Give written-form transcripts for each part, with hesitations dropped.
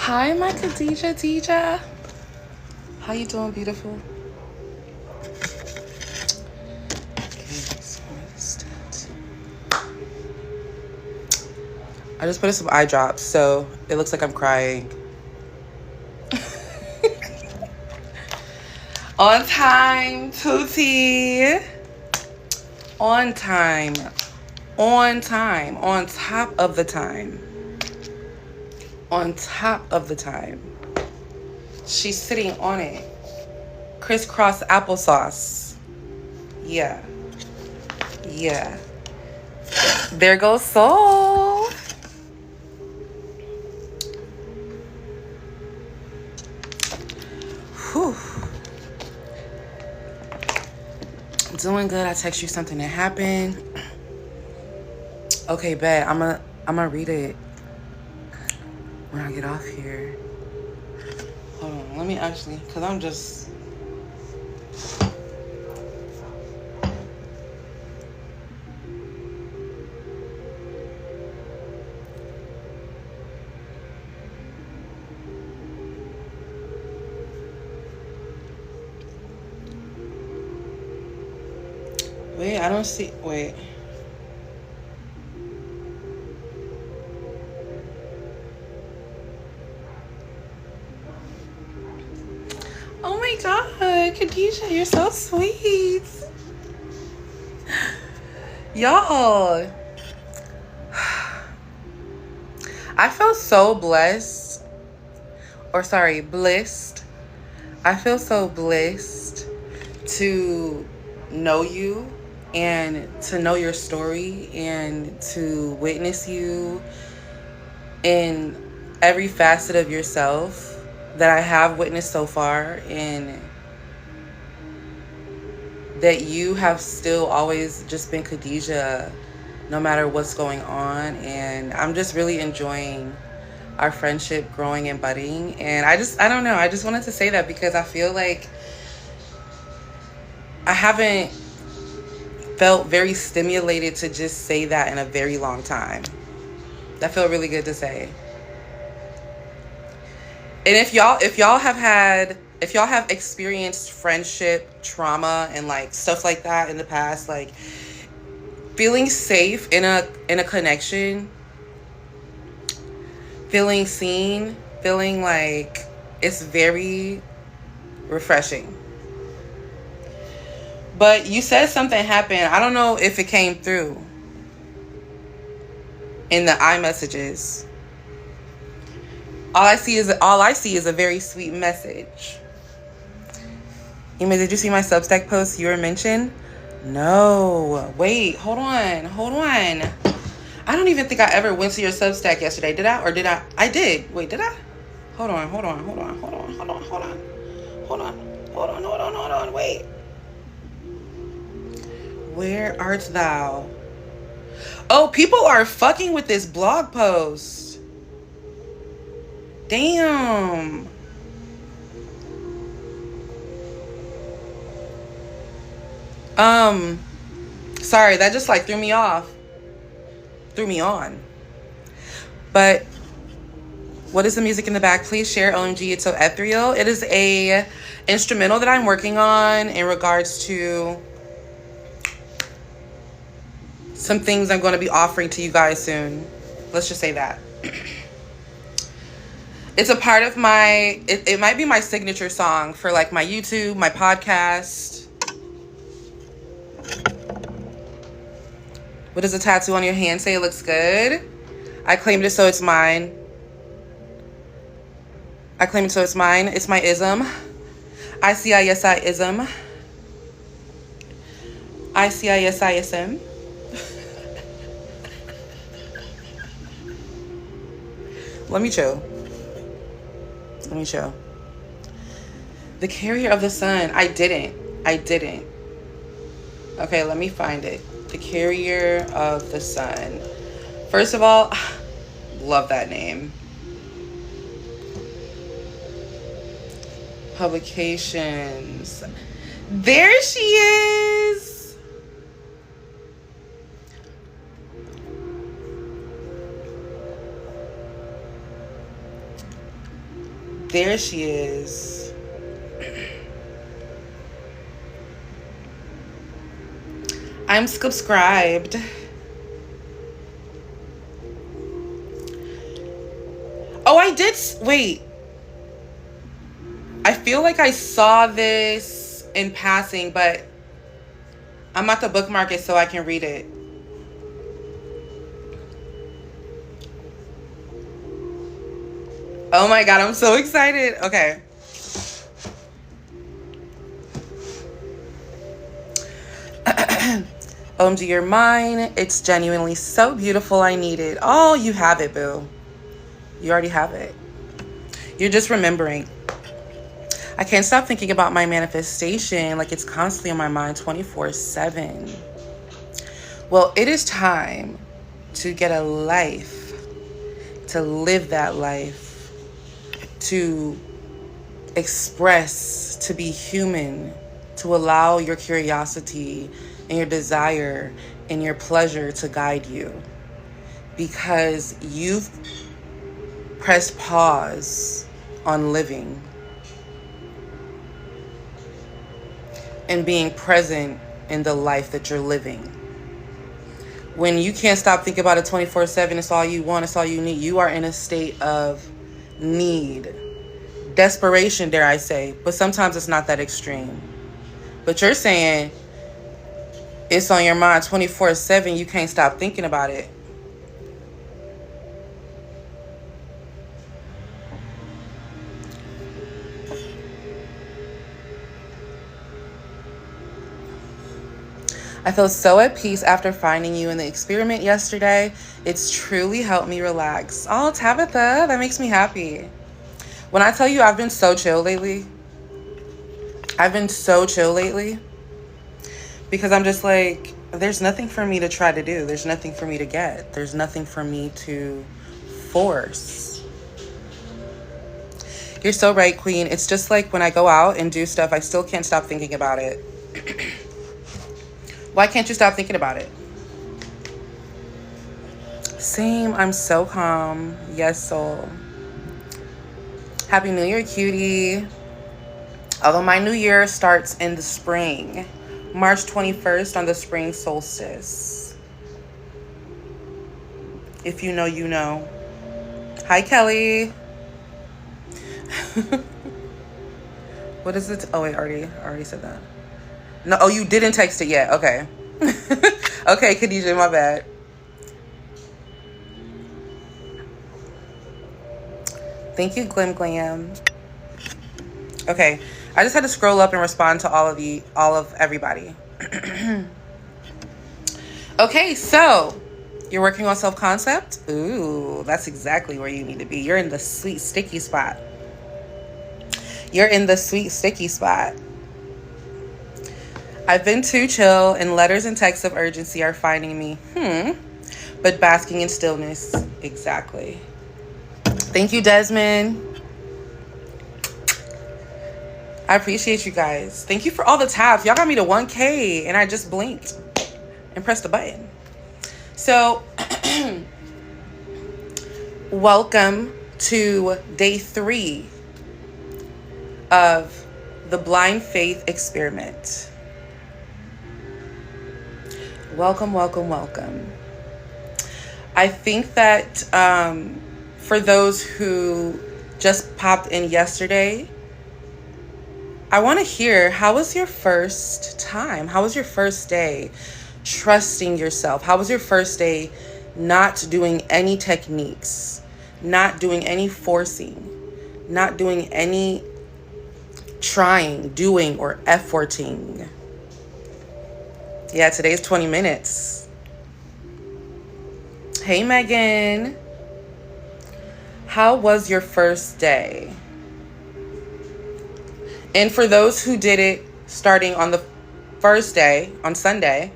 Hi, my Khadija Dija. How you doing, beautiful? I just put in some eye drops, so it looks like I'm crying. On time, Tuti. On time. On time. On top of the time. On top of the time. She's sitting on it. Crisscross applesauce. Yeah. Yeah. There goes Soul. Whew. Doing good. I text you something that happened. Okay, bet. I'm gonna read it when I get off here. Hold on. Let me actually, because I'm just... Wait, I don't see... Wait. Oh my God, Khadijah, you're so sweet. Y'all. I feel so blessed. Or sorry, blissed. I feel so blessed to know you and to know your story and to witness you in every facet of yourself that I have witnessed so far, and that you have still always just been Khadijah no matter what's going on. And I'm just really enjoying our friendship growing and budding. And I don't know, I just wanted to say that because I feel like I haven't felt very stimulated to just say that in a very long time. That felt really good to say. And if y'all have experienced friendship trauma and like stuff like that in the past, like feeling safe in a connection, feeling seen, feeling like it's very refreshing. But you said something happened. I don't know if it came through in the iMessages. All I see is a very sweet message. Ema, did you see my Substack post? You were mentioned? No. Wait, hold on. I don't even think I ever went to your Substack yesterday. Did I? Or did I? I did. Wait, did I? Hold on. Wait. Where art thou? Oh, people are fucking with this blog post. Damn. Sorry, that just like threw me on. But what is the music in the back? Please share. OMG, it's so ethereal. It is a instrumental that I'm working on in regards to some things I'm going to be offering to you guys soon. Let's just say that. It's a part of my, it might be my signature song for like my YouTube, my podcast. What does a tattoo on your hand say? It looks good. I claimed it, so it's mine. It's my ism. ICISI ism. ICISISM. Let me chill. The carrier of the sun. I didn't. Okay, let me find it. The carrier of the sun. First of all, love that name. Publications. There she is. There she is. I'm subscribed. Oh, I did. Wait. I feel like I saw this in passing, but I'm about to bookmark it so I can read it. Oh my God, I'm so excited. Okay. OMG, you're mine. It's genuinely so beautiful. I need it. Oh, you have it, boo. You already have it. You're just remembering. I can't stop thinking about my manifestation. Like, it's constantly on my mind 24/7. Well, it is time to get a life, to live that life, to express, to be human, to allow your curiosity and your desire and your pleasure to guide you. Because you've pressed pause on living and being present in the life that you're living. When you can't stop thinking about it 24/7, it's all you want, it's all you need. You are in a state of need. Desperation, dare I say. But sometimes it's not that extreme. But you're saying it's on your mind 24/7. You can't stop thinking about it. I feel so at peace after finding you in the experiment yesterday. It's truly helped me relax. Oh, Tabitha, that makes me happy. When I tell you I've been so chill lately, because I'm just like, there's nothing for me to try to do. There's nothing for me to get. There's nothing for me to force. You're so right, Queen. It's just like when I go out and do stuff, I still can't stop thinking about it. Why can't you stop thinking about it? Same. I'm so calm. Yes, soul. Happy New Year, cutie. Although my new year starts in the spring. March 21st on the spring solstice. If you know, you know. Hi, Kelly. What is it? Oh, wait, I already said that. No, oh, you didn't text it yet. Okay. Okay, Khadijah, my bad. Thank you, Glim Glam. Okay, I just had to scroll up and respond to all of everybody. Okay, so you're working on self-concept? Ooh, that's exactly where you need to be. You're in the sweet, sticky spot. I've been too chill, and letters and texts of urgency are finding me. But basking in stillness. Exactly. Thank you, Desmond. I appreciate you guys. Thank you for all the taps. Y'all got me to 1K, and I just blinked and pressed the button. So, welcome to day 3 of the Blind Faith Experiment. Welcome, welcome, welcome. I think that for those who just popped in yesterday, I want to hear, how was your first time? How was your first day trusting yourself? How was your first day not doing any techniques, not doing any forcing, not doing any trying, doing, or efforting? Yeah, today's 20 minutes. Hey, Megan. How was your first day? And for those who did it starting on the first day, on Sunday,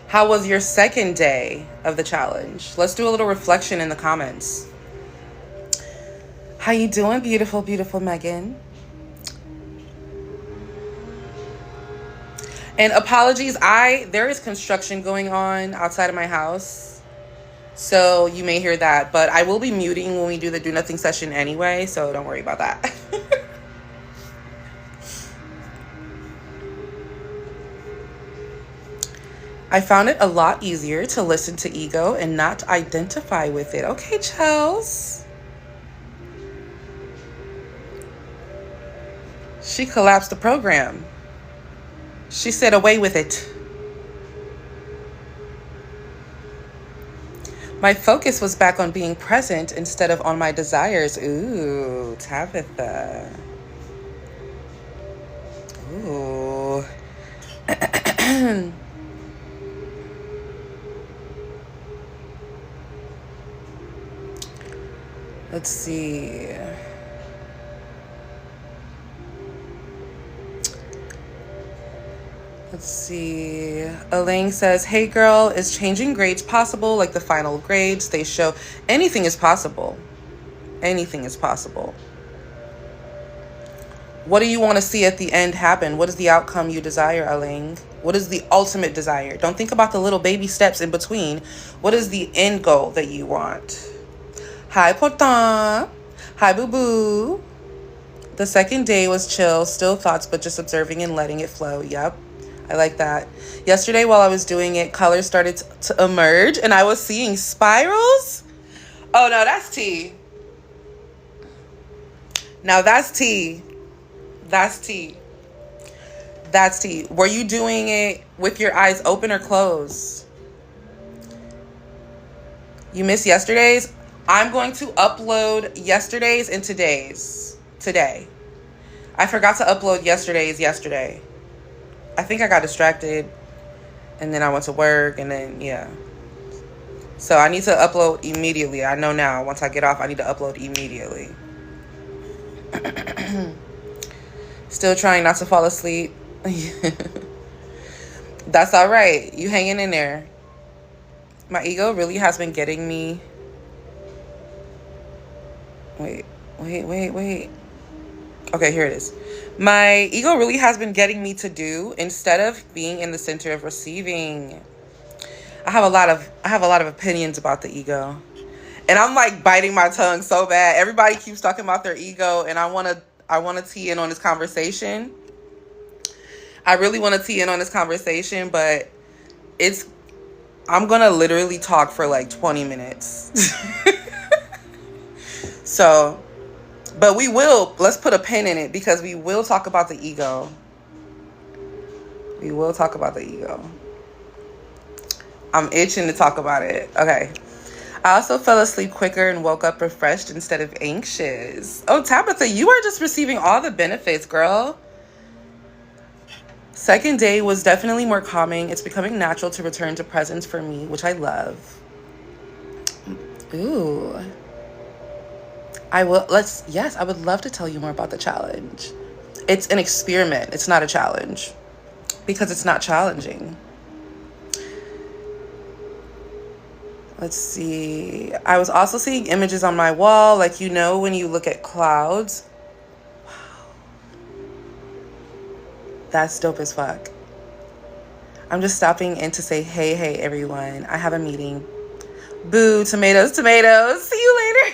how was your second day of the challenge? Let's do a little reflection in the comments. How you doing, beautiful, beautiful Megan? And apologies, there is construction going on outside of my house, so you may hear that, but I will be muting when we do the Do Nothing session anyway, so don't worry about that. I found it a lot easier to listen to ego and not identify with it. Okay, Chels. She collapsed the program. She said, away with it. My focus was back on being present instead of on my desires. Ooh, Tabitha. Ooh. Let's see. Let's see. Elaine says, hey girl, is changing grades possible? Like the final grades they show. Anything is possible. Anything is possible. What do you want to see at the end happen? What is the outcome you desire, Elaine? What is the ultimate desire? Don't think about the little baby steps in between. What is the end goal that you want? Hi, Portan. Hi, Boo Boo. The second day was chill, still thoughts, but just observing and letting it flow. Yep. I like that. Yesterday, while I was doing it, colors started to emerge, and I was seeing spirals. Oh, no, that's tea. Now, that's tea. That's tea. That's tea. Were you doing it with your eyes open or closed? You missed yesterday's? I'm going to upload yesterday's and today's. Today. I forgot to upload yesterday's yesterday. I think I got distracted and then I went to work and then, yeah. So I need to upload immediately. I know now. Once I get off, I need to upload immediately. Still trying not to fall asleep. That's all right. You hanging in there. My ego really has been getting me. Wait. Okay, here it is. My ego really has been getting me to do instead of being in the center of receiving. I have a lot of opinions about the ego. And I'm like biting my tongue so bad. Everybody keeps talking about their ego and I want to tee in on this conversation. I really want to tee in on this conversation, but I'm going to literally talk for like 20 minutes. So, but let's put a pin in it because we will talk about the ego. We will talk about the ego. I'm itching to talk about it. Okay. I also fell asleep quicker and woke up refreshed instead of anxious. Oh, Tabitha, you are just receiving all the benefits, girl. Second day was definitely more calming. It's becoming natural to return to presence for me, which I love. Ooh. I would love to tell you more about the challenge. It's an experiment. It's not a challenge because it's not challenging. Let's see. I was also seeing images on my wall, like, when you look at clouds. Wow. That's dope as fuck. I'm just stopping in to say, hey, everyone. I have a meeting. Boo, tomatoes. See you later.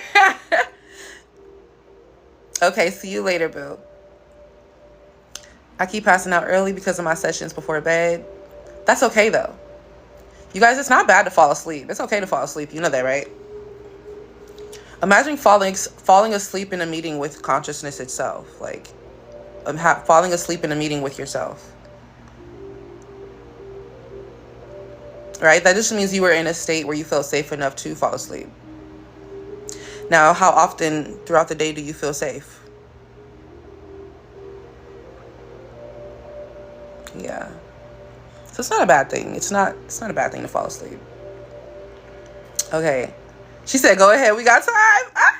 Okay, see you later, boo. I keep passing out early because of my sessions before bed. That's okay, though. You guys, it's not bad to fall asleep. It's okay to fall asleep. You know that, right? Imagine falling asleep in a meeting with consciousness itself. Like, falling asleep in a meeting with yourself. Right? That just means you were in a state where you felt safe enough to fall asleep. Now, how often throughout the day do you feel safe? Yeah. So it's not a bad thing. It's not a bad thing to fall asleep. Okay. She said, go ahead. We got time. Ah!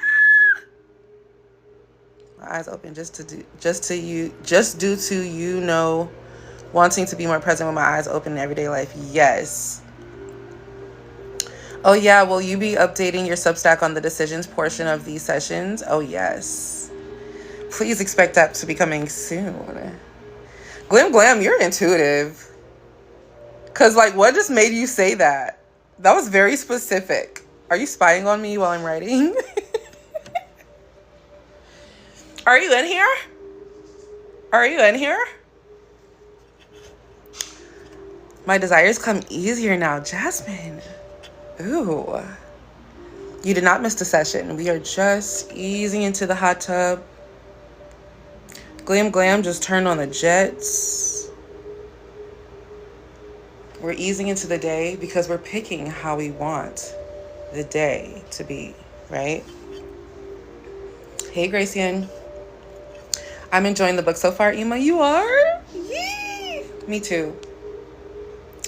My eyes open just due to wanting to be more present with my eyes open in everyday life. Yes. Oh, yeah. Will you be updating your Substack on the decisions portion of these sessions? Oh, yes. Please expect that to be coming soon. Glam, you're intuitive. Because, what just made you say that? That was very specific. Are you spying on me while I'm writing? Are you in here? My desires come easier now. Jasmine. Ooh. You did not miss the session. We are just easing into the hot tub. Glam just turned on the jets. We're easing into the day because we're picking how we want the day to be, right? Hey, Gracian. I'm enjoying the book so far. Emma, you are? Yee! Me too.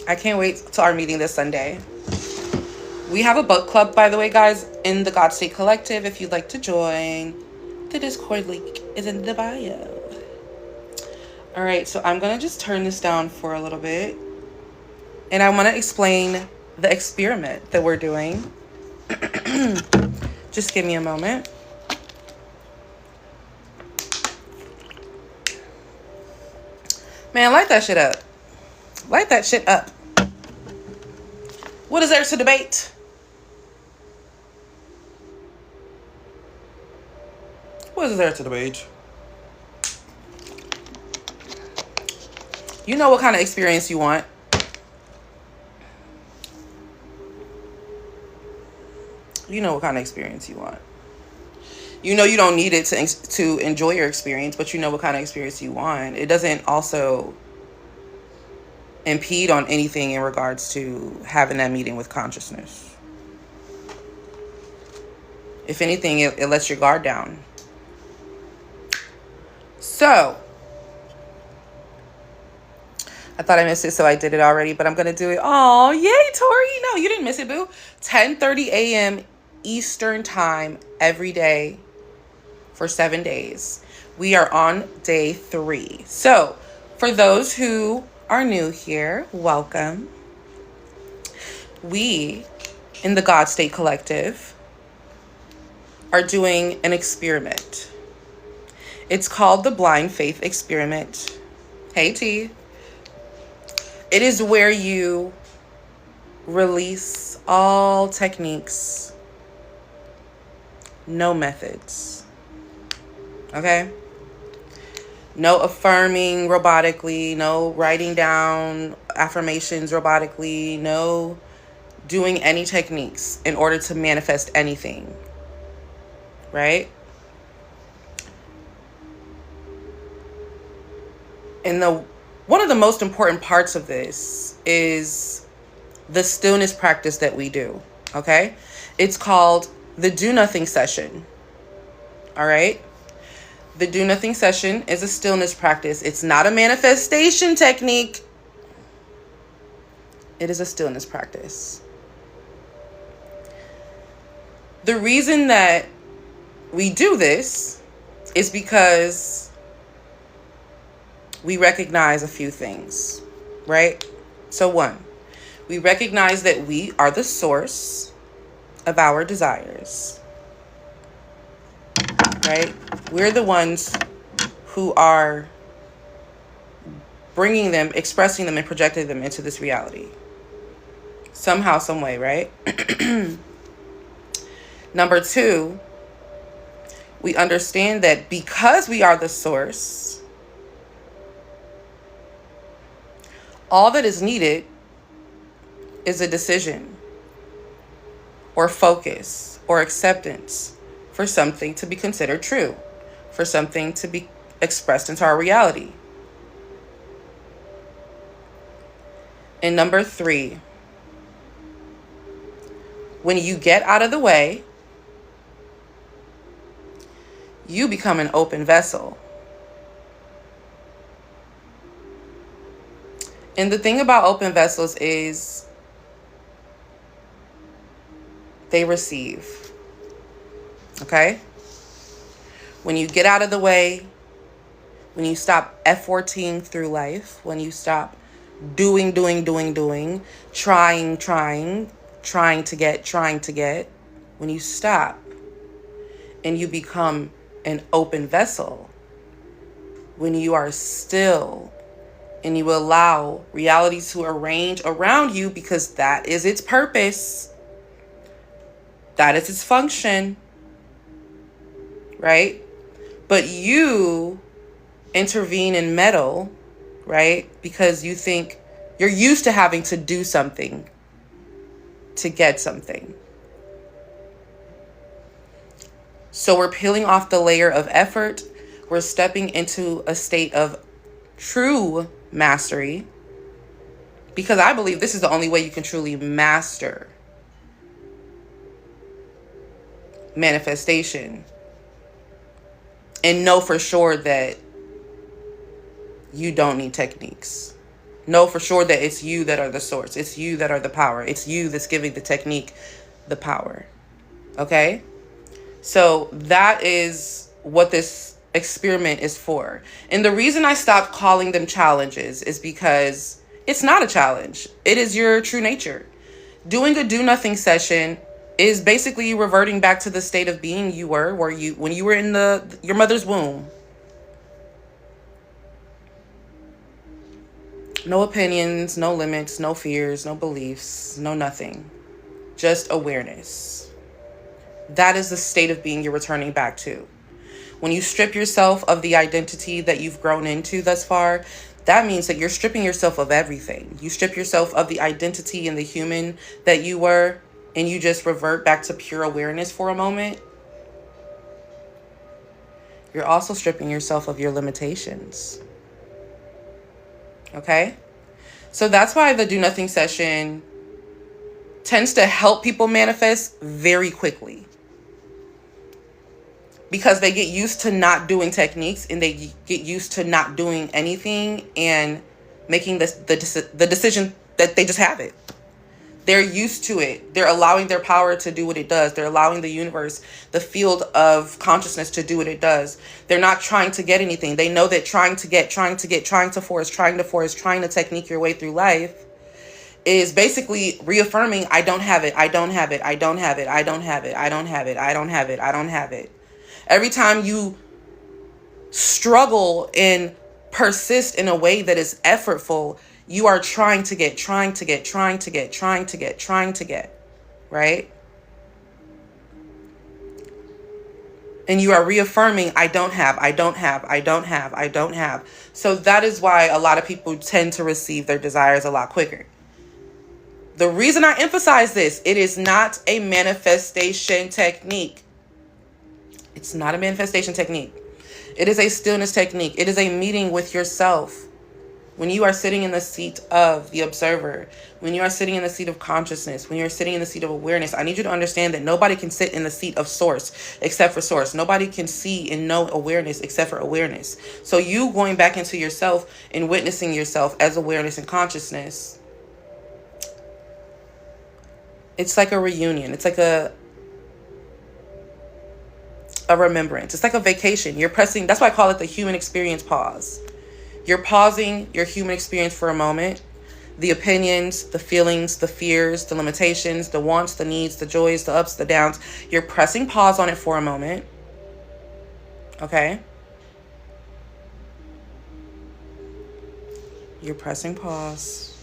I can't wait till our meeting this Sunday. We have a book club, by the way, guys, in the God State Collective. If you'd like to join, the Discord link is in the bio. All right, so I'm going to just turn this down for a little bit. And I want to explain the experiment that we're doing. Just give me a moment. Man, light that shit up. Light that shit up. What is there to debate? What is there to debate? You know what kind of experience you want. You know what kind of experience you want. You know you don't need it to enjoy your experience, but you know what kind of experience you want. It doesn't also impede on anything in regards to having that meeting with consciousness. If anything, it lets your guard down. So, I thought I missed it, so I did it already, but I'm going to do it. Oh, yay, Tori. No, you didn't miss it, boo. 10:30 a.m. Eastern time every day for 7 days. We are on day 3. So, for those who are new here, welcome. We, in the God State Collective, are doing an experiment. It's called the Blind Faith Experiment. Hey, T. It is where you release all techniques, no methods. Okay? No affirming robotically, no writing down affirmations robotically, no doing any techniques in order to manifest anything. Right? And one of the most important parts of this is the stillness practice that we do. Okay? It's called the Do Nothing Session. All right? The Do Nothing Session is a stillness practice. It's not a manifestation technique. It is a stillness practice. The reason that we do this is because we recognize a few things, right? So 1, we recognize that we are the source of our desires, right? We're the ones who are bringing them, expressing them, and projecting them into this reality. Somehow, some way, right? Number 2, we understand that because we are the source, all that is needed is a decision or focus or acceptance for something to be considered true, for something to be expressed into our reality. And number 3, when you get out of the way, you become an open vessel. And the thing about open vessels is they receive. Okay? When you get out of the way, when you stop efforting through life, when you stop doing, trying to get, when you stop and you become an open vessel, when you are still and you allow reality to arrange around you, because that is its purpose, that is its function, right? But you intervene and meddle, right? Because you think You're used to having to do something to get something. So we're peeling off the layer of effort. We're stepping into a state of true mastery, because I believe this is the only way you can truly master manifestation and know for sure that you don't need techniques. Know for sure that it's you that are the source. It's you that are the power. It's you that's giving the technique the power. Okay? So that is what this experiment is for. And the reason I stopped calling them challenges is because it's not a challenge. It is your true nature. Doing a do nothing session is basically you reverting back to the state of being you were, when you were in your mother's womb. No opinions, no limits, no fears, no beliefs, no nothing. Just awareness. That is the state of being you're returning back to. When you strip yourself of the identity that you've grown into thus far, that means that you're stripping yourself of everything. You strip yourself of the identity and the human that you were, and you just revert back to pure awareness for a moment. You're also stripping yourself of your limitations. Okay? So that's why the do nothing session tends to help people manifest very quickly. Because they get used to not doing techniques, and they get used to not doing anything and making the decision that they just have it. They're used to it. They're allowing their power to do what it does. They're allowing the universe, the field of consciousness, to do what it does. They're not trying to get anything. They know that trying to force, trying to technique your way through life is basically reaffirming, I don't have it, I don't have it, I don't have it, I don't have it, I don't have it, I don't have it, I don't have it. Every time you struggle and persist in a way that is effortful, you are trying to get, right? And you are reaffirming, I don't have. So that is why a lot of people tend to receive their desires a lot quicker. The reason I emphasize this, it is not a manifestation technique. It's not a manifestation technique. It is a stillness technique. It is a meeting with yourself. When you are sitting in the seat of the observer, when you are sitting in the seat of consciousness, when you're sitting in the seat of awareness, I need you to understand that nobody can sit in the seat of source except for source. Nobody can see and know awareness except for awareness. So you going back into yourself and witnessing yourself as awareness and consciousness, it's like a reunion. It's like a remembrance. It's like a vacation. You're pressing, that's why I call it the human experience pause. You're pausing your human experience for a moment. The opinions, the feelings, the fears, the limitations, the wants, the needs, the joys, the ups, the downs. You're pressing pause on it for a moment. Okay? You're pressing pause.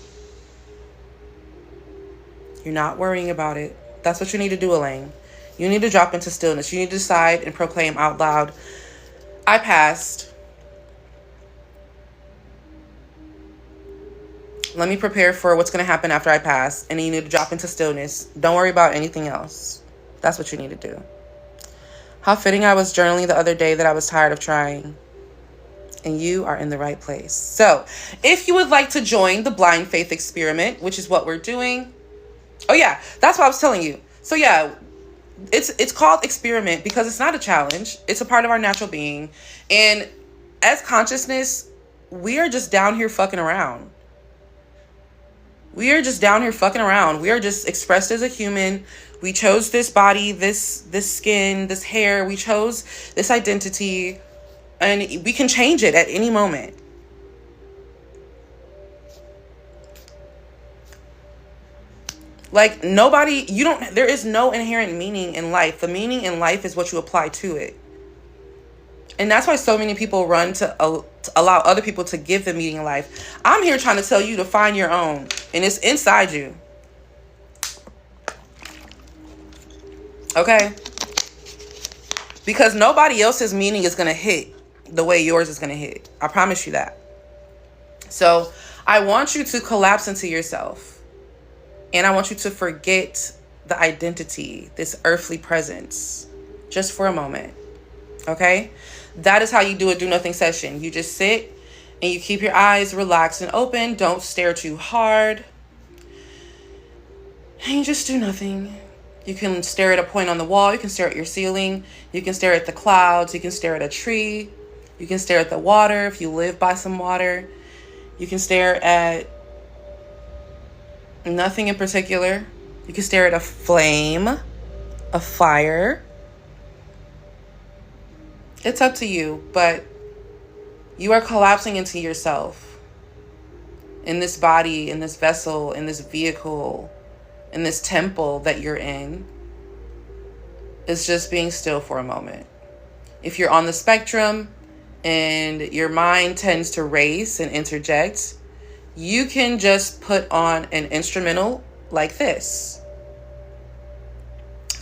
You're not worrying about it. That's what you need to do, Elaine. You need to drop into stillness. You need to decide and proclaim out loud, I passed. Let me prepare for what's going to happen after I pass. And then you need to drop into stillness. Don't worry about anything else. That's what you need to do. How fitting, I was journaling the other day that I was tired of trying. And you are in the right place. So if you would like to join the blind faith experiment, which is what we're doing. Oh yeah, that's what I was telling you. So yeah, it's called experiment because it's not a challenge. It's a part of our natural being. And as consciousness, we are just down here fucking around. We are just down here fucking around. We are just expressed as a human. We chose this body, this skin, this hair. We chose this identity, and we can change it at any moment. Like there is no inherent meaning in life. The meaning in life is what you apply to it. And that's why so many people run to allow other people to give the meaning in life. I'm here trying to tell you to find your own. And it's inside you. Okay? Because nobody else's meaning is going to hit the way yours is going to hit. I promise you that. So I want you to collapse into yourself. And I want you to forget the identity, this earthly presence, just for a moment. Okay? That is how you do a do nothing session. You just sit and you keep your eyes relaxed and open. Don't stare too hard. And you just do nothing. You can stare at a point on the wall. You can stare at your ceiling. You can stare at the clouds. You can stare at a tree. You can stare at the water if you live by some water. You can stare at nothing in particular. You can stare at a flame, a fire. It's up to you, but you are collapsing into yourself in this body, in this vessel, in this vehicle, in this temple that you're in. It's just being still for a moment. If you're on the spectrum and your mind tends to race and interject, you can just put on an instrumental like this.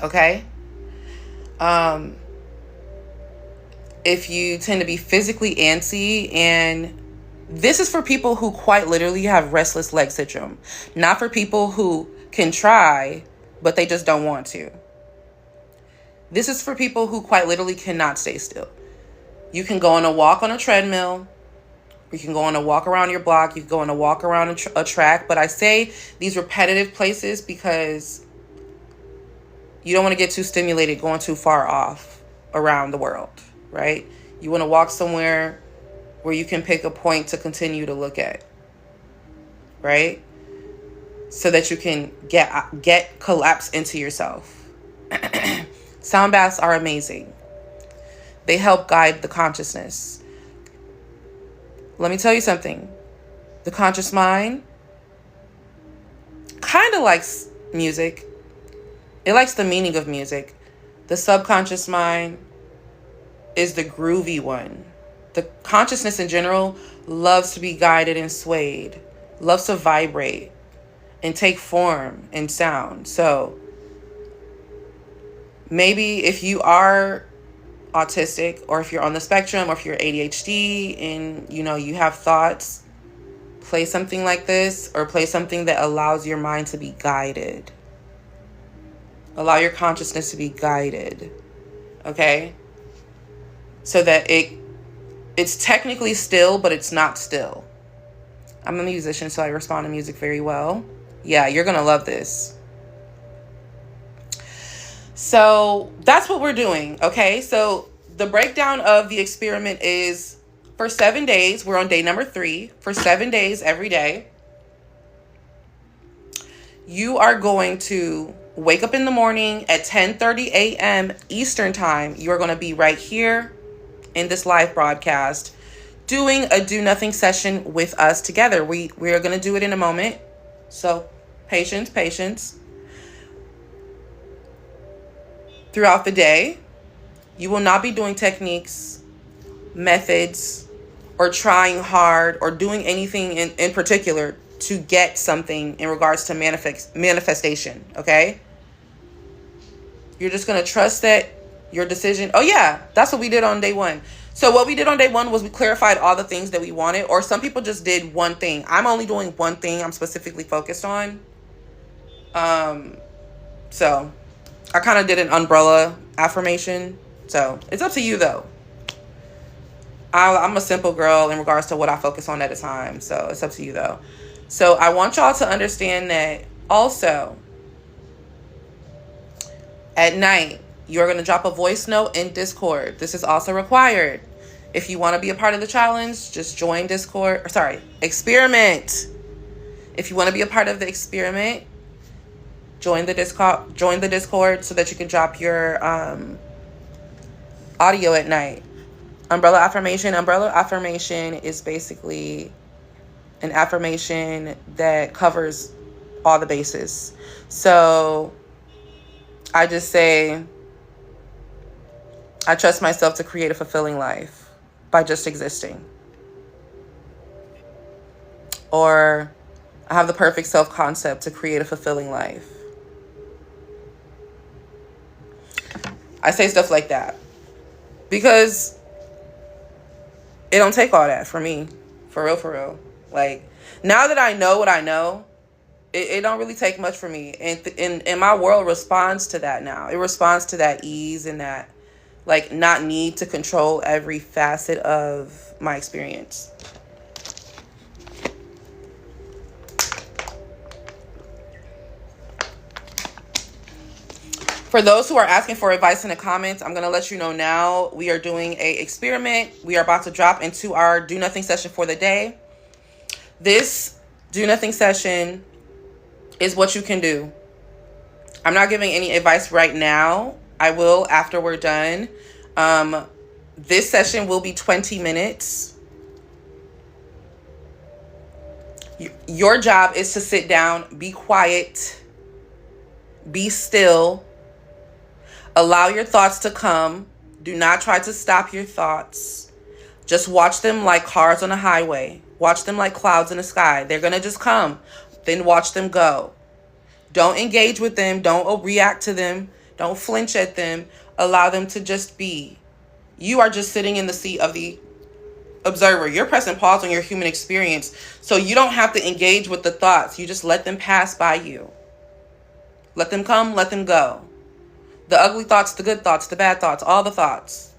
Okay? If you tend to be physically antsy, and this is for people who quite literally have restless leg syndrome, not for people who can try, but they just don't want to. This is for people who quite literally cannot stay still. You can go on a walk on a treadmill. You can go on a walk around your block. You can go on a walk around a track. But I say these repetitive places because you don't want to get too stimulated going too far off around the world, right? You want to walk somewhere where you can pick a point to continue to look at, right? So that you can get collapse into yourself. Sound baths are amazing. They help guide the consciousness. Let me tell you something. The conscious mind kind of likes music. It likes the meaning of music. The subconscious mind is the groovy one. The consciousness in general loves to be guided and swayed, loves to vibrate and take form and sound. So maybe if you are autistic, or if you're on the spectrum, or if you're ADHD and you have thoughts, play something like this, or play something that allows your mind to be guided. Allow your consciousness to be guided. Okay? So that it's technically still, but it's not still. I'm a musician, so I respond to music very well. Yeah, you're going to love this. So that's what we're doing, okay? So the breakdown of the experiment is for 7 days. We're on day number 3. For 7 days every day, you are going to wake up in the morning at 10:30 a.m. Eastern time. You're going to be right here in this live broadcast doing a do nothing session with us together. We are going to do it in a moment. So patience. Throughout the day, you will not be doing techniques, methods, or trying hard or doing anything in particular to get something in regards to manifestation, okay? You're just going to trust that your decision. Oh, yeah, that's what we did on day 1. So what we did on day 1 was we clarified all the things that we wanted, or some people just did one thing. I'm only doing one thing I'm specifically focused on. So I kind of did an umbrella affirmation. So it's up to you, though. I'm a simple girl in regards to what I focus on at a time. So it's up to you, though. So I want y'all to understand that also at night, you're going to drop a voice note in Discord. This is also required. If you want to be a part of the challenge, just join Discord. Experiment. If you want to be a part of the experiment, join the Discord so that you can drop your audio at night. Umbrella affirmation is basically an affirmation that covers all the bases. So I just say, I trust myself to create a fulfilling life by just existing. Or I have the perfect self-concept to create a fulfilling life. I say stuff like that because it don't take all that for me. For real. Like, now that I know what I know, it don't really take much for me. And my world responds to that now. It responds to that ease and that, like, not need to control every facet of my experience. For those who are asking for advice in the comments, I'm going to let you know now. We are doing a experiment. We are about to drop into our do nothing session for the day. This do nothing session is what you can do. I'm not giving any advice right now. I will after we're done. This session will be 20 minutes. Your job is to sit down, be quiet, be still, allow your thoughts to come. Do not try to stop your thoughts. Just watch them like cars on a highway. Watch them like clouds in the sky. They're going to just come. Then watch them go. Don't engage with them. Don't react to them. Don't flinch at them. Allow them to just be. You are just sitting in the seat of the observer. You're pressing pause on your human experience. So you don't have to engage with the thoughts. You just let them pass by you. Let them come, let them go. The ugly thoughts, the good thoughts, the bad thoughts, all the thoughts.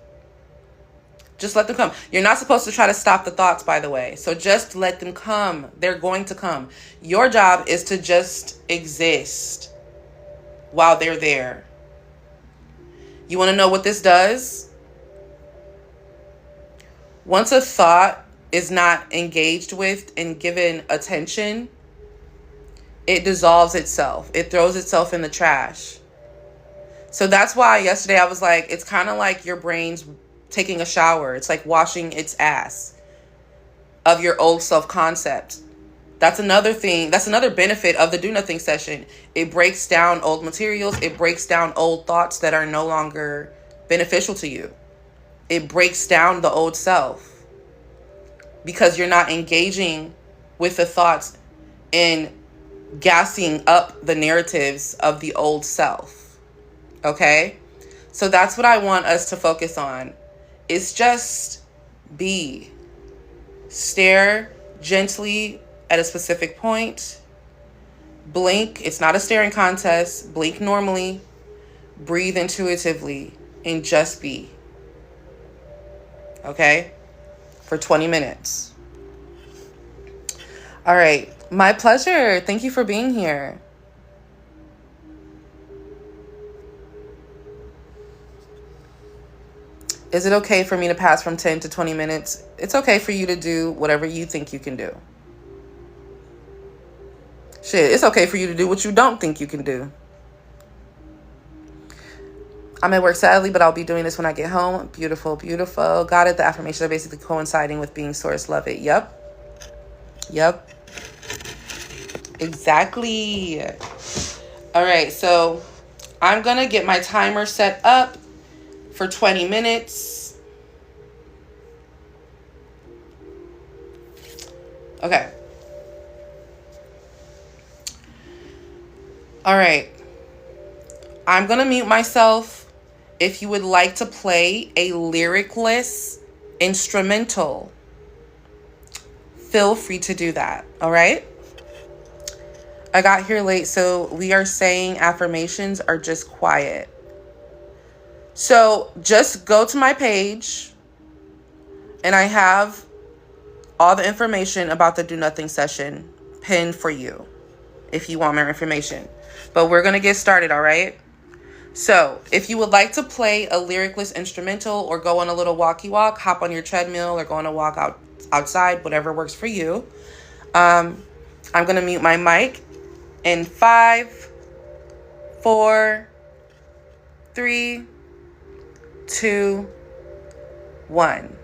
Just let them come. You're not supposed to try to stop the thoughts, by the way. So just let them come. They're going to come. Your job is to just exist while they're there. You want to know what this does? Once a thought is not engaged with and given attention, it dissolves itself. It throws itself in the trash. So that's why yesterday I was like, it's kind of like your brain's taking a shower. It's like washing its ass of your old self-concept. That's another thing. That's another benefit of the do nothing session. It breaks down old materials. It breaks down old thoughts that are no longer beneficial to you. It breaks down the old self because you're not engaging with the thoughts and gassing up the narratives of the old self. Okay? So that's what I want us to focus on. It's just be. Stare gently at a specific point. Blink. It's not a staring contest. Blink normally. Breathe intuitively and just be. Okay? For 20 minutes. All right. My pleasure. Thank you for being here. Is it okay for me to pass from 10 to 20 minutes? It's okay for you to do whatever you think you can do. Shit, it's okay for you to do what you don't think you can do. I'm at work sadly, but I'll be doing this when I get home. Beautiful, beautiful. Got it. The affirmations are basically coinciding with being source. Love it. Yep. Exactly. All right. So I'm going to get my timer set up for 20 minutes. Okay. All right. I'm going to mute myself. If you would like to play a lyricless instrumental, feel free to do that. All right. I got here late, so we are saying affirmations are just quiet. So just go to my page and I have all the information about the do nothing session pinned for you if you want more information. But we're going to get started, all right? So if you would like to play a lyricless instrumental or go on a little walkie walk, hop on your treadmill or go on a walk outside, whatever works for you. I'm going to mute my mic in 5, 4, 3, 2, 1.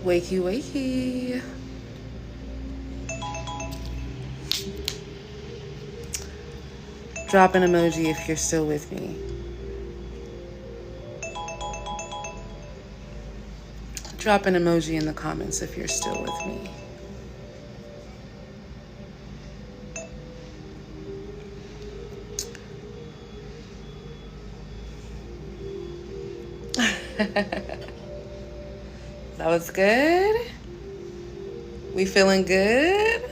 Wakey, wakey. Drop an emoji if you're still with me. Drop an emoji in the comments if you're still with me. That was good. We feeling good?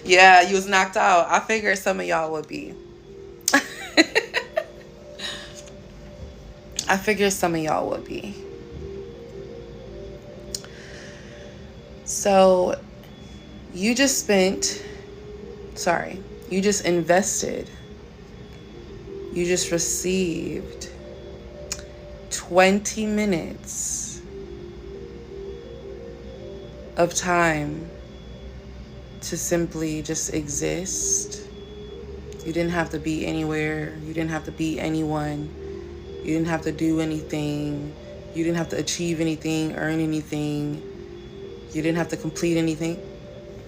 Yeah, you was knocked out. I figured some of y'all would be. I figured some of y'all would be. So you just invested, you just received 20 minutes of time to simply just exist. You didn't have to be anywhere. You didn't have to be anyone. You didn't have to do anything. You didn't have to achieve anything, earn anything. You didn't have to complete anything.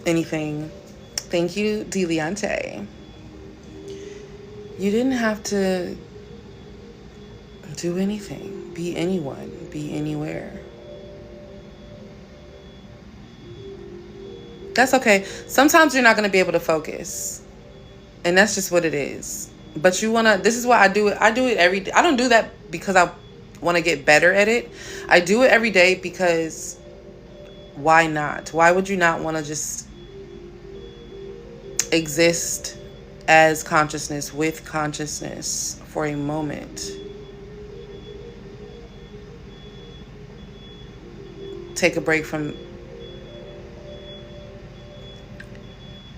Thank you, Deliante. You didn't have to do anything, be anyone, be anywhere. That's okay. Sometimes you're not going to be able to focus. And that's just what it is. But this is why I do it. I do it every day. I don't do that because I want to get better at it. I do it every day because why not? Why would you not want to just exist as consciousness, with consciousness for a moment? Take a break from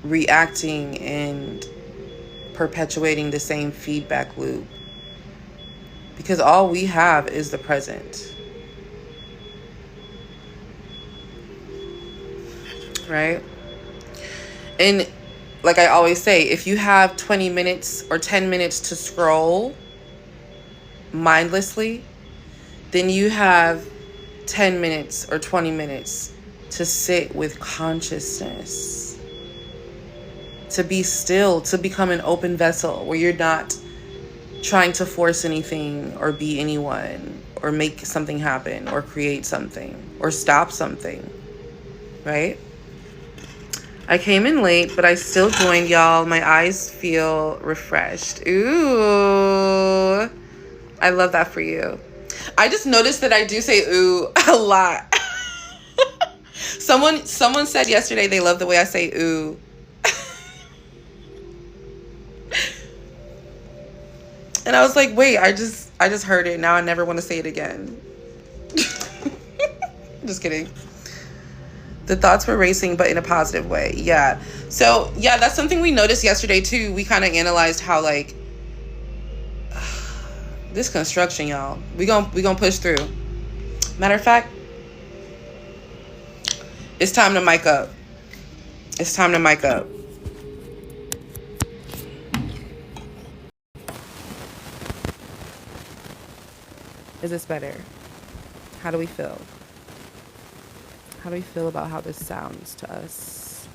reacting and perpetuating the same feedback loop, because all we have is the present, right? And like I always say, if you have 20 minutes or 10 minutes to scroll mindlessly, then you have 10 minutes or 20 minutes to sit with consciousness, to be still, to become an open vessel where you're not trying to force anything or be anyone or make something happen or create something or stop something, right? I came in late, but I still joined y'all. My eyes feel refreshed. Ooh, I love that for you. I just noticed that I do say ooh a lot. Someone said yesterday they love the way I say ooh. And I was like, wait, I just heard it. Now I never want to say it again. Just kidding. The thoughts were racing, but in a positive way. Yeah. So, yeah, that's something we noticed yesterday, too. We kind of analyzed how, like, this construction, y'all. We gonna push through. Matter of fact, it's time to mic up. It's time to mic up. Is this better? How do we feel? How do we feel about how this sounds to us?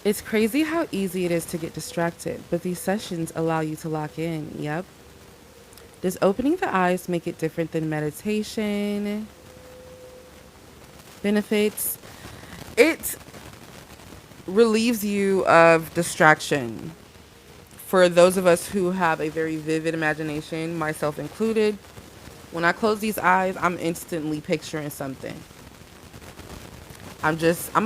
It's crazy how easy it is to get distracted, but these sessions allow you to lock in. Yep. Does opening the eyes make it different than meditation? Benefits? It relieves you of distraction. For those of us who have a very vivid imagination, myself included, when I close these eyes, I'm instantly picturing something. I'm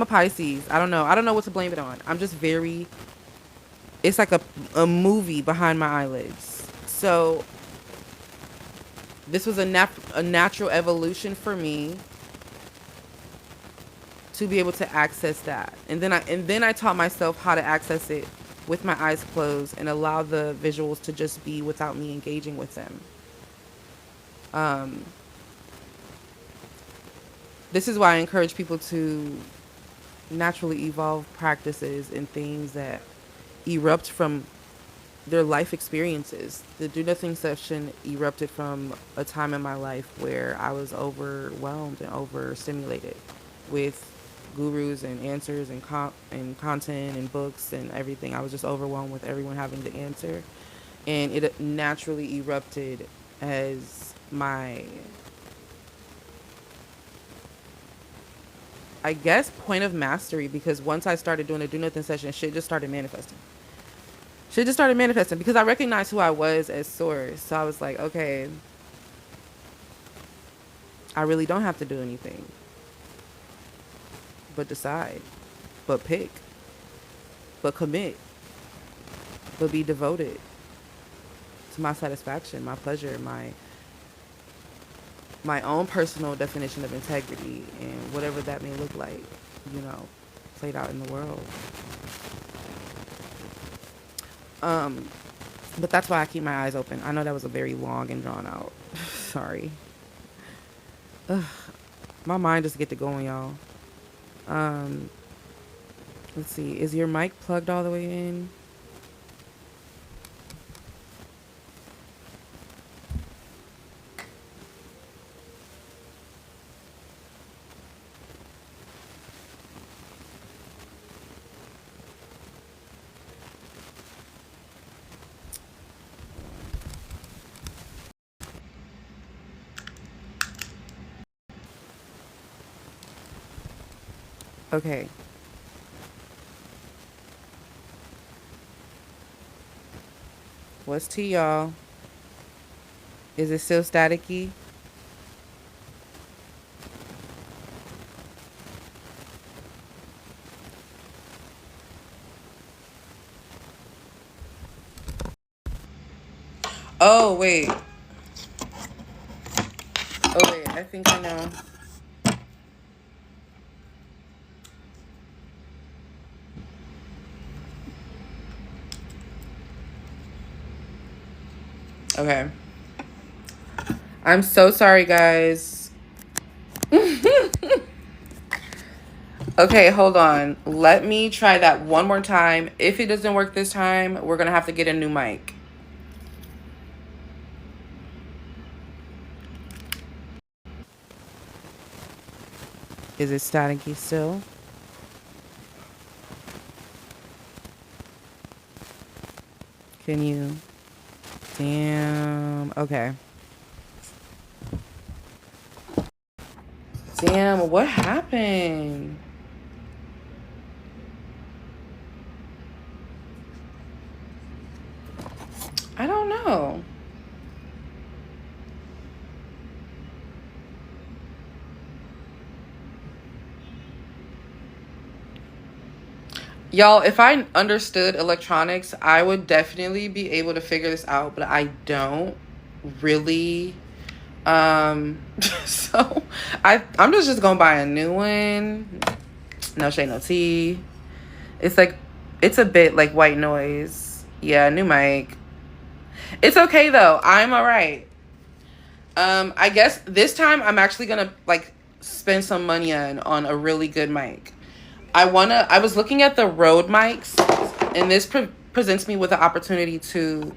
a Pisces. I don't know what to blame it on. I'm just it's like a movie behind my eyelids. So this was a natural evolution for me to be able to access that. And then I taught myself how to access it with my eyes closed and allow the visuals to just be without me engaging with them. This is why I encourage people to naturally evolve practices and things that erupt from their life experiences. The Do Nothing session erupted from a time in my life where I was overwhelmed and overstimulated with gurus and answers and and content and books and everything. I was just overwhelmed with everyone having the answer, and it naturally erupted as my, I guess, point of mastery, because once I started doing a Do Nothing session, shit just started manifesting. Shit just started manifesting because I recognized who I was as source. So I was like, okay, I really don't have to do anything but decide, but pick, but commit, but be devoted to my satisfaction, my pleasure, my own personal definition of integrity, and whatever that may look like, you know, played out in the world. But that's why I keep my eyes open. I know that was a very long and drawn out. Sorry. Ugh, my mind just get to going, y'all. Um, let's see. Is your mic plugged all the way in? Okay. What's tea, y'all? Is it still staticky? Oh, wait. Oh, wait. I think I know. Okay. I'm so sorry, guys. Okay, hold on. Let me try that one more time. If it doesn't work this time, we're going to have to get a new mic. Is it staticky still? Can you? Damn. Okay. Damn, what happened? I don't know. Y'all, if I understood electronics, I would definitely be able to figure this out, but I don't really. So I'm just gonna buy a new one. No shade, no tea. It's like, it's a bit like white noise. Yeah, new mic. It's okay though. I'm all right. I guess this time I'm actually gonna like spend some money on a really good mic. I was looking at the Rode mics, and this presents me with the opportunity to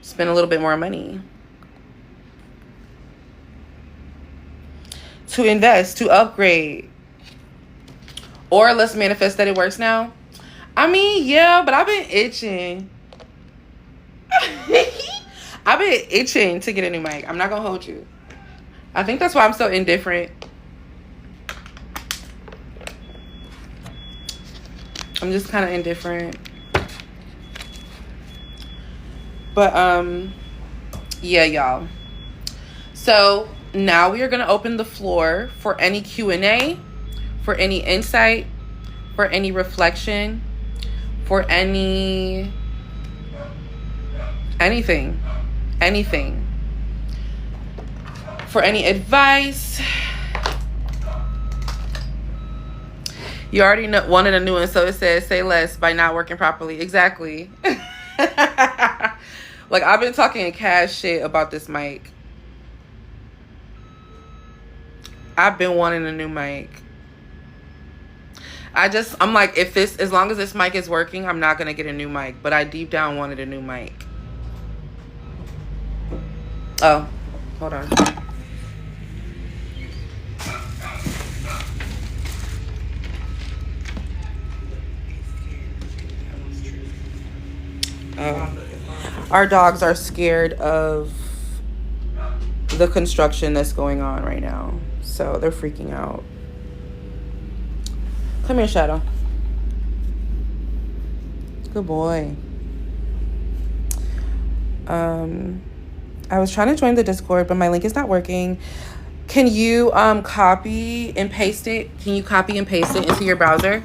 spend a little bit more money. To invest, to upgrade. Or let's manifest that it works now. I mean, yeah, but I've been itching. I've been itching to get a new mic. I'm not gonna hold you. I think that's why I'm so indifferent. I'm just kind of indifferent. But yeah, y'all. So now we are gonna open the floor for any Q&A, for any insight, for any reflection, for anything. For any advice. You already wanted a new one, so it says say less by not working properly. Exactly. Like, I've been talking cash shit about this mic. I've been wanting a new mic. I'm like, as long as this mic is working, I'm not going to get a new mic. But I deep down wanted a new mic. Oh, hold on. Our dogs are scared of the construction that's going on right now. So they're freaking out. Come here, Shadow. Good boy. I was trying to join the Discord, but my link is not working. Can you copy and paste it? Can you copy and paste it into your browser?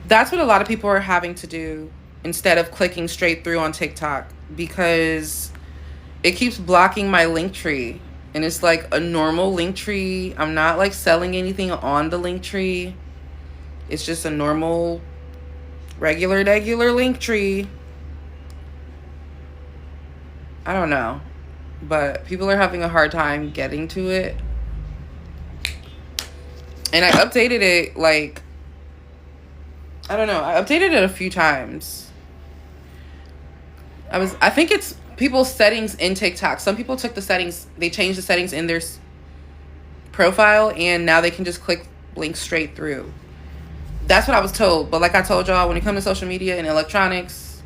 That's what a lot of people are having to do instead of clicking straight through on TikTok, because it keeps blocking my link tree. And it's like a normal link tree. I'm not like selling anything on the link tree. It's just a normal, regular link tree. I don't know. But people are having a hard time getting to it. And I updated it like, I don't know. I updated it a few times. I think it's people's settings in TikTok. Some people took the settings, they changed the settings in their profile, and now they can just click links straight through. That's what I was told. But like I told y'all, when it comes to social media and electronics,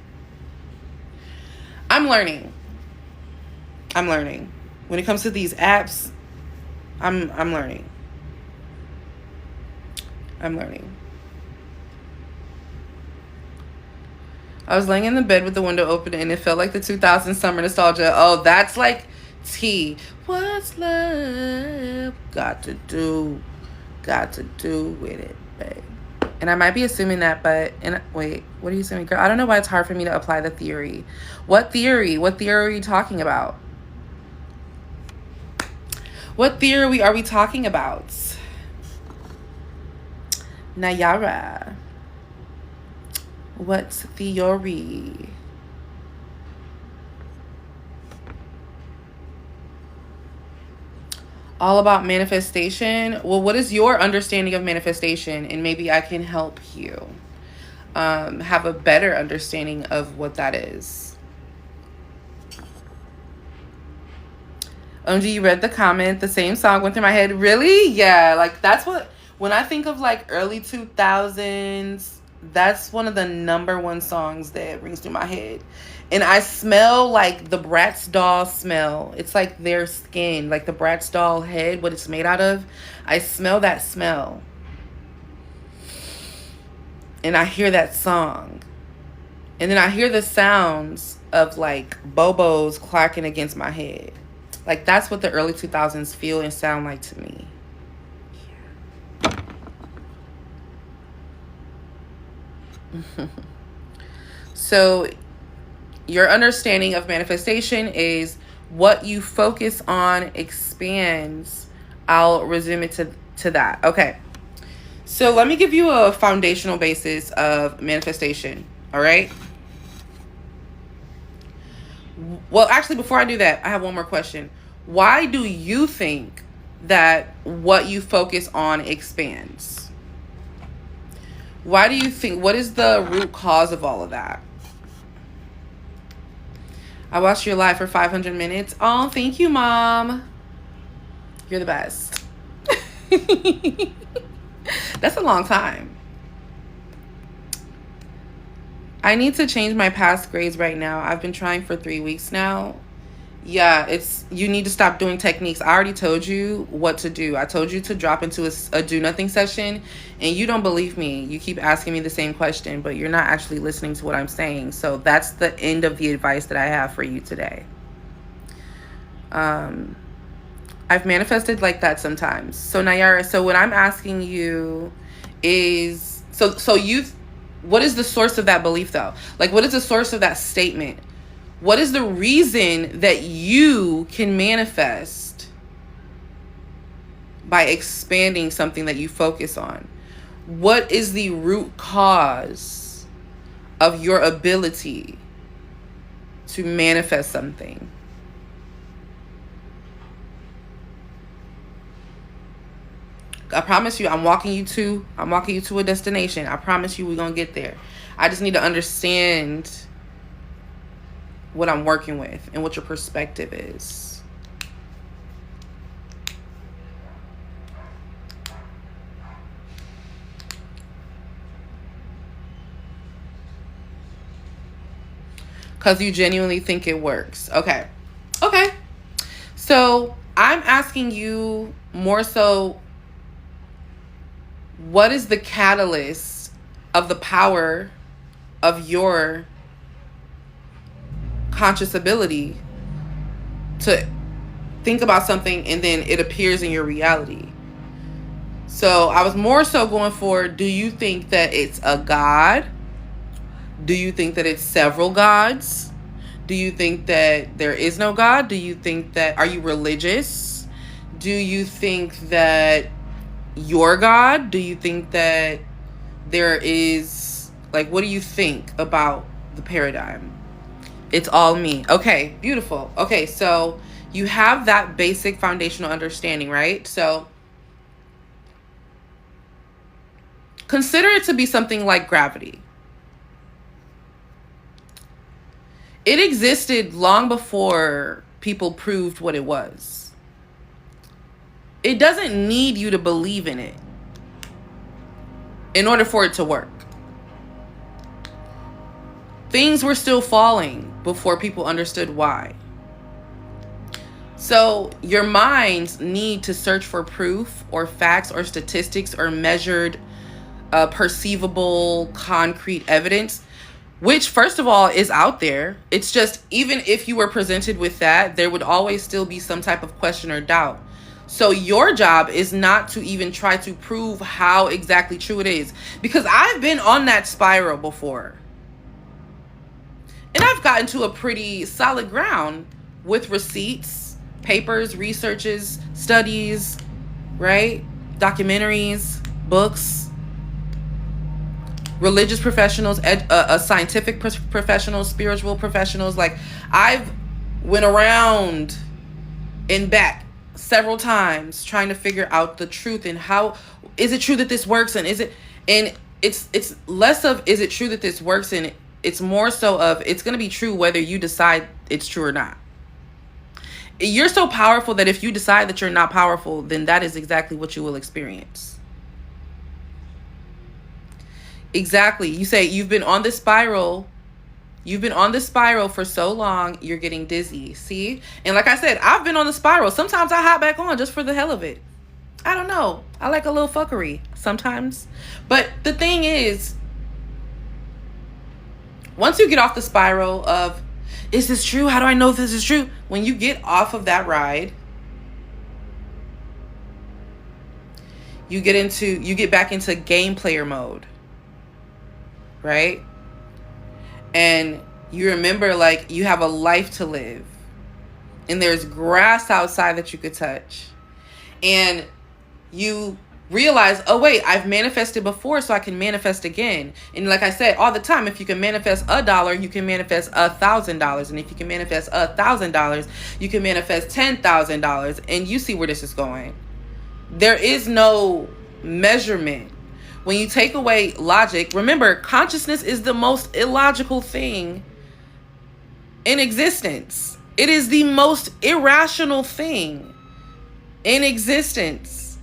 I'm learning. When it comes to these apps, I'm learning. I was laying in the bed with the window open, and it felt like the 2000 summer nostalgia. Oh, that's like tea. What's love got to do with it, babe? And I might be assuming that, but wait, what are you assuming, girl? I don't know why it's hard for me to apply the theory. What theory? What theory are you talking about? What theory are we talking about? Nayara. What theory? All about manifestation. Well, what is your understanding of manifestation? And maybe I can help you have a better understanding of what that is. OMG, you read the comment. The same song went through my head. Really? Yeah, like that's what, when I think of like early 2000s, that's one of the number one songs that rings through my head. And I smell like the Bratz doll smell. It's like their skin, like the Bratz doll head, what it's made out of. I smell that smell. And I hear that song. And then I hear the sounds of like Bobos clacking against my head. Like that's what the early 2000s feel and sound like to me. So your understanding of manifestation is what you focus on expands. I'll resume it to that. Okay. So let me give you a foundational basis of manifestation. All right. Well, actually, before I do that, I have one more question. Why do you think that what you focus on expands? Why do you think, what is the root cause of all of that? I watched your live for 500 minutes. Oh, thank you, Mom. You're the best. That's a long time. I need to change my past grades right now. I've been trying for 3 weeks now. Yeah, you need to stop doing techniques. I already told you what to do. I told you to drop into a do nothing session, and you don't believe me. You keep asking me the same question, but you're not actually listening to what I'm saying. So that's the end of the advice that I have for you today. I've manifested like that sometimes. So Nayara, so what I'm asking you is, what is the source of that belief though? Like, what is the source of that statement? What is the reason that you can manifest by expanding something that you focus on? What is the root cause of your ability to manifest something? I promise you, I'm walking you to a destination. I promise you we're going to get there. I just need to understand what I'm working with and what your perspective is. Because you genuinely think it works. Okay. So I'm asking you more so, what is the catalyst of the power of your conscious ability to think about something and then it appears in your reality? So I was more so going for, do you think that it's a god? Do you think that it's several gods? Do you think that there is no God? Do you think that, are you religious? Do you think that you're God? Do you think that there is, like, what do you think about the paradigm? It's all me. Okay, beautiful. Okay, so you have that basic foundational understanding, right? So consider it to be something like gravity. It existed long before people proved what it was. It doesn't need you to believe in it in order for it to work. Things were still falling before people understood why. So your minds need to search for proof or facts or statistics or measured, perceivable, concrete evidence, which, first of all, is out there. It's just, even if you were presented with that, there would always still be some type of question or doubt. So your job is not to even try to prove how exactly true it is. Because I've been on that spiral before. And I've gotten to a pretty solid ground with receipts, papers, researches, studies, right? Documentaries, books, religious professionals, scientific professionals, spiritual professionals. Like, I've went around and back several times trying to figure out the truth and how is it true that this works, and it's less of is it true that this works, and it's more so of it's going to be true whether you decide it's true or not. You're so powerful that if you decide that you're not powerful, then that is exactly what you will experience. Exactly. You say you've been on this spiral. You've been on this spiral for so long, you're getting dizzy. See? And like I said, I've been on the spiral. Sometimes I hop back on just for the hell of it. I don't know. I like a little fuckery sometimes. But the thing is, once you get off the spiral of, is this true? How do I know if this is true? When you get off of that ride, you get back into game player mode. Right? And you remember, like, you have a life to live. And there's grass outside that you could touch. And you realize, oh wait, I've manifested before, so I can manifest again. And like I said, all the time, if you can manifest $1, you can manifest $1,000. And if you can manifest $1,000, you can manifest $10,000. And you see where this is going. There is no measurement. When you take away logic, remember, consciousness is the most illogical thing in existence. It is the most irrational thing in existence.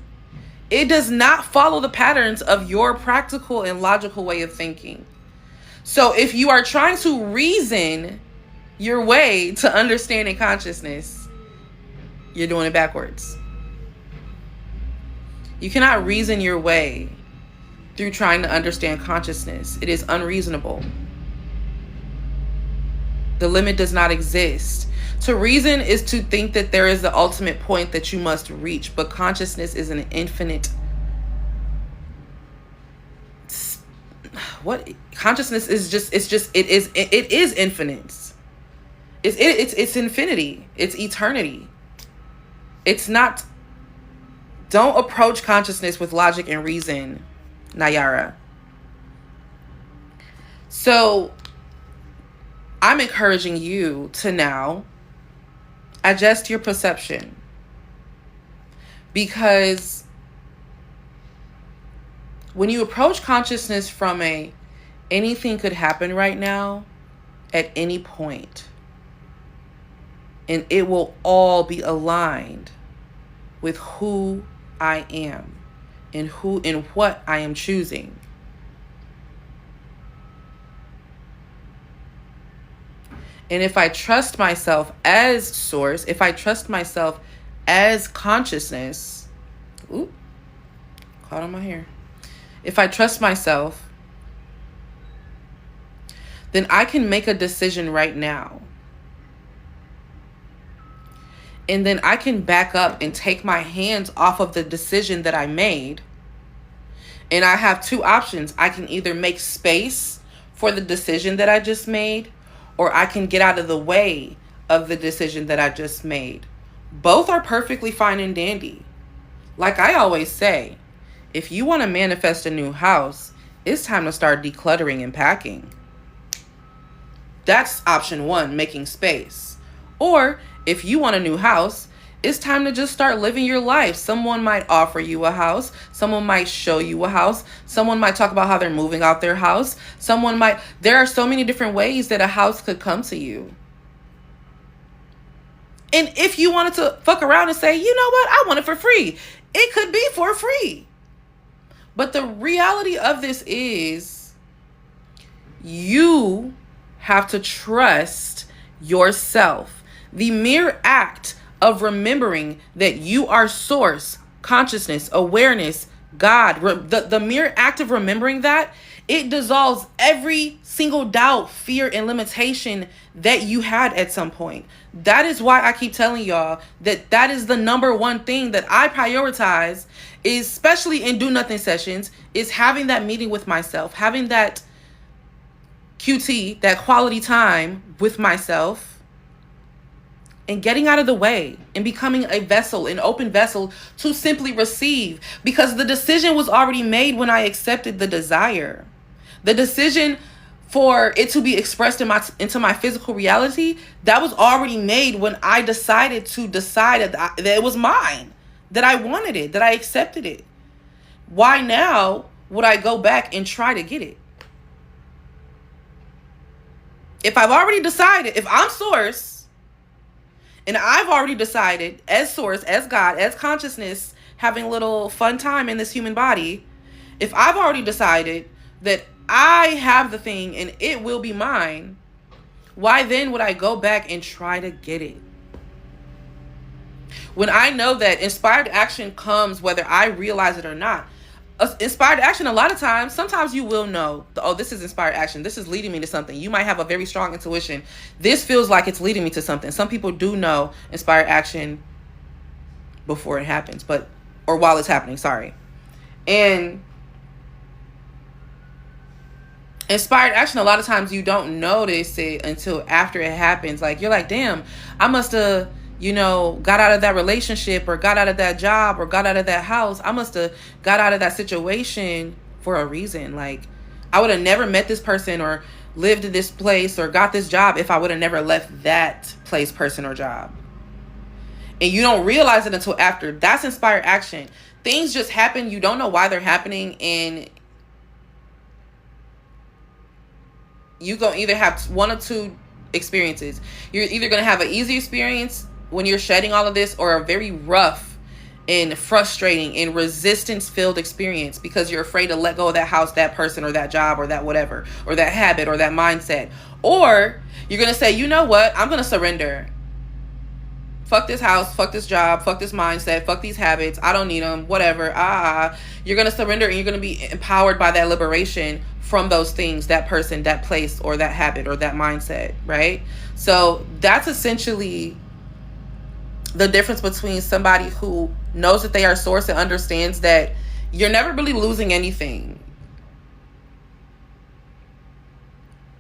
It does not follow the patterns of your practical and logical way of thinking. So if you are trying to reason your way to understanding consciousness, you're doing it backwards. You cannot reason your way through trying to understand consciousness. It is unreasonable. The limit does not exist. To reason is to think that there is the ultimate point that you must reach, but consciousness is an infinite. What consciousness is it is infinite. It's infinity. It's eternity. It's not. Don't approach consciousness with logic and reason, Nayara. So I'm encouraging you to now adjust your perception, because When you approach consciousness from anything could happen right now at any point, and it will all be aligned with who I am and who and what I am choosing. And if I trust myself as source, if I trust myself as consciousness, ooh, caught on my hair. If I trust myself, then I can make a decision right now. And then I can back up and take my hands off of the decision that I made. And I have two options. I can either make space for the decision that I just made, or I can get out of the way of the decision that I just made. Both are perfectly fine and dandy. Like I always say, if you want to manifest a new house, it's time to start decluttering and packing. That's option one, making space. Or if you want a new house, it's time to just start living your life. Someone might offer you a house. Someone might show you a house. Someone might talk about how they're moving out their house. There are so many different ways that a house could come to you. And if you wanted to fuck around and say, you know what, I want it for free, it could be for free. But the reality of this is you have to trust yourself. The mere act of remembering that you are source, consciousness, awareness, God, the mere act of remembering that, it dissolves every single doubt, fear, and limitation that you had at some point. That is why I keep telling y'all that is the number one thing that I prioritize, especially in do nothing sessions, is having that meeting with myself, having that QT, that quality time with myself, and getting out of the way and becoming a vessel, an open vessel to simply receive, because the decision was already made when I accepted the desire. The decision for it to be expressed into my physical reality, that was already made when I decided that it was mine, that I wanted it, that I accepted it. Why now would I go back and try to get it? If I've already decided, if I'm source, and I've already decided as source, as God, as consciousness, having a little fun time in this human body, if I've already decided that I have the thing and it will be mine, why then would I go back and try to get it? When I know that inspired action comes whether I realize it or not. Inspired action, a lot of times, sometimes you will know, oh, this is inspired action. This is leading me to something. You might have a very strong intuition. This feels like it's leading me to something. Some people do know inspired action before it happens, or while it's happening, sorry. And inspired action, a lot of times you don't notice it until after it happens. Like, you're like, damn, I must have, got out of that relationship, or got out of that job, or got out of that house. I must have got out of that situation for a reason. Like, I would have never met this person or lived in this place or got this job if I would have never left that place, person, or job. And you don't realize it until after. That's inspired action. Things just happen. You don't know why they're happening. And you're going to either have one or two experiences. You're either going to have an easy experience when you're shedding all of this, or a very rough and frustrating and resistance-filled experience because you're afraid to let go of that house, that person, or that job, or that whatever, or that habit, or that mindset. Or you're going to say, you know what? I'm going to surrender. Fuck this house, fuck this job, fuck this mindset, fuck these habits. I don't need them, whatever. You're going to surrender, and you're going to be empowered by that liberation from those things, that person, that place, or that habit, or that mindset, right? So that's essentially the difference between somebody who knows that they are source and understands that you're never really losing anything.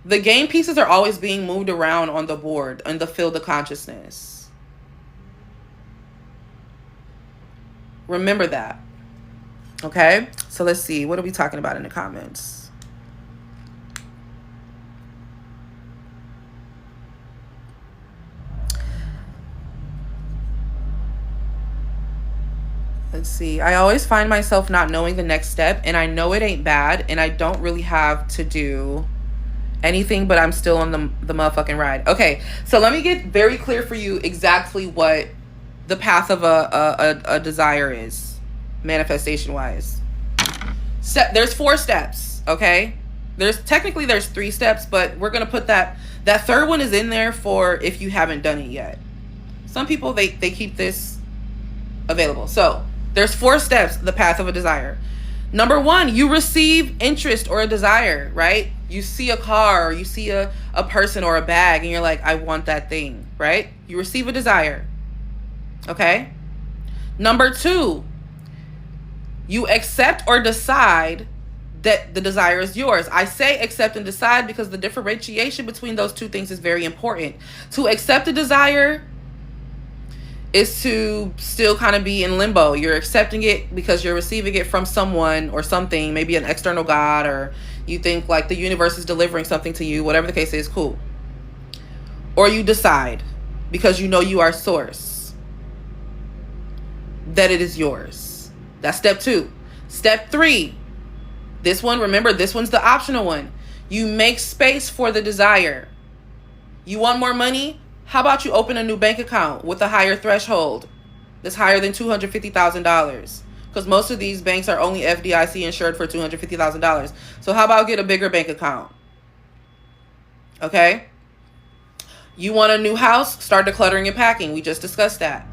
The game pieces are always being moved around on the board, in the field of consciousness. Remember that. Okay? So let's see. What are we talking about in the comments? Let's see. I always find myself not knowing the next step, and I know it ain't bad, and I don't really have to do anything, but I'm still on the motherfucking ride. Okay, so let me get very clear for you exactly what the path of a desire is, manifestation wise. There's 4 steps, okay? There's 3 steps, but we're gonna put that third one is in there for if you haven't done it yet. Some people they keep this available. So there's 4 steps, the path of a desire. Number 1, you receive interest or a desire, right? You see a car, or you see a person or a bag, and you're like, I want that thing, right? You receive a desire. Okay? Number 2, you accept or decide that the desire is yours. I say accept and decide because the differentiation between those 2 things is very important. To accept a desire is to still kind of be in limbo. You're accepting it because you're receiving it from someone or something, maybe an external God, or you think like the universe is delivering something to you, whatever the case is, cool. Or you decide because you know you are source, that it is yours. That's step 2. Step 3, this one, remember, this one's the optional one. You make space for the desire. You want more money? How about you open a new bank account with a higher threshold that's higher than $250,000? Because most of these banks are only FDIC insured for $250,000. So how about get a bigger bank account? Okay? You want a new house? Start decluttering and packing. We just discussed that.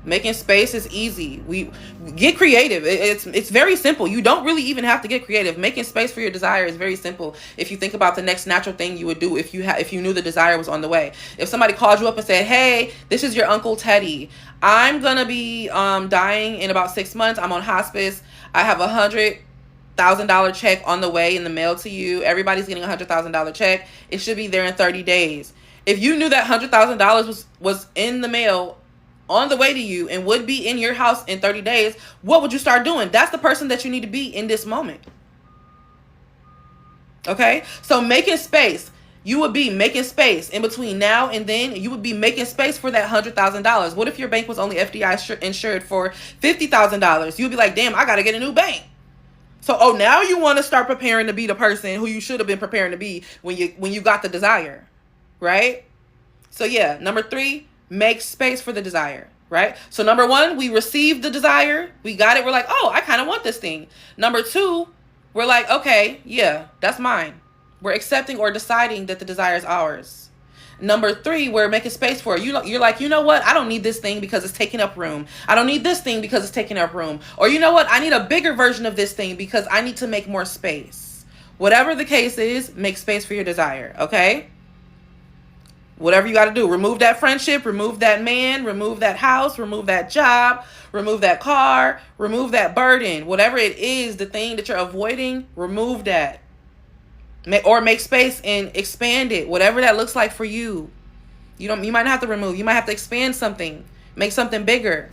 Making space is easy. We get creative. It's very simple. You don't really even have to get creative. Making space for your desire is very simple. If you think about the next natural thing you would do if you knew the desire was on the way. If somebody called you up and said, "Hey, this is your Uncle Teddy. I'm gonna be dying in about 6 months. I'm on hospice. I have $100,000 check on the way in the mail to you. Everybody's getting $100,000 check. It should be there in 30 days." If you knew that $100,000 was in the mail on the way to you and would be in your house in 30 days, what would you start doing? That's the person that you need to be in this moment. Okay? So making space, you would be making space in between now and then. You would be making space for that $100,000. What if your bank was only FDI insured for $50,000? You'd be like, damn, I got to get a new bank. So, now you want to start preparing to be the person who you should have been preparing to be when you got the desire, right? So yeah, number 3, make space for the desire, right? So number 1, we received the desire. We got it. We're like, oh, I kind of want this thing. Number 2, we're like, okay, yeah, that's mine. We're accepting or deciding that the desire is ours. Number 3, we're making space for it. You're like, you know what? I don't need this thing because it's taking up room. I don't need this thing because it's taking up room. Or you know what? I need a bigger version of this thing because I need to make more space. Whatever the case is, make space for your desire, okay? Whatever you got to do. Remove that friendship, remove that man, remove that house, remove that job, remove that car, remove that burden. Whatever it is, the thing that you're avoiding, remove that. Or make space and expand it. Whatever that looks like for you. You might not have to remove. You might have to expand something. Make something bigger.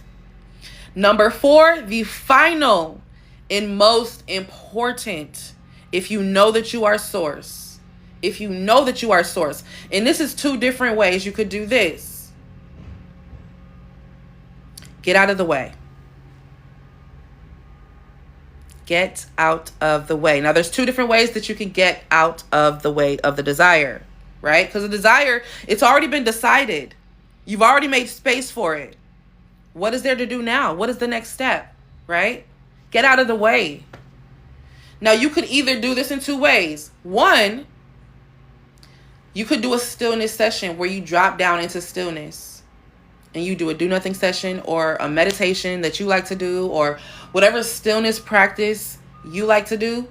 Number 4, the final and most important. If you know that you are source. If you know that you are source. And this is 2 different ways you could do this. Get out of the way. Get out of the way. Now, there's 2 different ways that you can get out of the way of the desire, right? Because the desire, it's already been decided. You've already made space for it. What is there to do now? What is the next step, right? Get out of the way. Now, you could either do this in 2 ways. 1, you could do a stillness session where you drop down into stillness and you do a do nothing session or a meditation that you like to do or whatever stillness practice you like to do.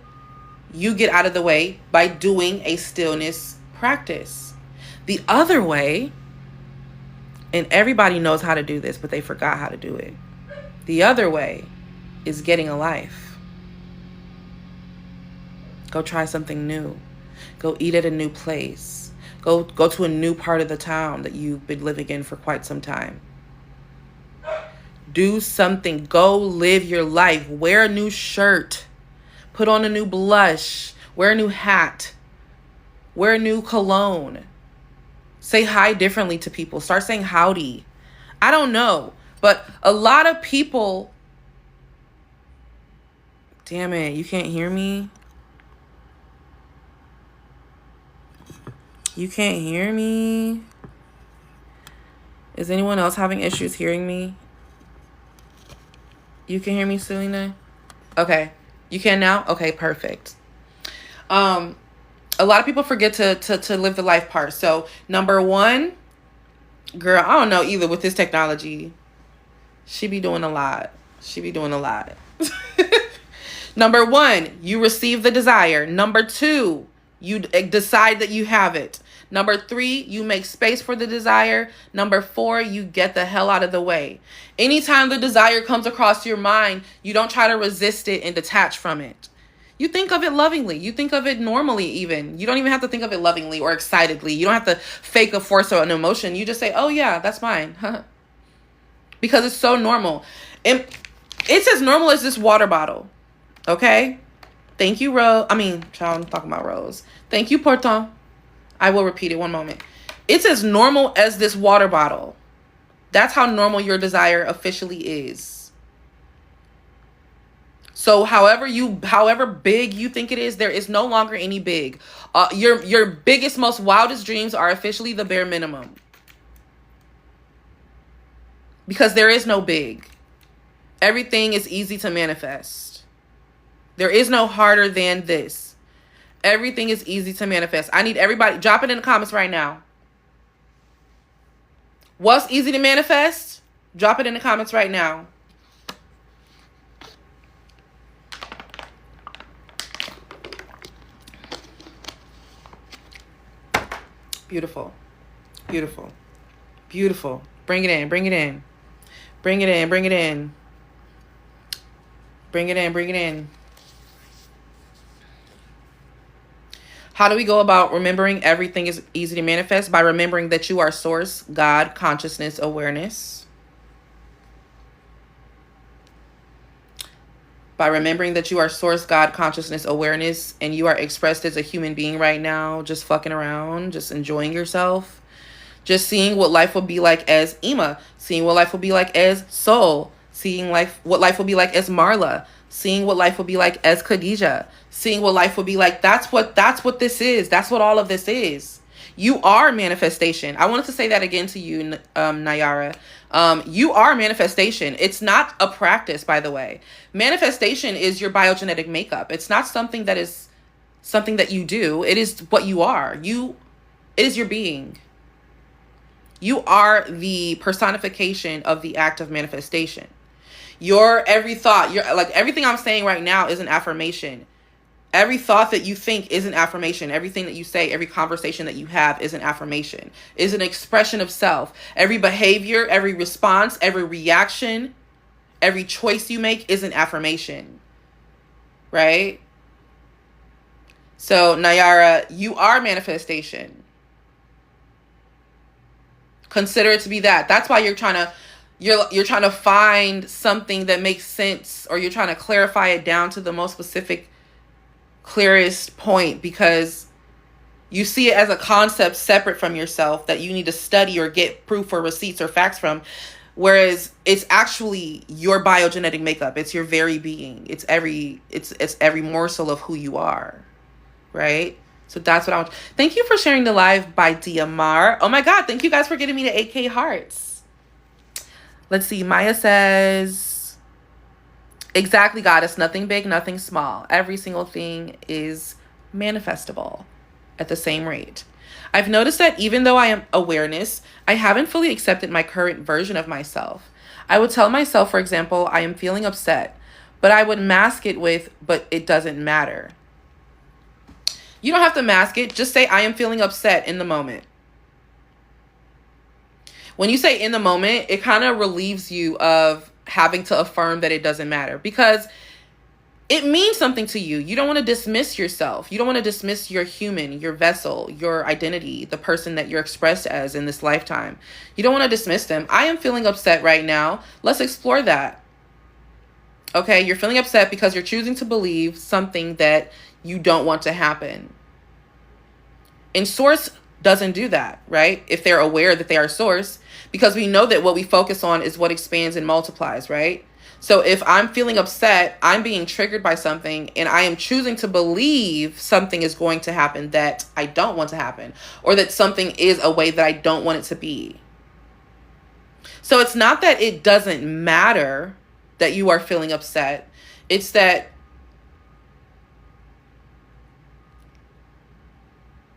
You get out of the way by doing a stillness practice. The other way, and everybody knows how to do this, but they forgot how to do it. The other way is getting a life. Go try something new. Go eat at a new place. Go to a new part of the town that you've been living in for quite some time. Do something. Go live your life. Wear a new shirt. Put on a new blush. Wear a new hat. Wear a new cologne. Say hi differently to people. Start saying howdy. I don't know. But a lot of people Damn it, you can't hear me? You can't hear me? Is anyone else having issues hearing me? You can hear me, Selena? Okay. You can now? Okay, perfect. A lot of people forget to live the life part. So, number one, girl, I don't know either with this technology. She be doing a lot. Number one, you receive the desire. Number two, you decide that you have it. Number three, you make space for the desire. Number four, you get the hell out of the way. Anytime the desire comes across your mind, you don't try to resist it and detach from it. You think of it lovingly. You think of it normally even. You don't even have to think of it lovingly or excitedly. You don't have to fake a force or an emotion. You just say, oh yeah, that's mine. Because it's so normal. And it's as normal as this water bottle. Okay? Thank you, Rose. Child, I'm talking about Rose. Thank you, Porton. I will repeat it one moment. It's as normal as this water bottle. That's how normal your desire officially is. So however big you think it is, there is no longer any big. Your biggest, most wildest dreams are officially the bare minimum. Because there is no big. Everything is easy to manifest. There is no harder than this. Everything is easy to manifest. I need everybody, drop it in the comments right now. What's easy to manifest? Drop it in the comments right now. Beautiful. Beautiful. Beautiful. Bring it in. Bring it in. Bring it in. Bring it in. Bring it in. Bring it in. How do we go about remembering everything is easy to manifest? By remembering that you are source, God, consciousness, awareness. By remembering that you are source, God, consciousness, awareness, and you are expressed as a human being right now, just fucking around, just enjoying yourself. Just seeing what life will be like as Ima, seeing what life will be like as Soul, seeing what life will be like as Marla, seeing what life will be like as Khadija, seeing what life will be like. That's what this is. That's what all of this is. You are manifestation. I wanted to say that again to you, Nayara. You are manifestation. It's not a practice, by the way. Manifestation is your biogenetic makeup. It's not something that is something that you do. It is what you are. It is your being. You are the personification of the act of manifestation. Your every thought, everything I'm saying right now is an affirmation. Every thought that you think is an affirmation. Everything that you say, every conversation that you have is an affirmation, is an expression of self. Every behavior, every response, every reaction, every choice you make is an affirmation. Right? So, Nayara, you are manifestation. Consider it to be that. That's why you're trying to find something that makes sense, or you're trying to clarify it down to the most specific, clearest point, because you see it as a concept separate from yourself that you need to study or get proof or receipts or facts from, whereas it's actually your biogenetic makeup. It's your very being. It's every morsel of who you are, right? So that's what I want. Thank you for sharing the live by Diamar. Oh my God, thank you guys for getting me to 8K hearts. Let's see. Maya says, exactly, Goddess. Nothing big, nothing small. Every single thing is manifestable at the same rate. I've noticed that even though I am awareness, I haven't fully accepted my current version of myself. I would tell myself, for example, I am feeling upset, but I would mask it with, but it doesn't matter. You don't have to mask it. Just say, I am feeling upset in the moment. When you say in the moment, it kind of relieves you of having to affirm that it doesn't matter, because it means something to you. You don't want to dismiss yourself. You don't want to dismiss your human, your vessel, your identity, the person that you're expressed as in this lifetime. You don't want to dismiss them. I am feeling upset right now. Let's explore that. Okay, you're feeling upset because you're choosing to believe something that you don't want to happen. And Source doesn't do that, right? If they're aware that they are Source, because we know that what we focus on is what expands and multiplies, right? So if I'm feeling upset, I'm being triggered by something, and I am choosing to believe something is going to happen that I don't want to happen, or that something is a way that I don't want it to be. So it's not that it doesn't matter that you are feeling upset. It's that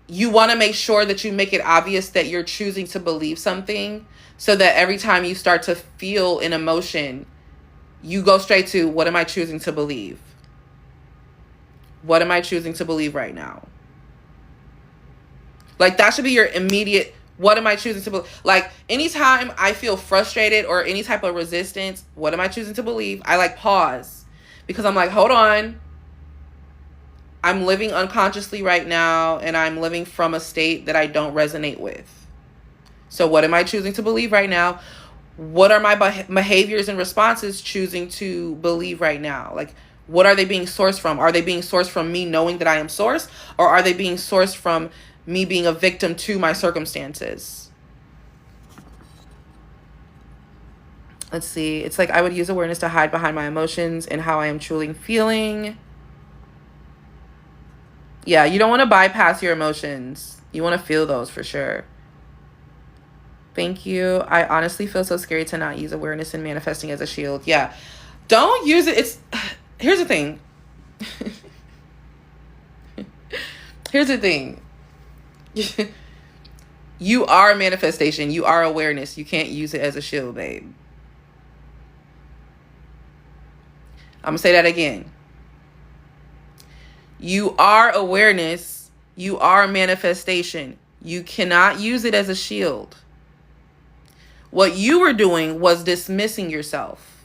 you want to make sure that you make it obvious that you're choosing to believe something, so that every time you start to feel an emotion, you go straight to, what am I choosing to believe? What am I choosing to believe right now? Like, that should be your immediate, what am I choosing to believe? Like, anytime I feel frustrated or any type of resistance, what am I choosing to believe? I like pause, because I'm like, hold on. I'm living unconsciously right now, and I'm living from a state that I don't resonate with. So what am I choosing to believe right now? What are my behaviors and responses choosing to believe right now? Like, what are they being sourced from? Are they being sourced from me knowing that I am sourced? Or are they being sourced from me being a victim to my circumstances? Let's see. It's like, I would use awareness to hide behind my emotions and how I am truly feeling. Yeah, you don't want to bypass your emotions. You want to feel those for sure. Thank you. I honestly feel so scary to not use awareness and manifesting as a shield. Yeah. Don't use it. Here's the thing. Here's the thing. You are manifestation. You are awareness. You can't use it as a shield, babe. I'm going to say that again. You are awareness. You are manifestation. You cannot use it as a shield. What you were doing was dismissing yourself.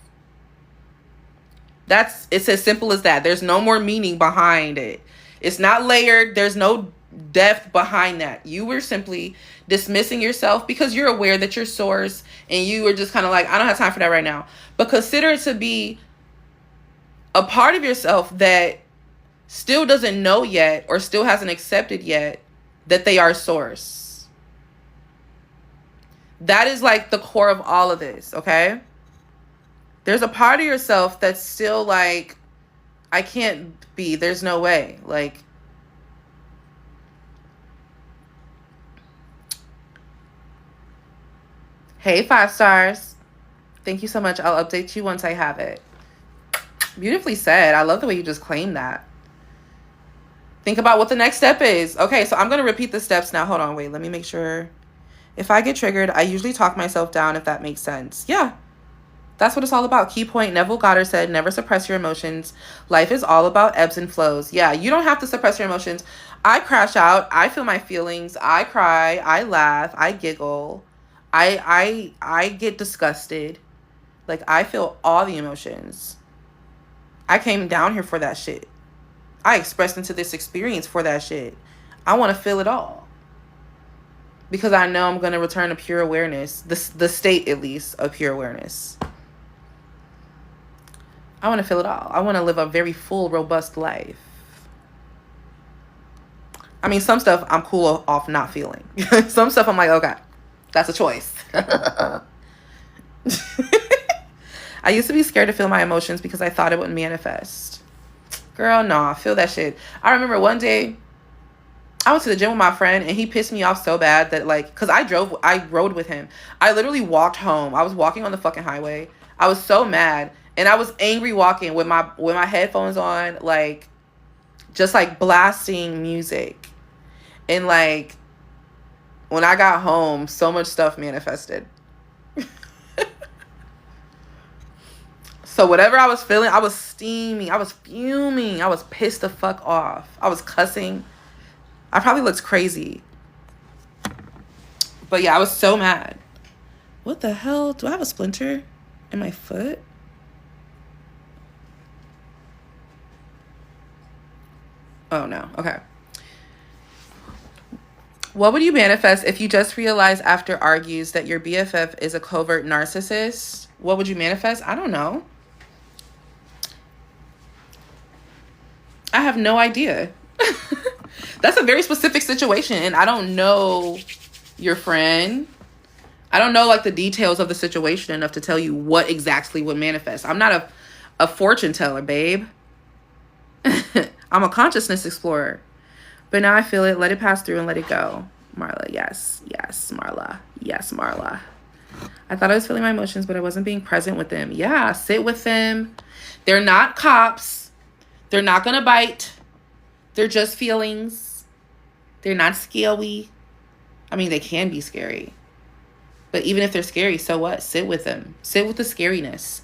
It's as simple as that. There's no more meaning behind it. It's not layered. There's no depth behind that. You were simply dismissing yourself because you're aware that you're source, and you were just kind of like, I don't have time for that right now. But consider it to be a part of yourself that still doesn't know yet, or still hasn't accepted yet, that they are source. That is like the core of all of this, okay? There's a part of yourself that's still like, I can't be, there's no way. Like, hey, 5 stars. Thank you so much. I'll update you once I have it. Beautifully said. I love the way you just claimed that. Think about what the next step is. Okay, so I'm going to repeat the steps now. Hold on, wait, let me make sure. If I get triggered, I usually talk myself down, if that makes sense. Yeah, that's what it's all about. Key point, Neville Goddard said, never suppress your emotions. Life is all about ebbs and flows. Yeah, you don't have to suppress your emotions. I crash out. I feel my feelings. I cry. I laugh. I giggle. I get disgusted. Like, I feel all the emotions. I came down here for that shit. I expressed into this experience for that shit. I want to feel it all. Because I know I'm going to return to pure awareness. The state, at least, of pure awareness. I want to feel it all. I want to live a very full, robust life. I mean, some stuff I'm cool off not feeling. Some stuff I'm like, okay, that's a choice. I used to be scared to feel my emotions because I thought it wouldn't manifest. Girl, no, I feel that shit. I remember one day, I went to the gym with my friend, and he pissed me off so bad that, like, because I rode with him. I literally walked home. I was walking on the fucking highway. I was so mad, and I was angry walking with my headphones on, like, just like blasting music. And like, when I got home, so much stuff manifested. So whatever I was feeling, I was steaming, I was fuming, I was pissed the fuck off. I was cussing. I probably looked crazy. But yeah, I was so mad. What the hell? Do I have a splinter in my foot? Oh no, okay. What would you manifest if you just realized after argues that your BFF is a covert narcissist? What would you manifest? I don't know. I have no idea. That's a very specific situation, and I don't know your friend. I don't know like the details of the situation enough to tell you what exactly would manifest. I'm not a fortune teller, babe. I'm a consciousness explorer. But now I feel it. Let it pass through and let it go. Marla, yes. Yes, Marla. Yes, Marla. I thought I was feeling my emotions, but I wasn't being present with them. Yeah, sit with them. They're not cops. They're not going to bite. They're just feelings. They're not scary. I mean, they can be scary. But even if they're scary, so what? Sit with them. Sit with the scariness.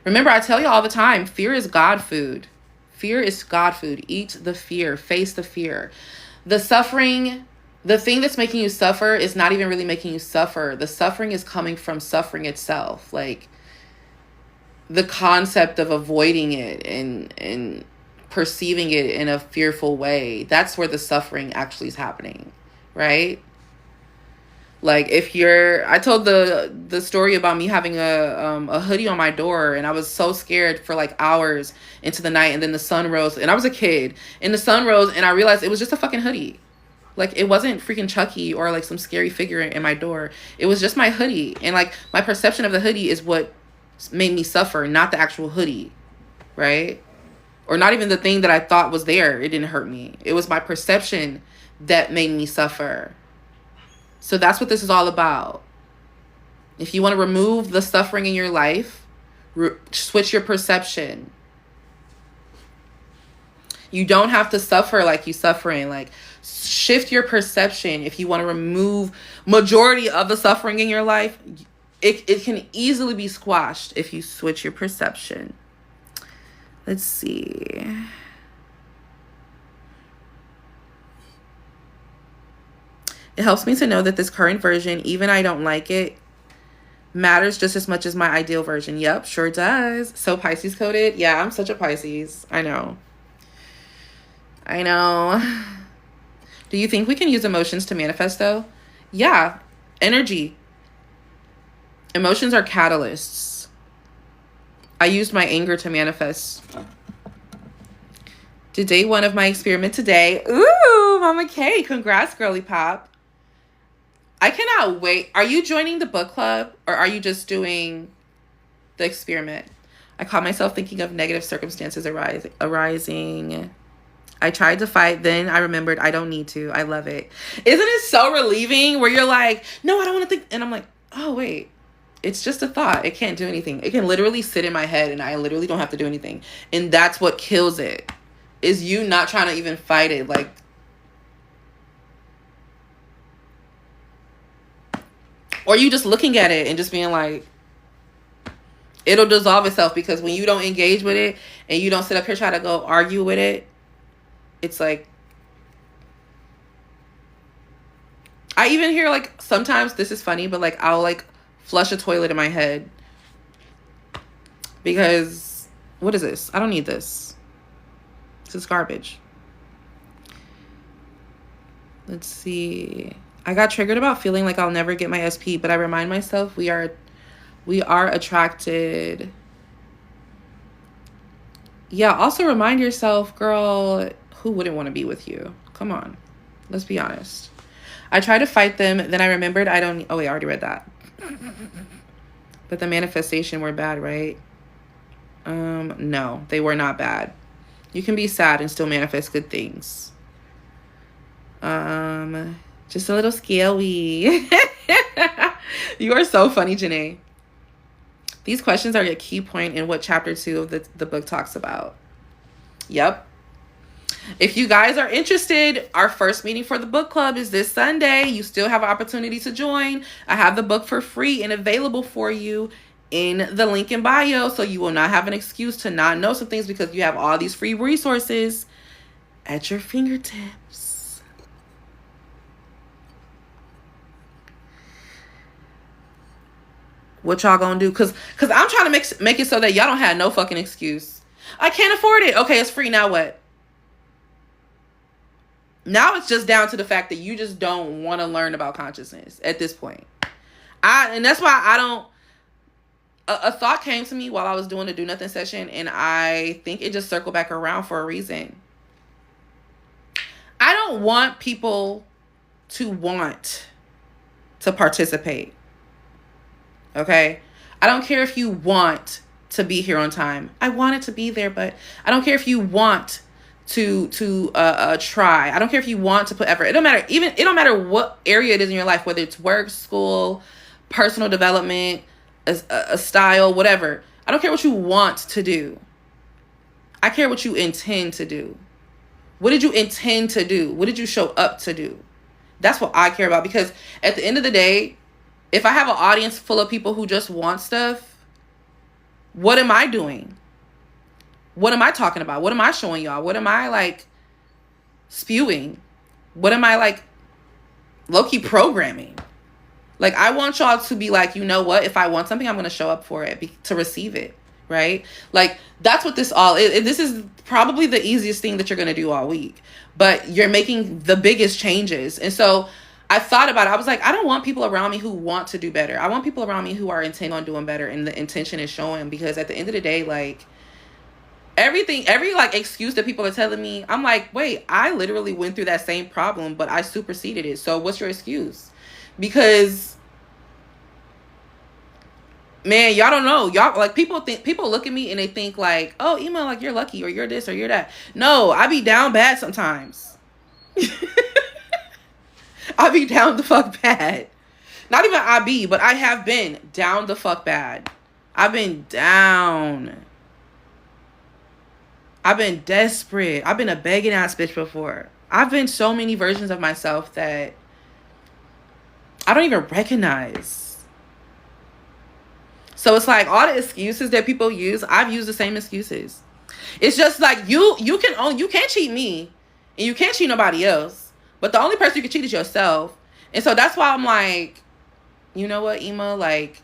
Remember, I tell you all the time, fear is God food. Fear is God food. Eat the fear. Face the fear. The suffering, the thing that's making you suffer is not even really making you suffer. The suffering is coming from suffering itself. Like the concept of avoiding it and perceiving it in a fearful way. That's where the suffering actually is happening, right? Like if I told the story about me having a hoodie on my door, and I was so scared for like hours into the night, and then the sun rose, and I was a kid, and the sun rose, and I realized it was just a fucking hoodie. Like it wasn't freaking Chucky or like some scary figure in my door. It was just my hoodie, and like my perception of the hoodie is what made me suffer, not the actual hoodie, right? Or not even the thing that I thought was there. It didn't hurt me. It was my perception that made me suffer. So that's what this is all about. If you want to remove the suffering in your life, switch your perception. You don't have to suffer like you're suffering. Like, shift your perception. If you want to remove majority of the suffering in your life, it can easily be squashed if you switch your perception. Let's see. It helps me to know that this current version, even I don't like it, matters just as much as my ideal version. Yep, sure does. So Pisces coded. Yeah, I'm such a Pisces. I know. Do you think we can use emotions to manifest though? Yeah, energy. Emotions are catalysts. I used my anger to manifest. Did day one of my experiment today. Ooh, Mama K, congrats, girly pop. I cannot wait. Are you joining the book club or are you just doing the experiment? I caught myself thinking of negative circumstances arising. I tried to fight. Then I remembered I don't need to. I love it. Isn't it so relieving where you're like, no, I don't want to think. And I'm like, oh, wait. It's just a thought. It can't do anything. It can literally sit in my head and I literally don't have to do anything. And that's what kills it. Is you not trying to even fight it. Like, or you just looking at it and just being like, it'll dissolve itself, because when you don't engage with it and you don't sit up here try to go argue with it, it's like, I even hear like, sometimes this is funny, but like I'll like flush a toilet in my head because what is this? I don't need this. This is garbage. Let's see. I got triggered about feeling like I'll never get my SP, but I remind myself we are attracted. Yeah, also remind yourself, girl, who wouldn't want to be with you? Come on. Let's be honest. I tried to fight them, then I remembered I don't... Oh, wait, I already read that. But the manifestation were bad, right? No, they were not bad. You can be sad and still manifest good things. Just a little scary. You are so funny, Janae. These questions are a key point in what chapter 2 of the book talks about. Yep. If you guys are interested, our first meeting for the book club is this Sunday. You still have an opportunity to join. I have the book for free and available for you in the link in bio, so you will not have an excuse to not know some things, because you have all these free resources at your fingertips. What y'all gonna do? Cause I'm trying to make it so that y'all don't have no fucking excuse. I can't afford it. Okay, it's free. Now what? Now it's just down to the fact that you just don't want to learn about consciousness at this point. And that's why I don't. A thought came to me while I was doing the Do Nothing session, and I think it just circled back around for a reason. I don't want people to want to participate. Okay? I don't care if you want to be here on time. I wanted to be there, but I don't care if you want to try. I don't care if you want to put effort. It don't matter. Even it don't matter what area it is in your life, whether it's work, school, personal development, a style, whatever. I don't care what you want to do. I care what you intend to do. What did you intend to do? What did you show up to do? That's what I care about, because at the end of the day, if I have an audience full of people who just want stuff, what am I doing? What am I talking about? What am I showing y'all? What am I like spewing? What am I like low-key programming? Like, I want y'all to be like, you know what? If I want something, I'm going to show up for it to receive it. Right? Like, that's what this all is. This is probably the easiest thing that you're going to do all week, but you're making the biggest changes. And so I thought about it. I was like, I don't want people around me who want to do better. I want people around me who are intent on doing better, and the intention is showing, because at the end of the day, like, every like excuse that people are telling me, I'm like, wait, I literally went through that same problem, but I superseded it. So what's your excuse? Because, man, y'all don't know. Y'all, like, people look at me and they think like, oh, Ema, like, you're lucky, or you're this, or you're that. No, I be down bad sometimes. I be down the fuck bad. Not even I be, but I have been down the fuck bad. I've been down. I've been desperate. I've been a begging ass bitch before. I've been so many versions of myself that I don't even recognize. So it's like all the excuses that people use, I've used the same excuses. It's just like you can't cheat me, and you can't cheat nobody else. But the only person you can cheat is yourself. And so that's why I'm like, you know what, Ema, like,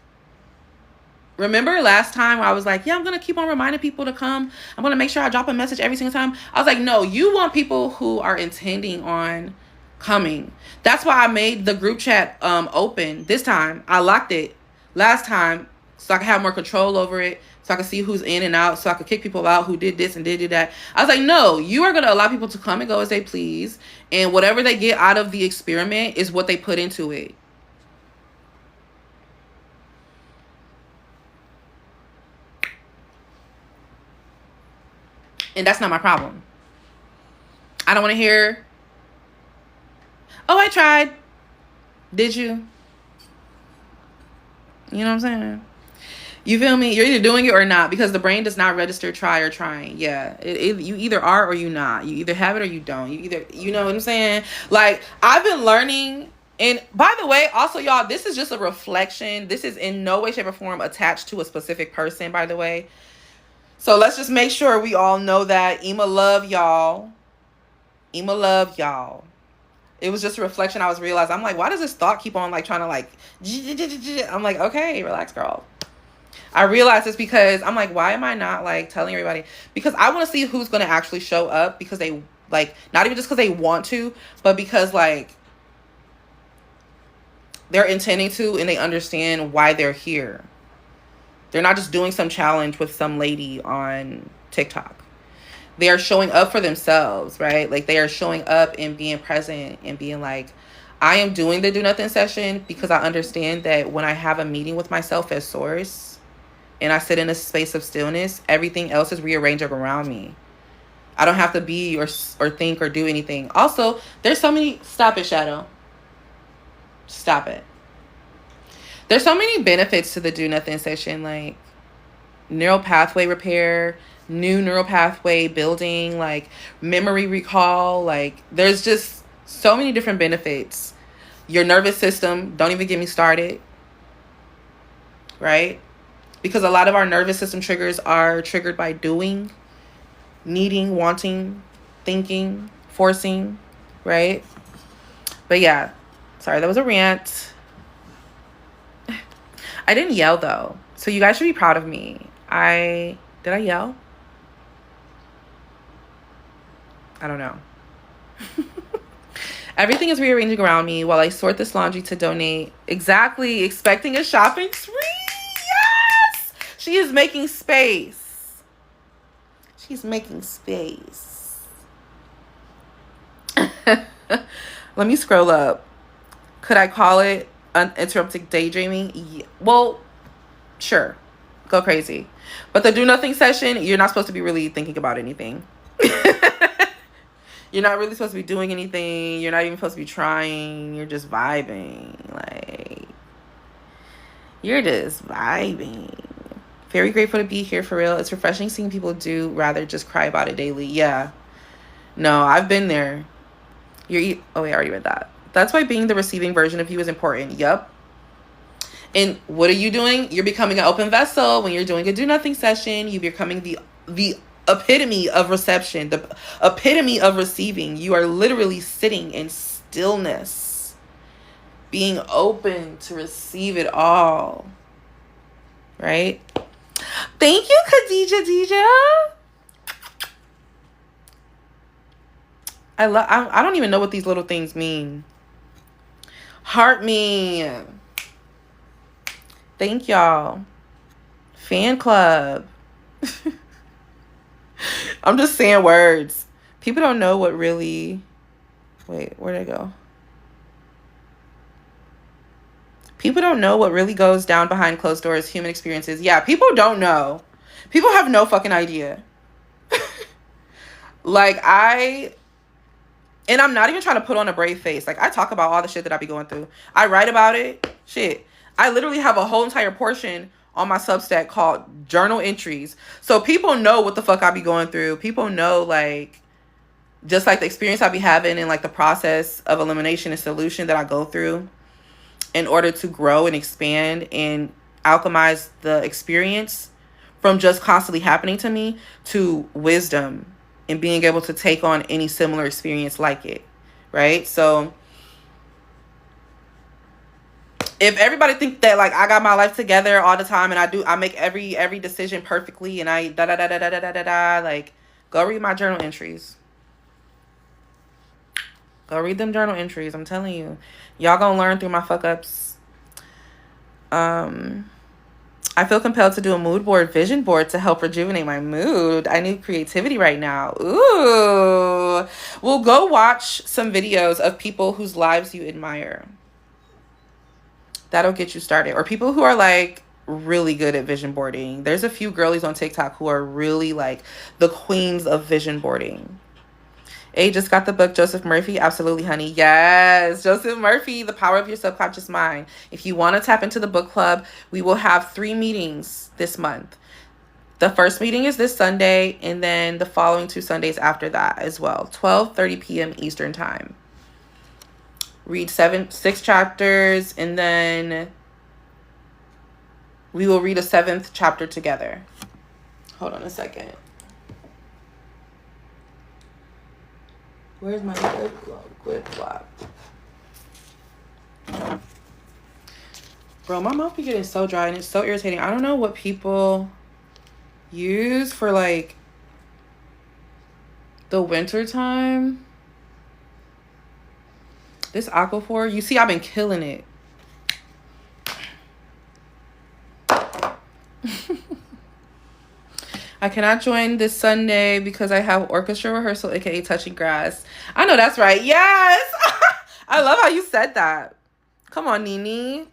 remember last time I was like, yeah, I'm going to keep on reminding people to come. I'm going to make sure I drop a message every single time. I was like, no, you want people who are intending on coming. That's why I made the group chat open this time. I locked it last time so I could have more control over it, so I could see who's in and out, so I could kick people out who did this and did that. I was like, no, you are going to allow people to come and go as they please. And whatever they get out of the experiment is what they put into it. And that's not my problem. I don't want to hear, oh, I tried. Did you? You know what I'm saying? You feel me? You're either doing it or not, because the brain does not register try or trying. Yeah. You either are or you not. You either have it or you don't. You know what I'm saying? Like, I've been learning. And by the way, also, y'all, this is just a reflection. This is in no way, shape, or form attached to a specific person, by the way. So let's just make sure we all know that. Ema love y'all. Ema love y'all. It was just a reflection. I was realizing, I'm like, why does this thought keep on like trying to like, I'm like, okay, relax, girl. I realized it's because I'm like, why am I not like telling everybody? Because I want to see who's going to actually show up, because they like, not even just because they want to, but because like they're intending to, and they understand why they're here. They're not just doing some challenge with some lady on TikTok. They are showing up for themselves, right? Like, they are showing up and being present and being like, I am doing the Do Nothing session because I understand that when I have a meeting with myself as source and I sit in a space of stillness, everything else is rearranging around me. I don't have to be or think or do anything. Also, there's so many... Stop it, Shadow. Stop it. There's so many benefits to the Do Nothing session, like neural pathway repair, new neural pathway building, like memory recall. Like, there's just so many different benefits. Your nervous system, don't even get me started, right? Because a lot of our nervous system triggers are triggered by doing, needing, wanting, thinking, forcing, right? But yeah, sorry, that was a rant. I didn't yell though, so you guys should be proud of me. Did I yell? I don't know. Everything is rearranging around me while I sort this laundry to donate. Exactly, expecting a shopping spree. Yes, she is making space. She's making space. Let me scroll up. Could I call it uninterrupted daydreaming? Yeah. Well, Sure, go crazy. But the do nothing session, you're not supposed to be really thinking about anything. You're not really supposed to be doing anything. You're not even supposed to be trying. You're just vibing. Like, you're just vibing. Very grateful to be here, for real. It's refreshing seeing people do rather just cry about it daily. Yeah. No, I've been there. Oh, wait, I already read that. That's why being the receiving version of you is important. Yep. And what are you doing? You're becoming an open vessel. When you're doing a do nothing session, you're becoming the epitome of reception, the epitome of receiving. You are literally sitting in stillness, being open to receive it all. Right? Thank you, Khadija Dija. I don't even know what these little things mean. Heart me. Thank y'all. Fan club. I'm just saying words. People don't know what really... Wait, where'd I go? People don't know what really goes down behind closed doors, human experiences. Yeah, people don't know. People have no fucking idea. Like, and I'm not even trying to put on a brave face. Like, I talk about all the shit that I be going through. I write about it. Shit. I literally have a whole entire portion on my Substack called Journal Entries. So people know what the fuck I be going through. People know, like, just like the experience I be having and like the process of elimination and solution that I go through in order to grow and expand and alchemize the experience from just constantly happening to me to wisdom and being able to take on any similar experience like it. Right? So if everybody think that like I got my life together all the time and I make every decision perfectly and I like, go read my journal entries. Go read them journal entries. I'm telling you, y'all gonna learn through my fuck ups. I feel compelled to do a mood board, vision board to help rejuvenate my mood. I need creativity right now. Ooh. Well, go watch some videos of people whose lives you admire. That'll get you started. Or people who are like really good at vision boarding. There's a few girlies on TikTok who are really like the queens of vision boarding. A just got the book, Joseph Murphy. Absolutely, honey. Yes, Joseph Murphy, The Power of Your Subconscious Mind. If you want to tap into the book club, we will have 3 meetings this month. The first meeting is this Sunday, and then the following 2 Sundays after that as well. 12:30 p.m. Eastern Time. Read 6 chapters, and then we will read a 7th chapter together. Hold on a second. Where's my good flop? Bro, my mouth be getting so dry and it's so irritating. I don't know what people use for like the winter time. This Aquaphor, you see, I've been killing it. I cannot join this Sunday because I have orchestra rehearsal, aka touching grass. I know that's right. Yes. I love how you said that. Come on, Nini.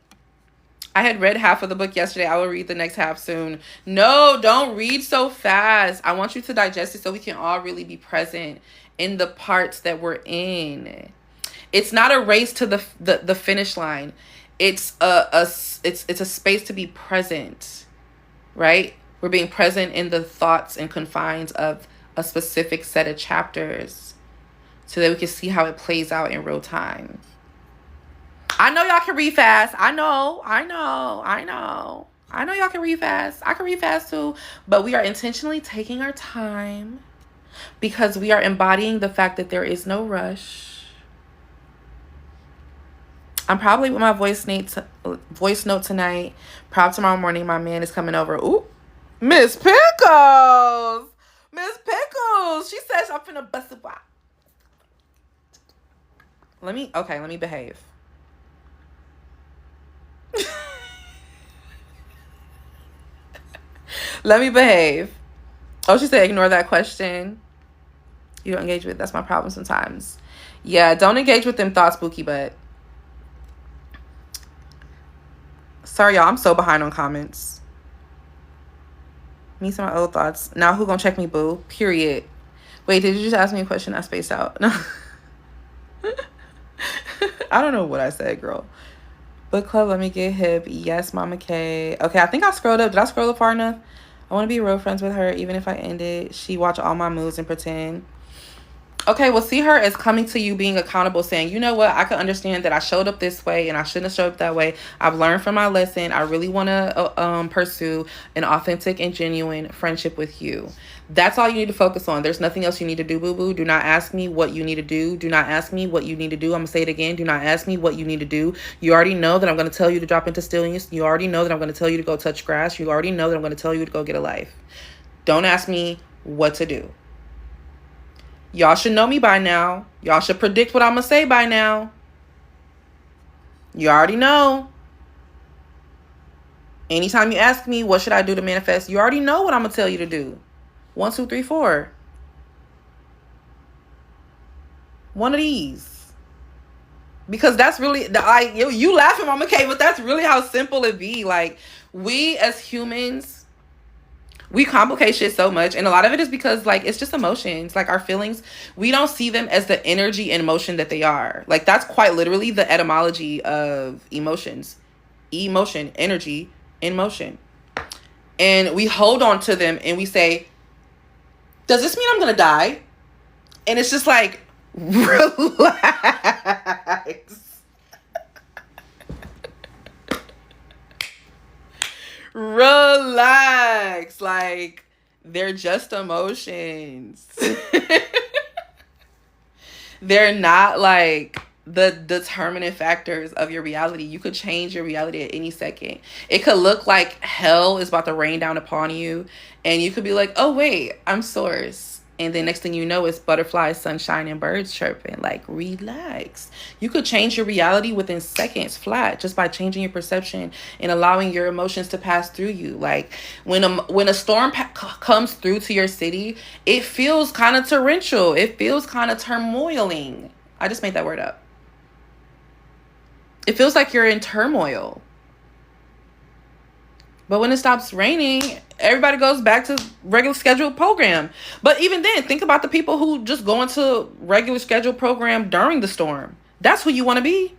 I had read half of the book yesterday. I will read the next half soon. No, don't read so fast. I want you to digest it so we can all really be present in the parts that we're in. It's not a race to the finish line. It's a space to be present, right? We're being present in the thoughts and confines of a specific set of chapters so that we can see how it plays out in real time. I know y'all can read fast. I know y'all can read fast. I can read fast too. But we are intentionally taking our time because we are embodying the fact that there is no rush. I'm probably with my voice note tonight. Probably tomorrow morning, my man is coming over. Ooh. Miss Pickles! Miss Pickles! She says I'm finna bust it out. Let me behave. Let me behave. Oh, she said ignore that question. You don't engage with it. That's my problem sometimes. Yeah, don't engage with them thoughts, Spooky Butt. Sorry, y'all. I'm so behind on comments. Me some of my old thoughts. Now who gonna check me, boo? Period. Wait, did you just ask me a question? I spaced out. No. I don't know what I said, girl. Book club, let me get hip. Yes, Mama K. Okay, I think I scrolled up. Did I scroll up far enough? I want to be real friends with her, even if I end it. She watch all my moves and pretend. Okay, well, see her as coming to you, being accountable, saying, you know what, I can understand that I showed up this way and I shouldn't have showed up that way. I've learned from my lesson. I really want to pursue an authentic and genuine friendship with you. That's all you need to focus on. There's nothing else you need to do, boo-boo. Do not ask me what you need to do. Do not ask me what you need to do. I'm going to say it again. Do not ask me what you need to do. You already know that I'm going to tell you to drop into stillness. You already know that I'm going to tell you to go touch grass. You already know that I'm going to tell you to go get a life. Don't ask me what to do. Y'all should know me by now. Y'all should predict what I'm going to say by now. You already know. Anytime you ask me, what should I do to manifest? You already know what I'm going to tell you to do. 1, 2, 3, 4. One of these. Because that's really, you laughing, Mama K, but that's really how simple it be. Like, we as humans, we complicate shit so much, and a lot of it is because, like, it's just emotions. Like, our feelings, we don't see them as the energy and emotion that they are. Like, that's quite literally the etymology of emotions. Emotion, energy, in motion. And we hold on to them and we say, does this mean I'm gonna die? And it's just like, relax. Relax. Like, they're just emotions. They're not like the determinant factors of your reality. You could change your reality at any second. It could look like hell is about to rain down upon you, and you could be like, oh wait, I'm source. And then next thing you know, it's butterflies, sunshine, and birds chirping. Like, relax. You could change your reality within seconds flat just by changing your perception and allowing your emotions to pass through you. Like, when a storm comes through to your city, it feels kind of torrential. It feels kind of turmoiling. I just made that word up. It feels like you're in turmoil. But when it stops raining, everybody goes back to regular scheduled program. But even then, think about the people who just go into regular scheduled program during the storm. That's who you want to be.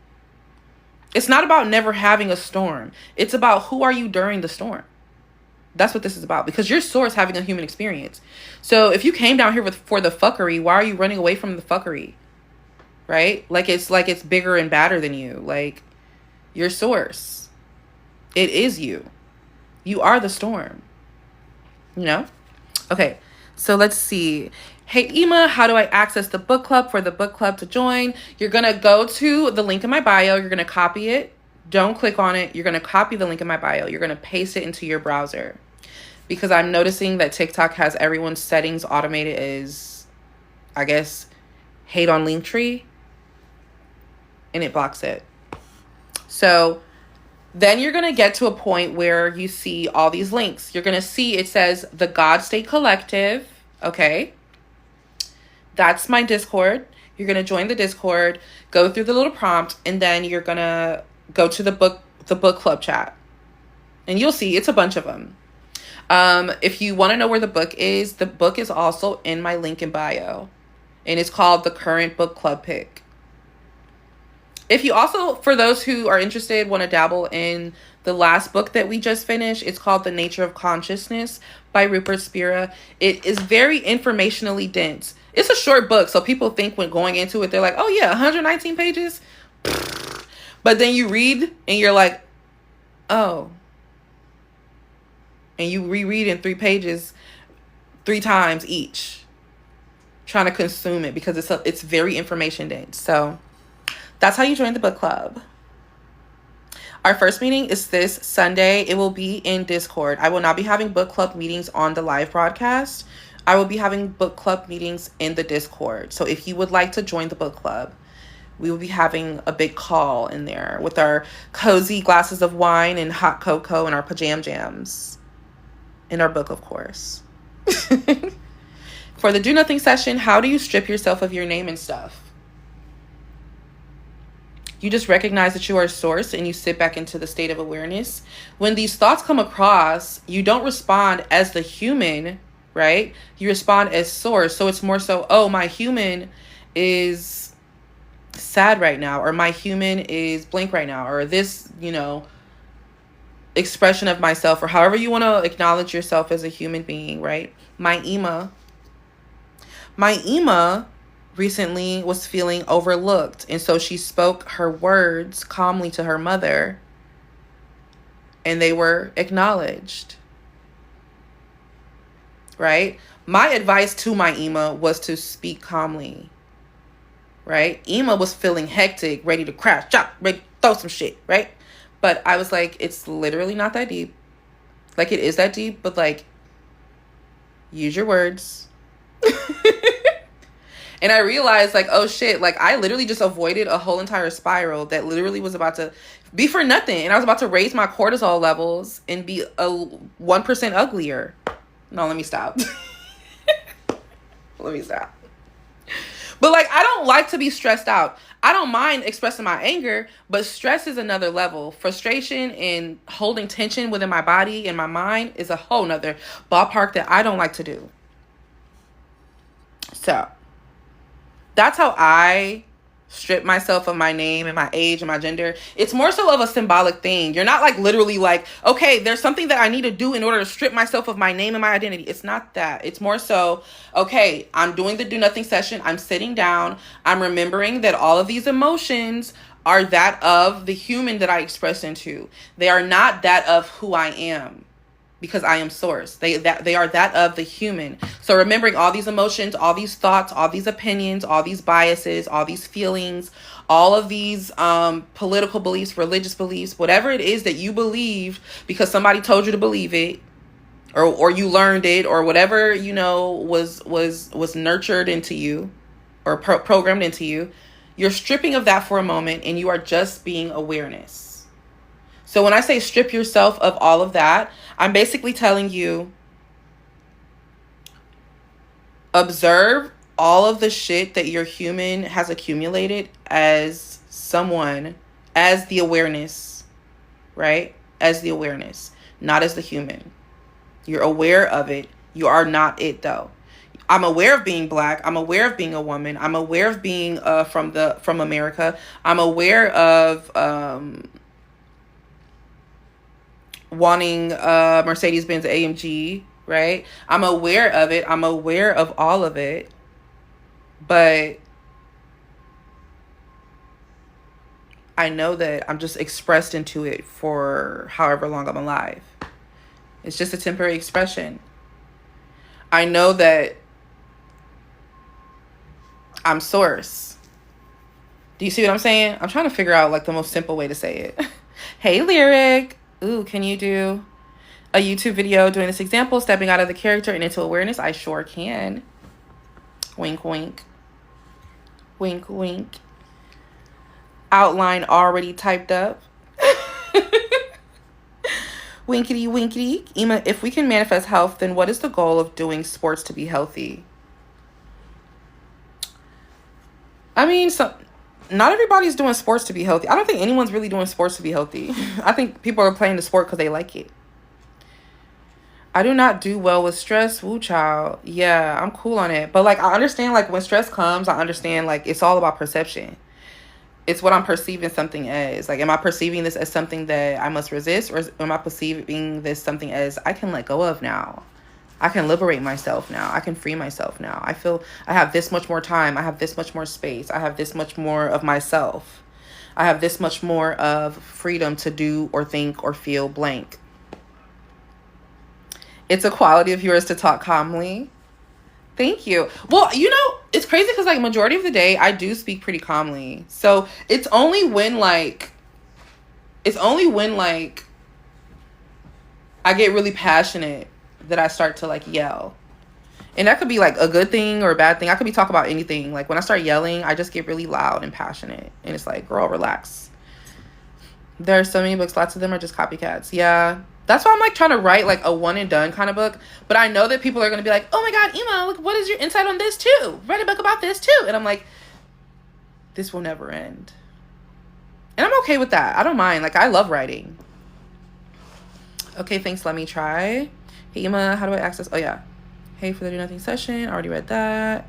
It's not about never having a storm. It's about who are you during the storm. That's what this is about. Because your source having a human experience. So if you came down here for the fuckery, why are you running away from the fuckery? Right? Like it's bigger and badder than you. Like, your source. It is you. You are the storm. You know? Okay, so let's see. Hey, Ema, how do I access the book club for the book club to join? You're going to go to the link in my bio. You're going to copy it. Don't click on it. You're going to copy the link in my bio. You're going to paste it into your browser. Because I'm noticing that TikTok has everyone's settings automated as, I guess, hate on Linktree. And it blocks it. So then you're going to get to a point where you see all these links. You're going to see it says the God State Collective. Okay. That's my Discord. You're going to join the Discord, go through the little prompt, and then you're going to go to the book club chat. And you'll see it's a bunch of them. If you want to know where the book is also in my link in bio. And it's called The Current Book Club Pick. If you also, for those who are interested, want to dabble in the last book that we just finished, it's called The Nature of Consciousness by Rupert Spira. It is very informationally dense. It's a short book, so people think when going into it, they're like, oh yeah, 119 pages? But then you read and you're like, oh. And you reread in 3 pages 3 times each, trying to consume it because it's very information dense. So that's how you join the book club. Our first meeting is this Sunday. It will be in Discord. I will not be having book club meetings on the live broadcast. I will be having book club meetings in the Discord. So if you would like to join the book club, we will be having a big call in there with our cozy glasses of wine and hot cocoa and our pajam jams. And our book, of course. For the Do Nothing session, how do you strip yourself of your name and stuff? You just recognize that you are source and you sit back into the state of awareness. When these thoughts come across, you don't respond as the human, right? You respond as source. So it's more so, oh, my human is sad right now, or my human is blank right now, or this, expression of myself, or however you want to acknowledge yourself as a human being, right? My Ema recently was feeling overlooked, and so she spoke her words calmly to her mother, and they were acknowledged, right? My advice to my Ema was to speak calmly, right? Ema was feeling hectic, ready to crash, chop, ready to throw some shit, right? But I was like, it's literally not that deep. Like, it is that deep, but like, use your words. And I realized, like, oh shit, like, I literally just avoided a whole entire spiral that literally was about to be for nothing. And I was about to raise my cortisol levels and be a 1% uglier. No, let me stop. Let me stop. But like, I don't like to be stressed out. I don't mind expressing my anger, but stress is another level. Frustration and holding tension within my body and my mind is a whole nother ballpark that I don't like to do. So that's how I strip myself of my name and my age and my gender. It's more so of a symbolic thing. You're not like literally like, okay, there's something that I need to do in order to strip myself of my name and my identity. It's not that. It's more so, okay, I'm doing the do nothing session. I'm sitting down. I'm remembering that all of these emotions are that of the human that I express into. They are not that of who I am, because I am source. They are that of the human. So remembering all these emotions, all these thoughts, all these opinions, all these biases, all these feelings, all of these political beliefs, religious beliefs, whatever it is that you believe because somebody told you to believe it, or you learned it, or whatever, was nurtured into you or programmed into you. You're stripping of that for a moment, and you are just being awareness. So when I say strip yourself of all of that, I'm basically telling you, observe all of the shit that your human has accumulated as someone, as the awareness, right? As the awareness, not as the human. You're aware of it. You are not it, though. I'm aware of being Black. I'm aware of being a woman. I'm aware of being from America. I'm aware of wanting Mercedes-Benz AMG, right? I'm aware of it. I'm aware of all of it. But I know that I'm just expressed into it for however long I'm alive. It's just a temporary expression. I know that I'm source. Do you see what I'm saying? I'm trying to figure out like the most simple way to say it. Hey, Lyric. Ooh, can you do a YouTube video doing this example, stepping out of the character and into awareness? I sure can. Wink, wink. Wink, wink. Outline already typed up. Winkety, winkety. Ema, if we can manifest health, then what is the goal of doing sports to be healthy? I mean, not everybody's doing sports to be healthy. I don't think anyone's really doing sports to be healthy. I think people are playing the sport because they like it. I do not do well with stress. Woo, child. Yeah, I'm cool on it. But like, I understand like when stress comes, I understand like it's all about perception. It's what I'm perceiving something as. Like, am I perceiving this as something that I must resist? Or am I perceiving this something as I can let go of now? I can liberate myself now. I can free myself now. I feel I have this much more time. I have this much more space. I have this much more of myself. I have this much more of freedom to do or think or feel blank. It's a quality of yours to talk calmly. Thank you. Well, it's crazy because like majority of the day I do speak pretty calmly. So it's only when like I get really passionate that I start to like yell. And that could be like a good thing or a bad thing. I could be talking about anything. Like when I start yelling, I just get really loud and passionate. And it's like, girl, relax. There are so many books. Lots of them are just copycats. Yeah. That's why I'm like trying to write like a one and done kind of book. But I know that people are going to be like, oh my God, Ema, look, what is your insight on this too? Write a book about this too. And I'm like, this will never end. And I'm okay with that. I don't mind. Like, I love writing. Okay, thanks. Let me try. Hey, Emma, how do I access? Oh, yeah. Hey, for the do nothing session. I already read that.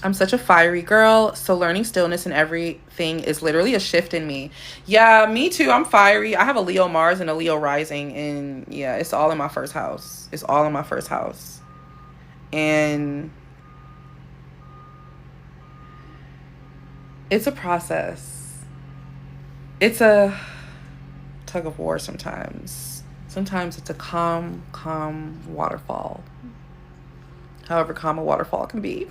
I'm such a fiery girl, so learning stillness and everything is literally a shift in me. Yeah, me too. I'm fiery. I have a Leo Mars and a Leo rising, and yeah, it's all in my first house. It's all in my first house. And it's a process. It's a tug of war sometimes. Sometimes it's a calm waterfall. However calm a waterfall can be.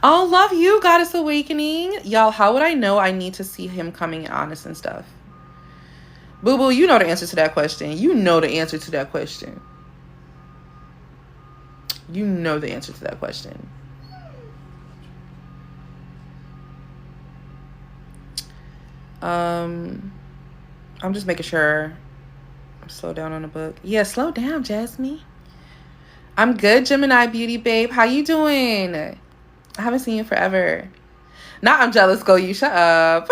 Oh, love you, Goddess Awakening. Y'all, how would I know I need to see him coming honest and stuff? Boo Boo, you know the answer to that question. You know the answer to that question. You know the answer to that question. I'm just making sure. Slow down on the book. Yeah, slow down, Jasmine. I'm good, Gemini Beauty Babe. How you doing? I haven't seen you forever. Nah, I'm jealous. Go, you shut up.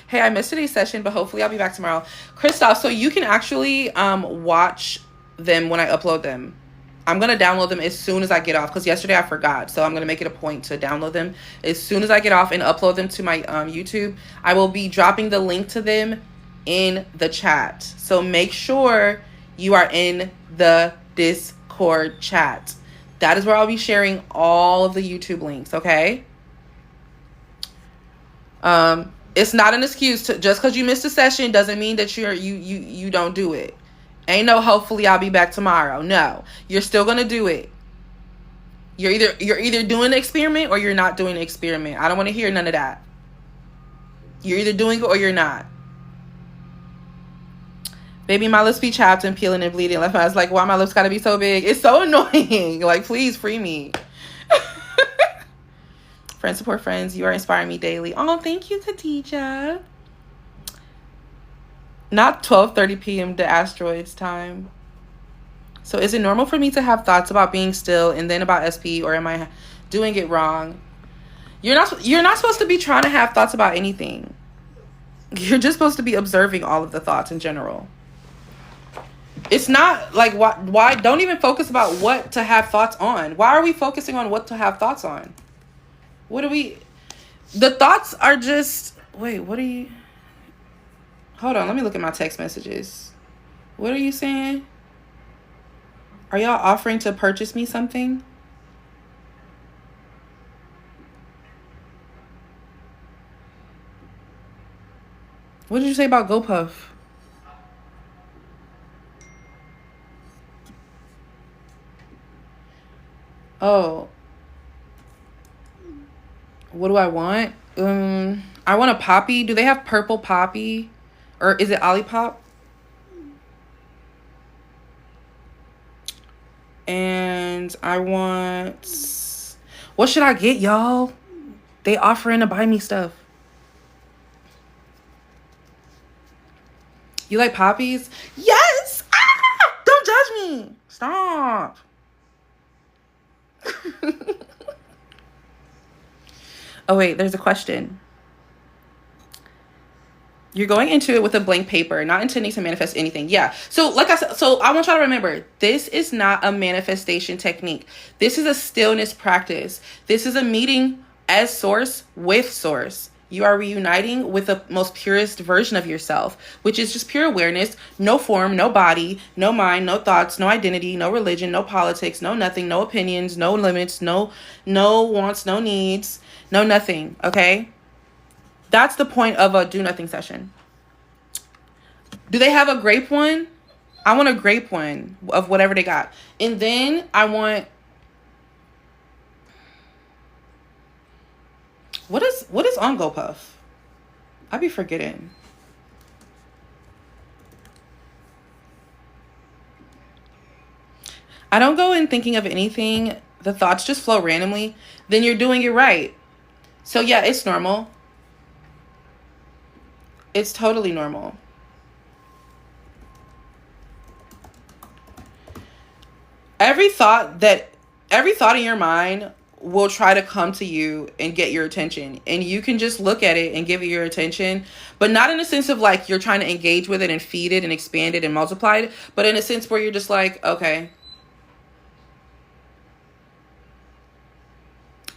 Hey, I missed today's session, but hopefully I'll be back tomorrow. Christoph, so you can actually watch them when I upload them. I'm going to download them as soon as I get off, because yesterday I forgot. So I'm going to make it a point to download them as soon as I get off and upload them to my YouTube. I will be dropping the link to them in the chat. So make sure you are in the Discord chat. That is where I'll be sharing all of the YouTube links, okay? It's not an excuse to just because you missed a session doesn't mean that you don't do it. Ain't no hopefully I'll be back tomorrow. No, you're still gonna do it. You're either doing the experiment or you're not doing the experiment. I don't want to hear none of that. You're either doing it or you're not. Baby, my lips be chapped and peeling and bleeding. Left my eyes like, why my lips gotta be so big? It's so annoying. Like, please free me. Friends support friends. You are inspiring me daily. Oh, thank you, Khadija. Not 12:30 p.m. the asteroids time. So is it normal for me to have thoughts about being still and then about SP, or am I doing it wrong? You're not supposed to be trying to have thoughts about anything. You're just supposed to be observing all of the thoughts in general. It's not like why don't even focus about what to have thoughts on. Why are we focusing on what to have thoughts on? The thoughts are just, wait, what are you? Hold on, let me look at my text messages. What are you saying? Are y'all offering to purchase me something? What did you say about GoPuff? Oh. What do I want? I want a poppy. Do they have purple poppy? Or is it Olipop? And I want... What should I get, y'all? They offering to buy me stuff. You like poppies? Yes! Ah! Don't judge me. Stop. Oh, wait, there's a question. You're going into it with a blank paper, not intending to manifest anything. Yeah. So like I said, so I want y'all to remember, this is not a manifestation technique. This is a stillness practice. This is a meeting as source with source. You are reuniting with the most purest version of yourself, which is just pure awareness, no form, no body, no mind, no thoughts, no identity, no religion, no politics, no nothing, no opinions, no limits, no wants, no needs, no nothing. Okay. That's the point of a do nothing session. Do they have a grape one? I want a grape one of whatever they got. And then I want... What is on GoPuff? I be forgetting. I don't go in thinking of anything. The thoughts just flow randomly. Then you're doing it right. So yeah, it's normal. It's totally normal. every thought that every thought in your mind will try to come to you and get your attention, and you can just look at it and give it your attention, but not in a sense of like you're trying to engage with it and feed it and expand it and multiply it, but in a sense where you're just like, okay,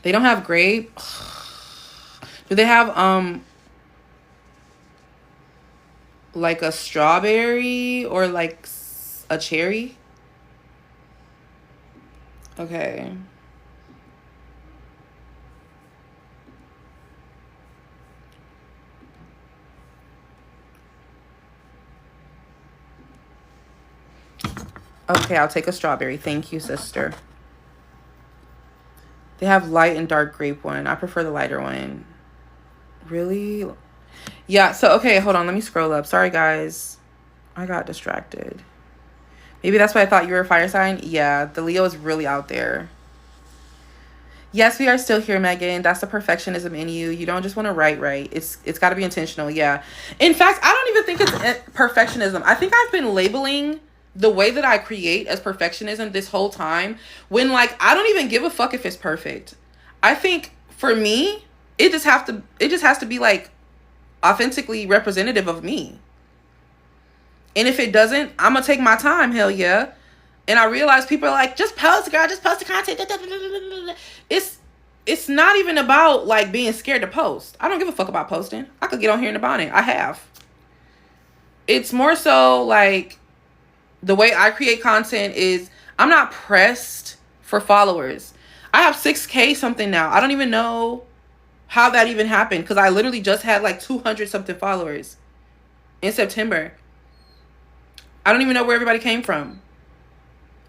they don't have grape. Do they have like a strawberry or like a cherry? Okay. Okay, I'll take a strawberry. Thank you, sister. They have light and dark grape one. I prefer the lighter one. Really? Yeah, so okay, hold on. Let me scroll up. Sorry, guys. I got distracted. Maybe that's why I thought you were a fire sign. Yeah, the Leo is really out there. Yes, we are still here, Megan. That's the perfectionism in you. You don't just want to write. It's got to be intentional. Yeah. In fact, I don't even think it's perfectionism. I think I've been labeling the way that I create as perfectionism this whole time, when like I don't even give a fuck if it's perfect. I think for me, it just has to be like authentically representative of me. And if it doesn't, I'm gonna take my time. Hell yeah. And I realize people are like, just post, girl, just post the content. It's not even about like being scared to post. I don't give a fuck about posting. I could get on here in a bonnet. I have. It's more so like the way I create content is I'm not pressed for followers. I have 6K something now. I don't even know how that even happened, because I literally just had like 200 something followers in September. I don't even know where everybody came from.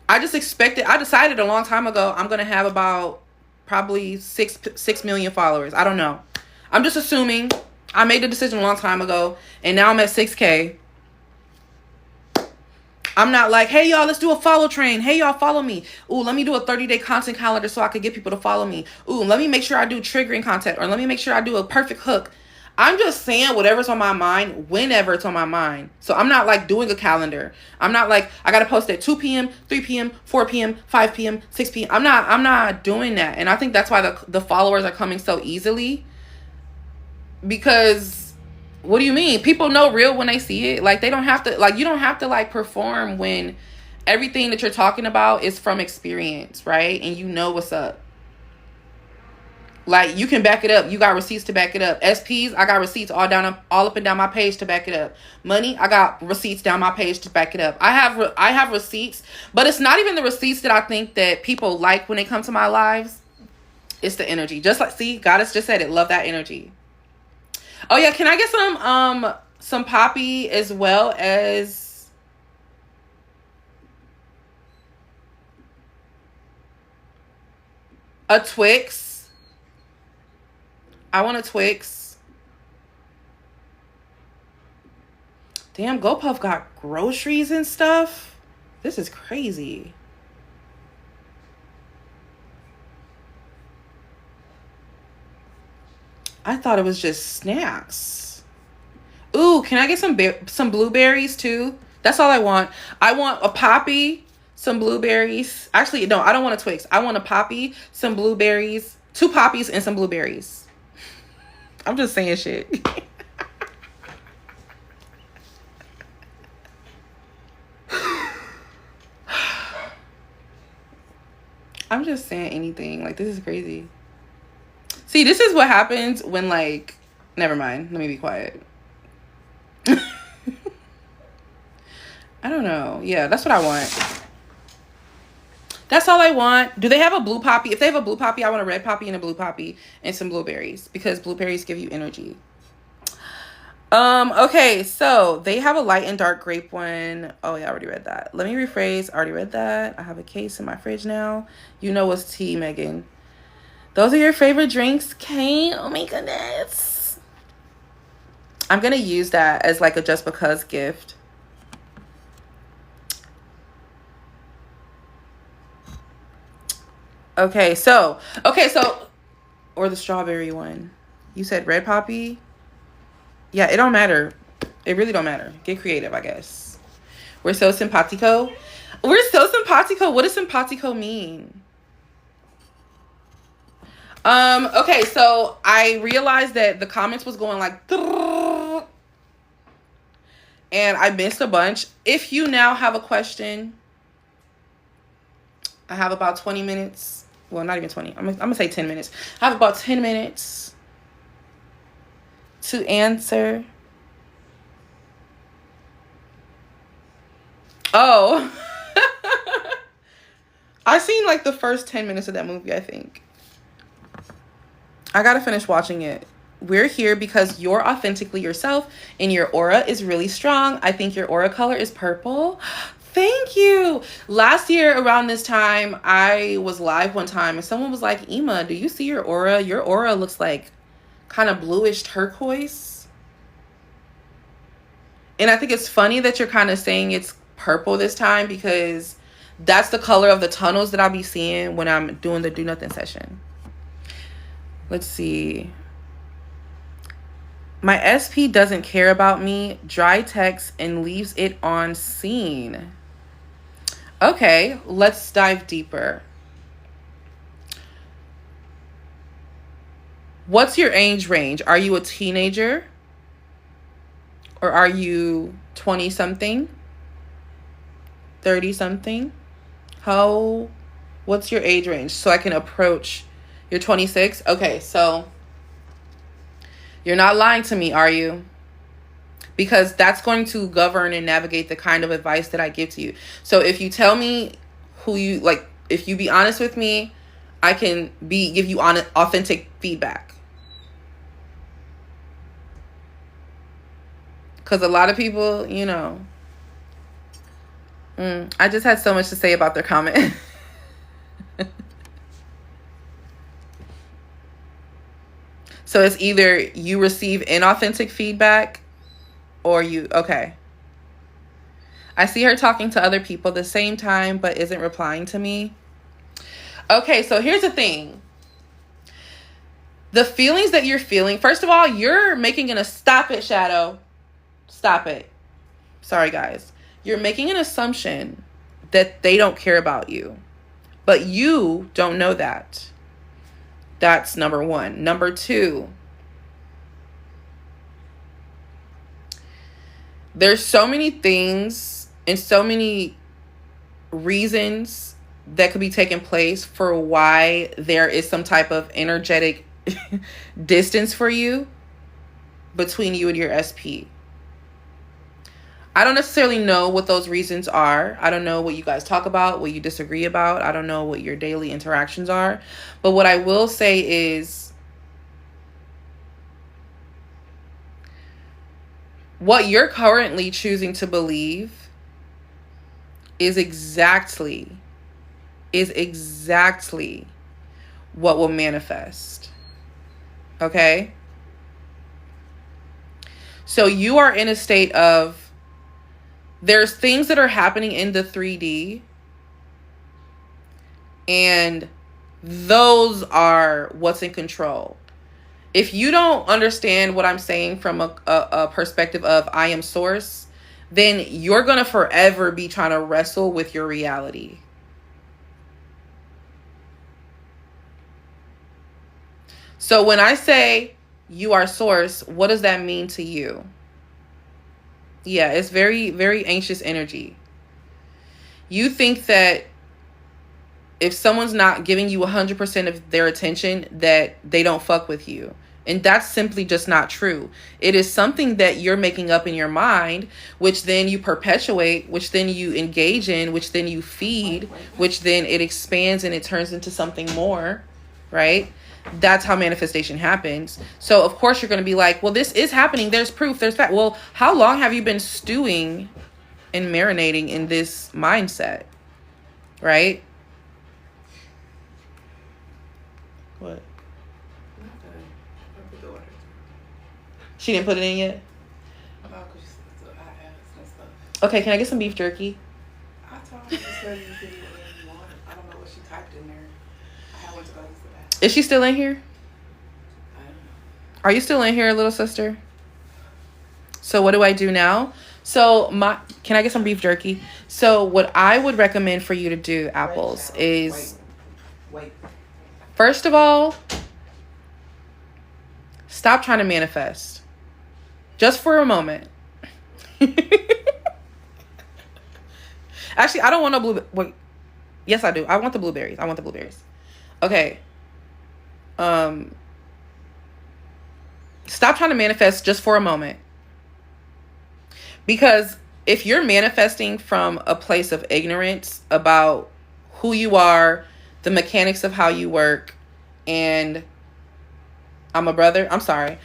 I decided a long time ago I'm going to have about probably 6 million followers. I don't know. I'm just assuming. I made the decision a long time ago, and now I'm at 6K. I'm not like, hey, y'all, let's do a follow train. Hey, y'all, follow me. Ooh, let me do a 30-day content calendar so I could get people to follow me. Ooh, let me make sure I do triggering content, or let me make sure I do a perfect hook. I'm just saying whatever's on my mind whenever it's on my mind. So I'm not like doing a calendar. I'm not like, I got to post at 2 p.m., 3 p.m., 4 p.m., 5 p.m., 6 p.m. I'm not doing that. And I think that's why the followers are coming so easily. Because what do you mean? People know real when they see it. Like, they don't have to, like, you don't have to like perform when everything that you're talking about is from experience, right? And you know what's up. Like, you can back it up. You got receipts to back it up. SPs, I got receipts all up and down my page to back it up. Money, I got receipts down my page to back it up. I have receipts, but it's not even the receipts that I think that people like when they come to my lives. It's the energy. Just like, see, Goddess just said it. Love that energy. Oh yeah, can I get some poppy as well as a Twix? I want a Twix. Damn, GoPuff got groceries and stuff. This is crazy. I thought it was just snacks. Ooh, can I get some blueberries too? That's all I want. I want a poppy, some blueberries. Actually, no, I don't want a Twix. I want a poppy, some blueberries, 2 poppies and some blueberries. I'm just saying shit. I'm just saying anything. Like, this is crazy. See, this is what happens when, like, never mind. Let me be quiet. I don't know. Yeah, that's what I want. That's all I want. Do they have a blue poppy? If they have a blue poppy, I want a red poppy and a blue poppy and some blueberries, because blueberries give you energy. Okay, so they have a light and dark grape one. Oh yeah, I already read that. Let me rephrase. I already read that. I have a case in my fridge now. You know what's tea, Megan. Those are your favorite drinks, Kate? Oh my goodness. I'm gonna use that as like a just because gift. Okay, so, or the strawberry one. You said red poppy? Yeah, it don't matter. It really don't matter. Get creative, I guess. We're so simpatico. We're so simpatico. What does simpatico mean? Okay, so I realized that the comments was going like, and I missed a bunch. If you now have a question, I have about 20 minutes. Well, not even 20. I'm gonna say 10 minutes. I have about 10 minutes to answer. Oh. I seen like the first 10 minutes of that movie, I think. I gotta finish watching it. We're here because you're authentically yourself and your aura is really strong. I think your aura color is purple. Thank you. Last year around this time, I was live one time and someone was like, Ema, do you see your aura? Your aura looks like kind of bluish turquoise. And I think it's funny that you're kind of saying it's purple this time because that's the color of the tunnels that I'll be seeing when I'm doing the do nothing session. Let's see. My SP doesn't care about me, dry text, and leaves it on scene. Okay, let's dive deeper. What's your age range? Are you a teenager? Or are you 20-something? 30-something? What's your age range? So I can approach. You're 26? Okay, so you're not lying to me, are you? Because that's going to govern and navigate the kind of advice that I give to you. So if you tell me who you like, if you be honest with me, I can give you authentic feedback. Because a lot of people, you know, I just had so much to say about their comment. So it's either you receive inauthentic feedback or you, okay. I see her talking to other people at the same time, but isn't replying to me. Okay, so here's the thing. The feelings that you're feeling, first of all, you're making stop it, Shadow. Stop it. Sorry, guys. You're making an assumption that they don't care about you, but you don't know that. That's number one. Number two, there's so many things and so many reasons that could be taking place for why there is some type of energetic distance for you between you and your SP. I don't necessarily know what those reasons are. I don't know what you guys talk about, what you disagree about. I don't know what your daily interactions are. But what I will say is what you're currently choosing to believe is exactly what will manifest. Okay? So you are in a state of, there's things that are happening in the 3D, and those are what's in control. If you don't understand what I'm saying from a perspective of I am source, then you're going to forever be trying to wrestle with your reality. So when I say you are source, what does that mean to you? Yeah, it's very, very anxious energy. You think that if someone's not giving you 100% of their attention, that they don't fuck with you. And that's simply just not true. It is something that you're making up in your mind, which then you perpetuate, which then you engage in, which then you feed, which then it expands and it turns into something more, right? That's how manifestation happens. So of course you're going to be like, well, this is happening. There's proof. There's fact. Well, how long have you been stewing and marinating in this mindset? Right? What? She didn't put it in yet? Okay, can I get some beef jerky? I told her to tell you if you want. I don't know what she typed in there. I went to go use the bathroom. Is she still in here? I don't know. Are you still in here, little sister? So what do I do now? So can I get some beef jerky? So what I would recommend for you to do, Apples, is Wait. first of all, stop trying to manifest. Just for a moment. Actually, I don't want no wait. Yes, I do. I want the blueberries. Okay. Stop trying to manifest just for a moment. Because if you're manifesting from a place of ignorance about who you are, the mechanics of how you work, and I'm sorry.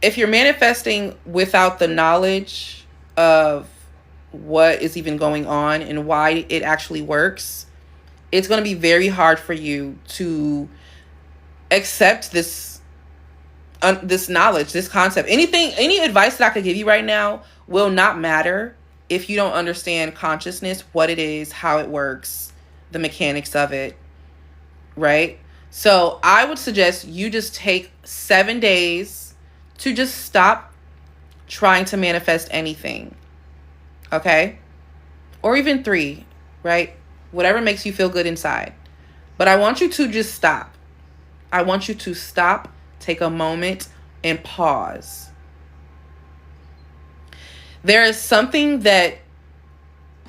If you're manifesting without the knowledge of what is even going on and why it actually works, it's going to be very hard for you to accept this knowledge, this concept. Any advice that I could give you right now will not matter if you don't understand consciousness, what it is, how it works, the mechanics of it, right? So I would suggest you just take 7 days to just stop trying to manifest anything, okay? Or even 3, right? Whatever makes you feel good inside. But I want you to just stop. I want you to stop, take a moment, and pause. There is something that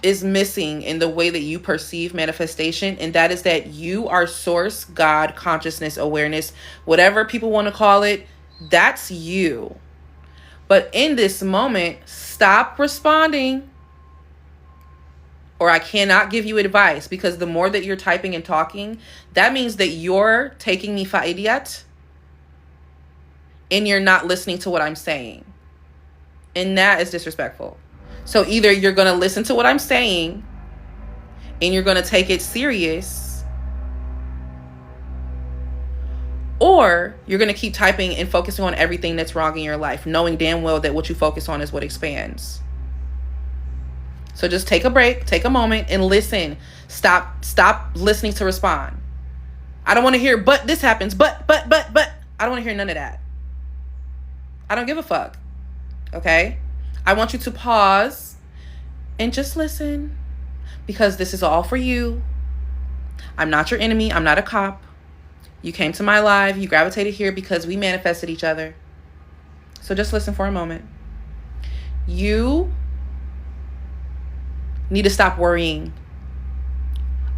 is missing in the way that you perceive manifestation, and that is that you are source, God, consciousness, awareness, whatever people want to call it, that's you. But in this moment, stop responding, or I cannot give you advice, because the more that you're typing and talking, that means that you're taking me for idiot and you're not listening to what I'm saying. And that is disrespectful. So either you're going to listen to what I'm saying and you're going to take it serious, or you're going to keep typing and focusing on everything that's wrong in your life, knowing damn well that what you focus on is what expands. So just take a break, take a moment, and listen. Stop listening to respond. I don't want to hear, but this happens, but. I don't want to hear none of that. I don't give a fuck. Okay? I want you to pause and just listen, because this is all for you. I'm not your enemy. I'm not a cop. You came to my live. You gravitated here because we manifested each other. So just listen for a moment. You need to stop worrying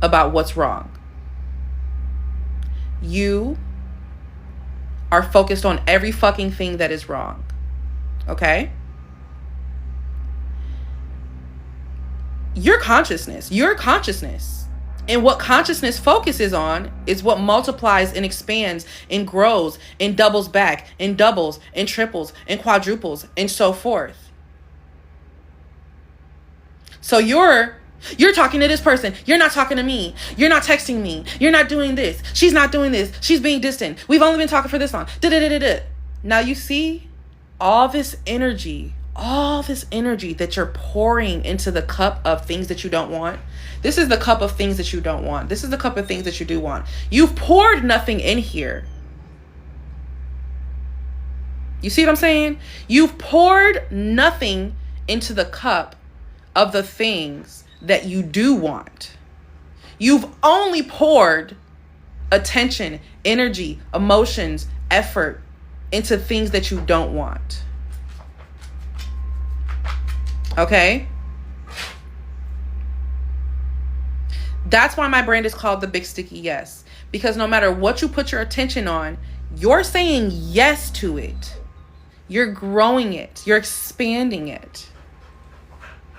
about what's wrong. You are focused on every fucking thing that is wrong. Okay? Your consciousness. And what consciousness focuses on is what multiplies and expands and grows and doubles back and doubles and triples and quadruples and so forth. So you're talking to this person. You're not talking to me. You're not texting me. You're not doing this. She's not doing this. She's being distant. We've only been talking for this long. Now you see all this energy that you're pouring into the cup of things that you don't want. This is the cup of things that you don't want. This is the cup of things that you do want. You've poured nothing in here. You see what I'm saying? You've poured nothing into the cup of the things that you do want. You've only poured attention, energy, emotions, effort into things that you don't want. Okay? That's why my brand is called the Big Sticky Yes. Because no matter what you put your attention on, you're saying yes to it. You're growing it. You're expanding it.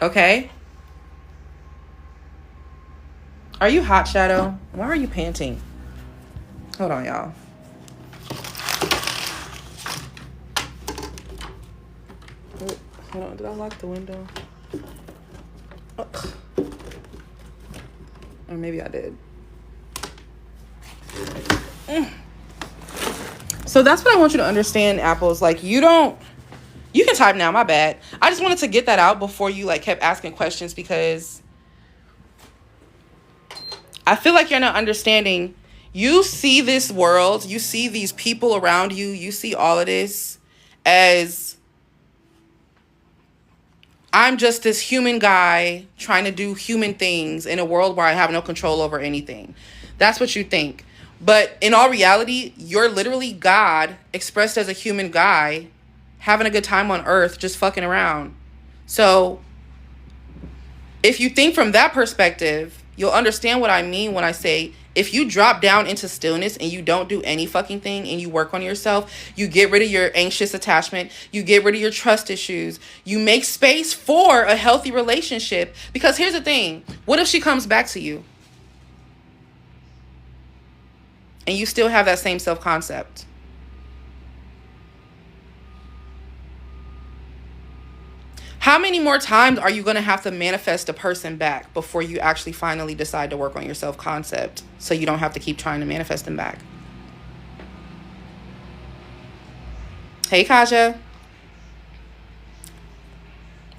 Okay? Are you hot, Shadow? Why are you panting? Hold on, y'all. Oh, hold on. Did I lock the window? Oh. Or maybe I did. So that's what I want you to understand, Apples. Like, you can type now, my bad. I just wanted to get that out before you kept asking questions, because I feel like you're not understanding. You see this world, you see these people around you, you see all of this as I'm just this human guy trying to do human things in a world where I have no control over anything. That's what you think. But in all reality, you're literally God expressed as a human guy having a good time on earth, just fucking around. So if you think from that perspective, you'll understand what I mean when I say, if you drop down into stillness and you don't do any fucking thing and you work on yourself, you get rid of your anxious attachment, you get rid of your trust issues, you make space for a healthy relationship. Because here's the thing, what if she comes back to you and you still have that same self-concept? How many more times are you going to have to manifest a person back before you actually finally decide to work on your self-concept so you don't have to keep trying to manifest them back? Hey, Kaja.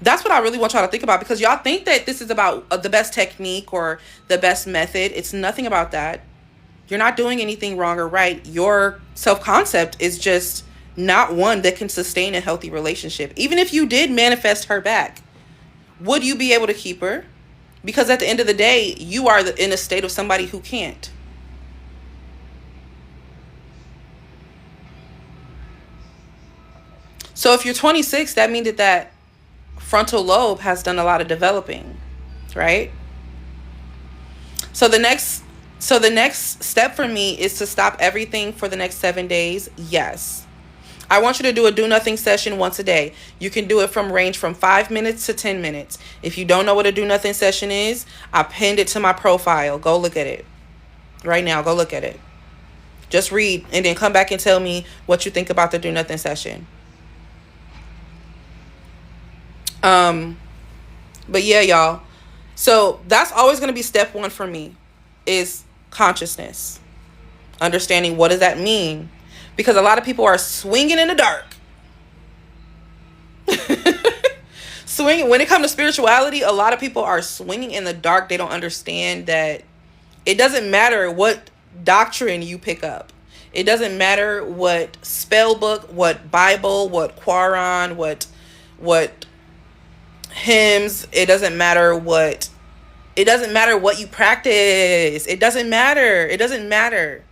That's what I really want y'all to think about, because y'all think that this is about the best technique or the best method. It's nothing about that. You're not doing anything wrong or right. Your self-concept is just not one that can sustain a healthy relationship. Even if you did manifest her back, would you be able to keep her? Because at the end of the day, you are in a state of somebody who can't. So if you're 26, that means that frontal lobe has done a lot of developing, right? So the next step for me is to stop everything for the next 7 days. Yes. I want you to do a do nothing session once a day. You can do it from 5 minutes to 10 minutes. If you don't know what a do nothing session is, I pinned it to my profile. Go look at it right now. Go look at it. Just read and then come back and tell me what you think about the do nothing session. But yeah, y'all. So that's always going to be step 1 for me, is consciousness. Understanding, what does that mean? Because a lot of people are swinging in the dark. Swinging. When it comes to spirituality, a lot of people are swinging in the dark. They don't understand that it doesn't matter what doctrine you pick up. It doesn't matter what spell book, what Bible, what Quran, what hymns. It doesn't matter what you practice. It doesn't matter.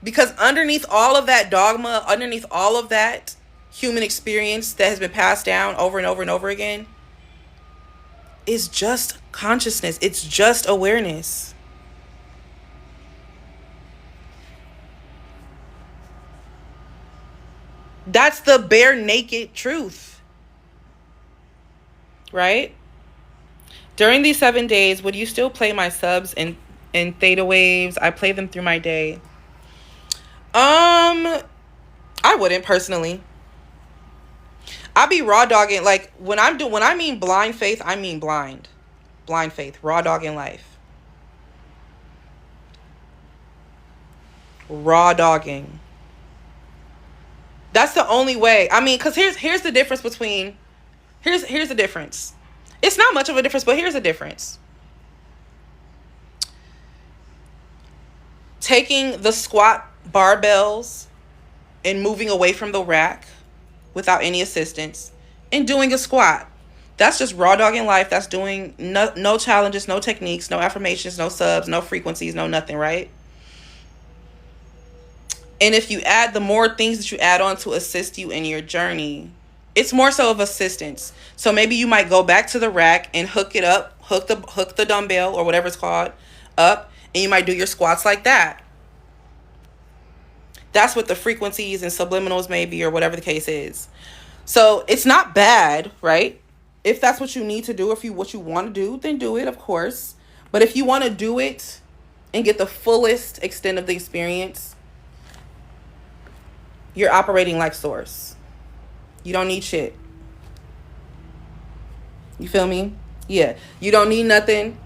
Because underneath all of that dogma, underneath all of that human experience that has been passed down over and over and over again, is just consciousness. It's just awareness. That's the bare naked truth. Right? During these 7 days, would you still play my subs in theta waves? I play them through my day. I wouldn't personally. I'd be raw dogging, like when I mean blind faith, I mean blind faith, raw dogging life, raw dogging. That's the only way. I mean, because here's the difference between, here's the difference. It's not much of a difference, but here's the difference. Taking the squat barbells and moving away from the rack without any assistance and doing a squat. That's just raw dogging life. That's doing no challenges, no techniques, no affirmations, no subs, no frequencies, no nothing, right? And if you add the more things that you add on to assist you in your journey, it's more so of assistance. So maybe you might go back to the rack and hook the dumbbell or whatever it's called up, and you might do your squats like that. That's what the frequencies and subliminals may be, or whatever the case is. So it's not bad, right? If that's what you need to do, what you want to do, then do it, of course. But if you want to do it and get the fullest extent of the experience, you're operating like source. You don't need shit. You feel me? Yeah. You don't need nothing.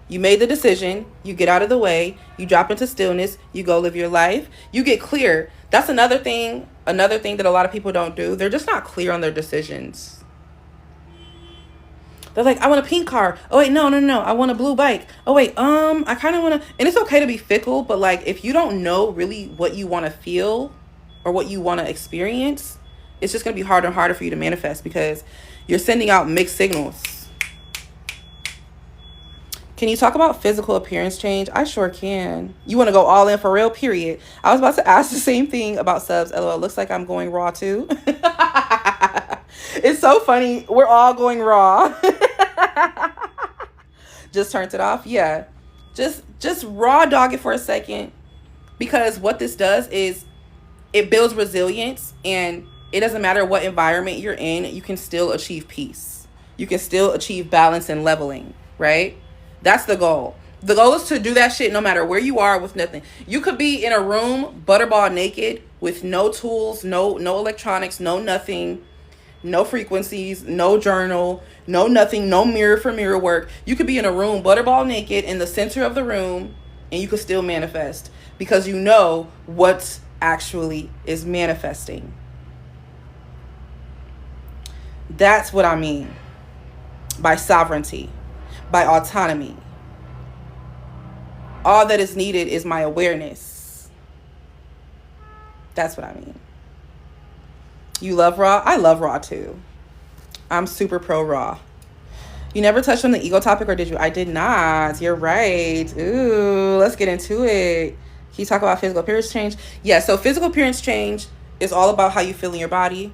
You made the decision, you get out of the way, you drop into stillness, you go live your life, you get clear. That's another thing that a lot of people don't do. They're just not clear on their decisions. They're like, I want a pink car. Oh wait, no. I want a blue bike. Oh wait, I kind of want to, and it's okay to be fickle, but like if you don't know really what you want to feel or what you want to experience, it's just going to be harder and harder for you to manifest because you're sending out mixed signals. Can you talk about physical appearance change? I sure can. You want to go all in for real, period. I was about to ask the same thing about subs. LOL, looks like I'm going raw too. It's so funny. We're all going raw. Just turned it off. Yeah. Just raw dog it for a second. Because what this does is it builds resilience, and it doesn't matter what environment you're in, you can still achieve peace. You can still achieve balance and leveling, right? That's the goal. The goal is to do that shit no matter where you are with nothing. You could be in a room, butterball naked, with no tools, no electronics, no nothing, no frequencies, no journal, no nothing, no mirror for mirror work. You could be in a room, butterball naked, in the center of the room, and you could still manifest because you know what actually is manifesting. That's what I mean by sovereignty, by autonomy. All that is needed is my awareness. That's what I mean. You love raw? I love raw too. I'm super pro raw. You never touched on the ego topic, or did you? I did not. You're right. Ooh, let's get into it. Can you talk about physical appearance change? Yeah, so physical appearance change is all about how you feel in your body.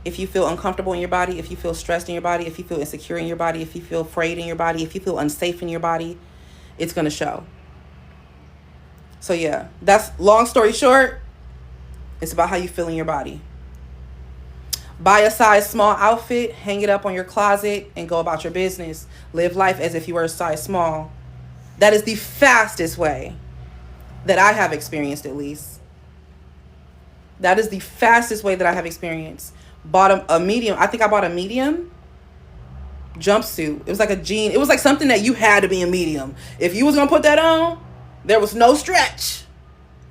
If you feel uncomfortable in your body, if you feel stressed in your body, if you feel insecure in your body, if you feel afraid in your body, if you feel unsafe in your body, it's going to show. So yeah, that's long story short. It's about how you feel in your body. Buy a size small outfit, hang it up on your closet, and go about your business. Live life as if you were a size small. That is the fastest way that I have experienced, at least. That is the fastest way that I have experienced. Bought a medium. I think I bought a medium jumpsuit. It was like a jean. It was like something that you had to be a medium. If you was going to put that on, there was no stretch.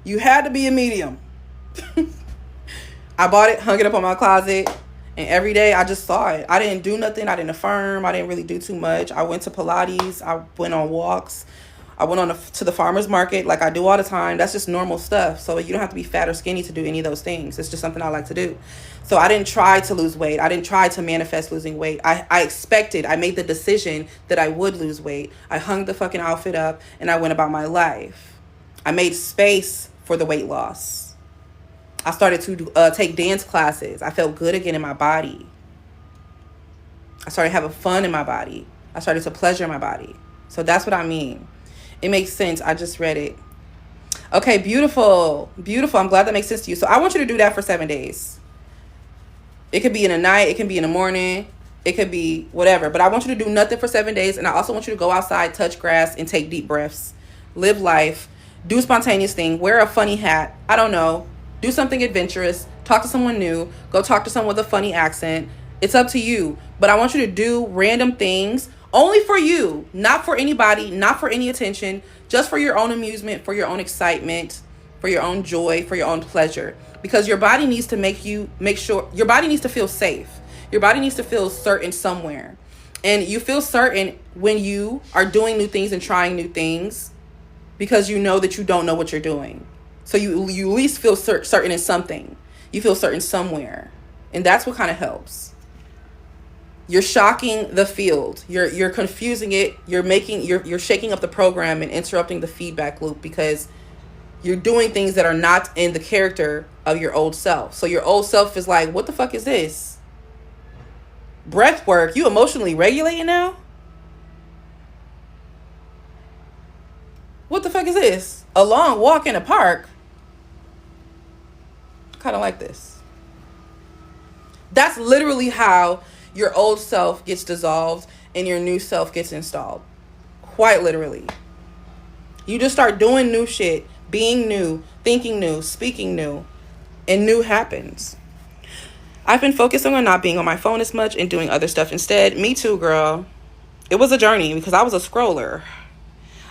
You had to be a medium. I bought it, hung it up on my closet, and every day I just saw it. I didn't do nothing. I didn't affirm. I didn't really do too much. I went to Pilates. I went on walks. I went to the farmer's market like I do all the time. That's just normal stuff. So you don't have to be fat or skinny to do any of those things. It's just something I like to do. So I didn't try to lose weight. I didn't try to manifest losing weight. I made the decision that I would lose weight. I hung the fucking outfit up and I went about my life. I made space for the weight loss. I started to take dance classes. I felt good again in my body. I started having fun in my body. I started to pleasure my body. So that's what I mean. It makes sense. I just read it. Okay, beautiful. Beautiful. I'm glad that makes sense to you. So I want you to do that for 7 days. It could be in the night. It can be in the morning. It could be whatever. But I want you to do nothing for 7 days. And I also want you to go outside, touch grass, and take deep breaths. Live life. Do a spontaneous thing. Wear a funny hat. I don't know. Do something adventurous. Talk to someone new. Go talk to someone with a funny accent. It's up to you. But I want you to do random things only for you, not for anybody, not for any attention, just for your own amusement, for your own excitement, for your own joy, for your own pleasure. Because your body needs to your body needs to feel safe. Your body needs to feel certain somewhere. And you feel certain when you are doing new things and trying new things because you know that you don't know what you're doing. So you at least feel certain in something. You feel certain somewhere. And that's what kind of helps. You're shocking the field. You're confusing it. You're shaking up the program and interrupting the feedback loop because you're doing things that are not in the character of your old self. So your old self is like, what the fuck is this? Breath work. You emotionally regulating now? What the fuck is this? A long walk in a park? Kind of like this. That's literally how your old self gets dissolved and your new self gets installed. Quite literally. You just start doing new shit, being new, thinking new, speaking new, and new happens. I've been focusing on not being on my phone as much and doing other stuff instead. Me too, girl. It was a journey because I was a scroller.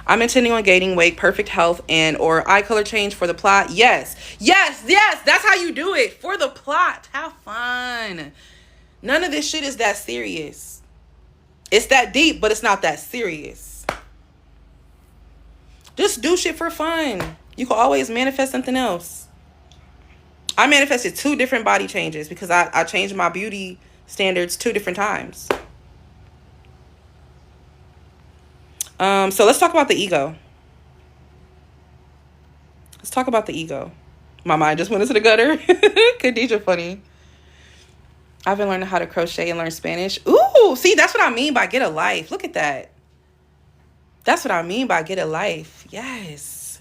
I'm intending on gaining weight, perfect health, and or eye color change for the plot. Yes. That's how you do it. For the plot. Have fun. None of this shit is that serious. It's that deep, but it's not that serious. Just do shit for fun. You can always manifest something else. I manifested 2 different body changes because I changed my beauty standards 2 different times. So let's talk about the ego. Let's talk about the ego. My mind just went into the gutter. Khadija funny. I've been learning how to crochet and learn Spanish. Ooh, see, that's what I mean by get a life. Look at that. That's what I mean by get a life. Yes.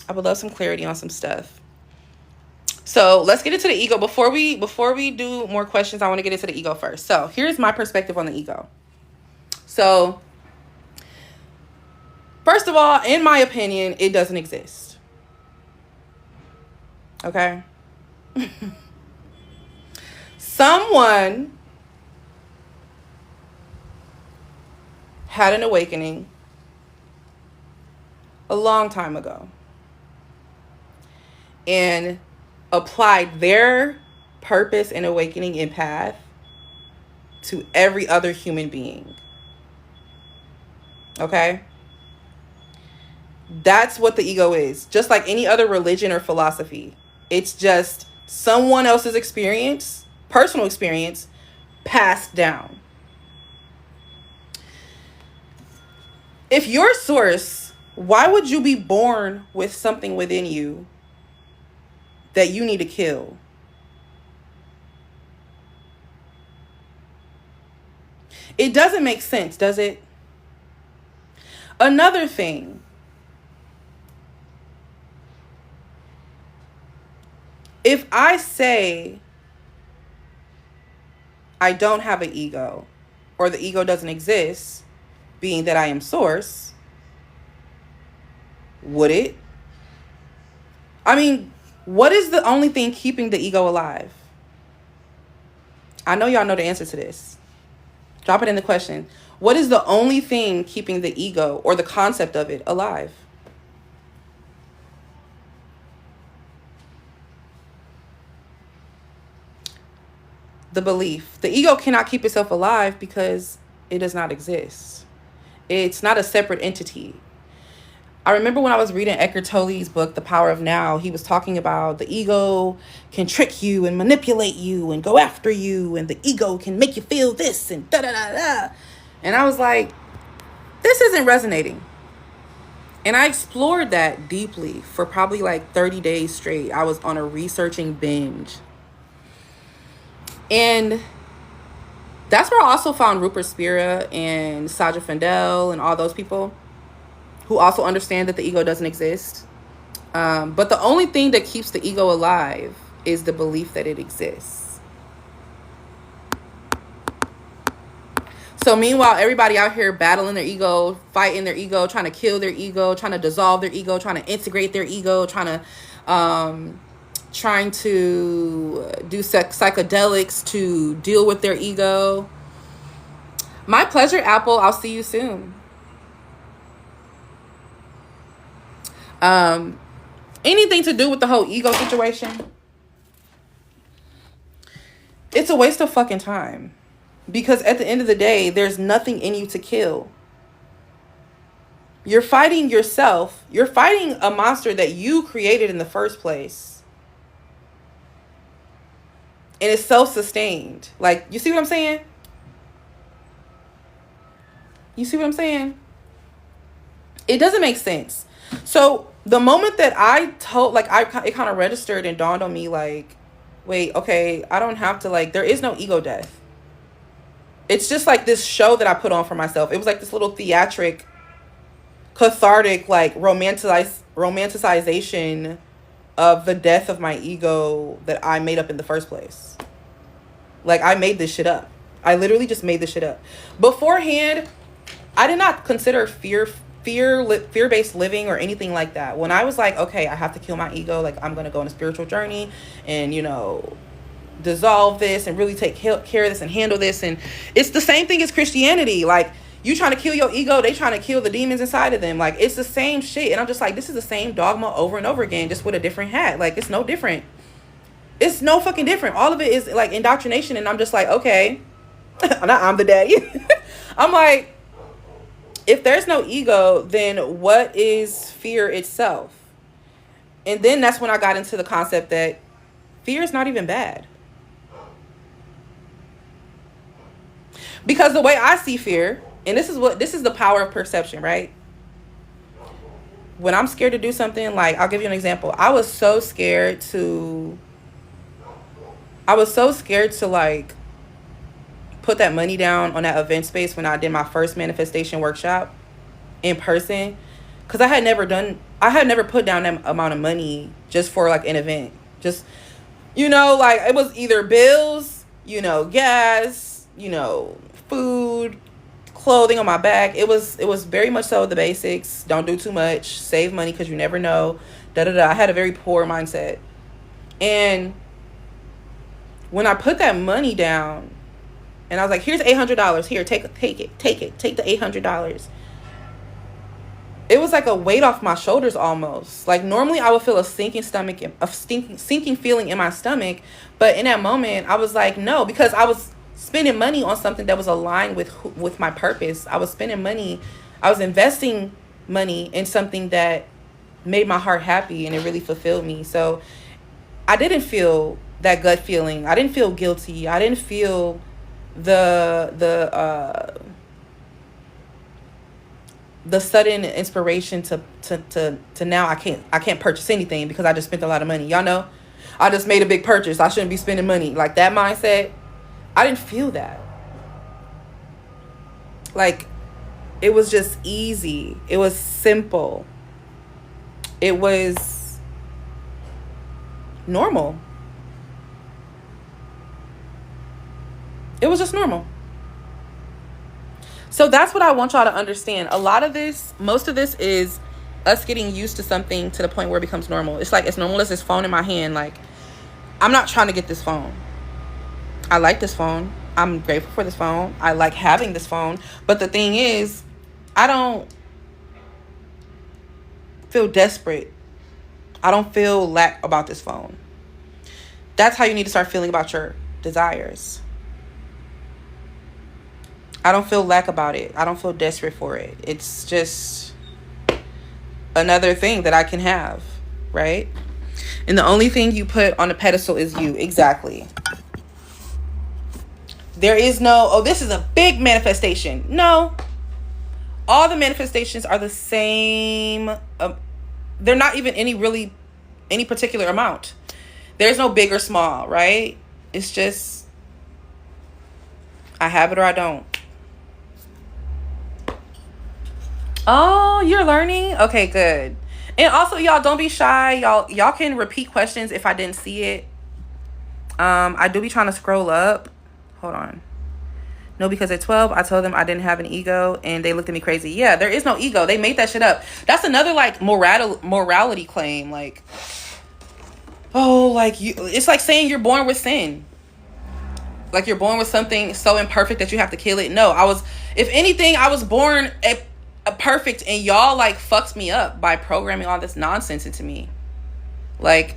I would love some clarity on some stuff. So let's get into the ego. Before we do more questions, I want to get into the ego first. So here's my perspective on the ego. So first of all, in my opinion, it doesn't exist. Okay? Someone had an awakening a long time ago and applied their purpose and awakening and path to every other human being. Okay? That's what the ego is. Just like any other religion or philosophy. It's just someone else's experience, personal experience, passed down. If you're source, why would you be born with something within you that you need to kill? It doesn't make sense, does it? Another thing. If I say I don't have an ego, or the ego doesn't exist, being that I am source, would it? I mean, what is the only thing keeping the ego alive? I know y'all know the answer to this. Drop it in the question. What is the only thing keeping the ego or the concept of it alive? The belief. The ego cannot keep itself alive because it does not exist. It's not a separate entity. I remember when I was reading Eckhart Tolle's book, The Power of Now, he was talking about the ego can trick you and manipulate you and go after you, and the ego can make you feel this and da-da-da-da. And I was like, this isn't resonating. And I explored that deeply for probably like 30 days straight. I was on a researching binge. And that's where I also found Rupert Spira and Saja Fendel and all those people who also understand that the ego doesn't exist. But the only thing that keeps the ego alive is the belief that it exists. So meanwhile, everybody out here battling their ego, fighting their ego, trying to kill their ego, trying to dissolve their ego, trying to integrate their ego, trying to do psychedelics to deal with their ego. My pleasure, Apple. I'll see you soon. Anything to do with the whole ego situation, it's a waste of fucking time. Because at the end of the day, there's nothing in you to kill. You're fighting yourself. You're fighting a monster that you created in the first place. And it's self-sustained. Like, you see what I'm saying? You see what I'm saying? It doesn't make sense. So the moment that I told, like, it kind of registered and dawned on me, like, wait, okay, I don't have to, like, there is no ego death. It's just like this show that I put on for myself. It was like this little theatric, cathartic, like romanticization of the death of my ego that I made up in the first place. Like, I made this shit up. I literally just made this shit up. Beforehand, I did not consider fear-based living or anything like that. When I was like, okay, I have to kill my ego, like, I'm going to go on a spiritual journey and, you know, dissolve this and really take care of this and handle this. And it's the same thing as Christianity. Like, you trying to kill your ego, they trying to kill the demons inside of them. Like, it's the same shit. And I'm just like, this is the same dogma over and over again, just with a different hat. Like, it's no different. It's no fucking different. All of it is like indoctrination. And I'm just like, okay, I'm the daddy. I'm like, if there's no ego, then what is fear itself? And then that's when I got into the concept that fear is not even bad. Because the way I see fear, and this is the power of perception, right? When I'm scared to do something, like, I'll give you an example. I was so scared to like put that money down on that event space when I did my first manifestation workshop in person, because I had never put down that amount of money just for like an event. Just, like, it was either bills, gas, food, clothing on my back. It was very much so the basics. Don't do too much, save money because you never know, I had a very poor mindset. And when I put that money down and I was like, here's $800, here, take the $800, it was like a weight off my shoulders almost. Like, normally I would feel a sinking feeling in my stomach, but in that moment I was like, no, because I was spending money on something that was aligned with my purpose. I was investing money in something that made my heart happy, and it really fulfilled me. So I didn't feel that gut feeling. I didn't feel guilty. I didn't feel the sudden inspiration to now I can't purchase anything because I just spent a lot of money. Y'all know, I just made a big purchase, I shouldn't be spending money. Like, that mindset, I didn't feel that. Like, it was just easy. It was simple. It was normal. It was just normal. So that's what I want y'all to understand. Most of this is us getting used to something to the point where it becomes normal. It's like, it's normal as this phone in my hand. Like, I'm not trying to get this phone. I like this phone. I'm grateful for this phone. I like having this phone. But the thing is, I don't feel desperate. I don't feel lack about this phone. That's how you need to start feeling about your desires. I don't feel lack about it. I don't feel desperate for it. It's just another thing that I can have, right? And the only thing you put on a pedestal is you. Exactly. There is no, oh, this is a big manifestation. No. All the manifestations are the same. They're not even any particular amount. There's no big or small, right? It's just, I have it or I don't. Oh, you're learning? Okay, good. And also, y'all, don't be shy. Y'all can repeat questions if I didn't see it. I do be trying to scroll up. Hold on. No, because at 12, I told them I didn't have an ego, and they looked at me crazy. Yeah, there is no ego. They made that shit up. That's another, like, morality claim. Like, oh, like, it's like saying you're born with sin. Like, you're born with something so imperfect that you have to kill it. No, if anything, I was born a perfect, and y'all, like, fucked me up by programming all this nonsense into me. Like,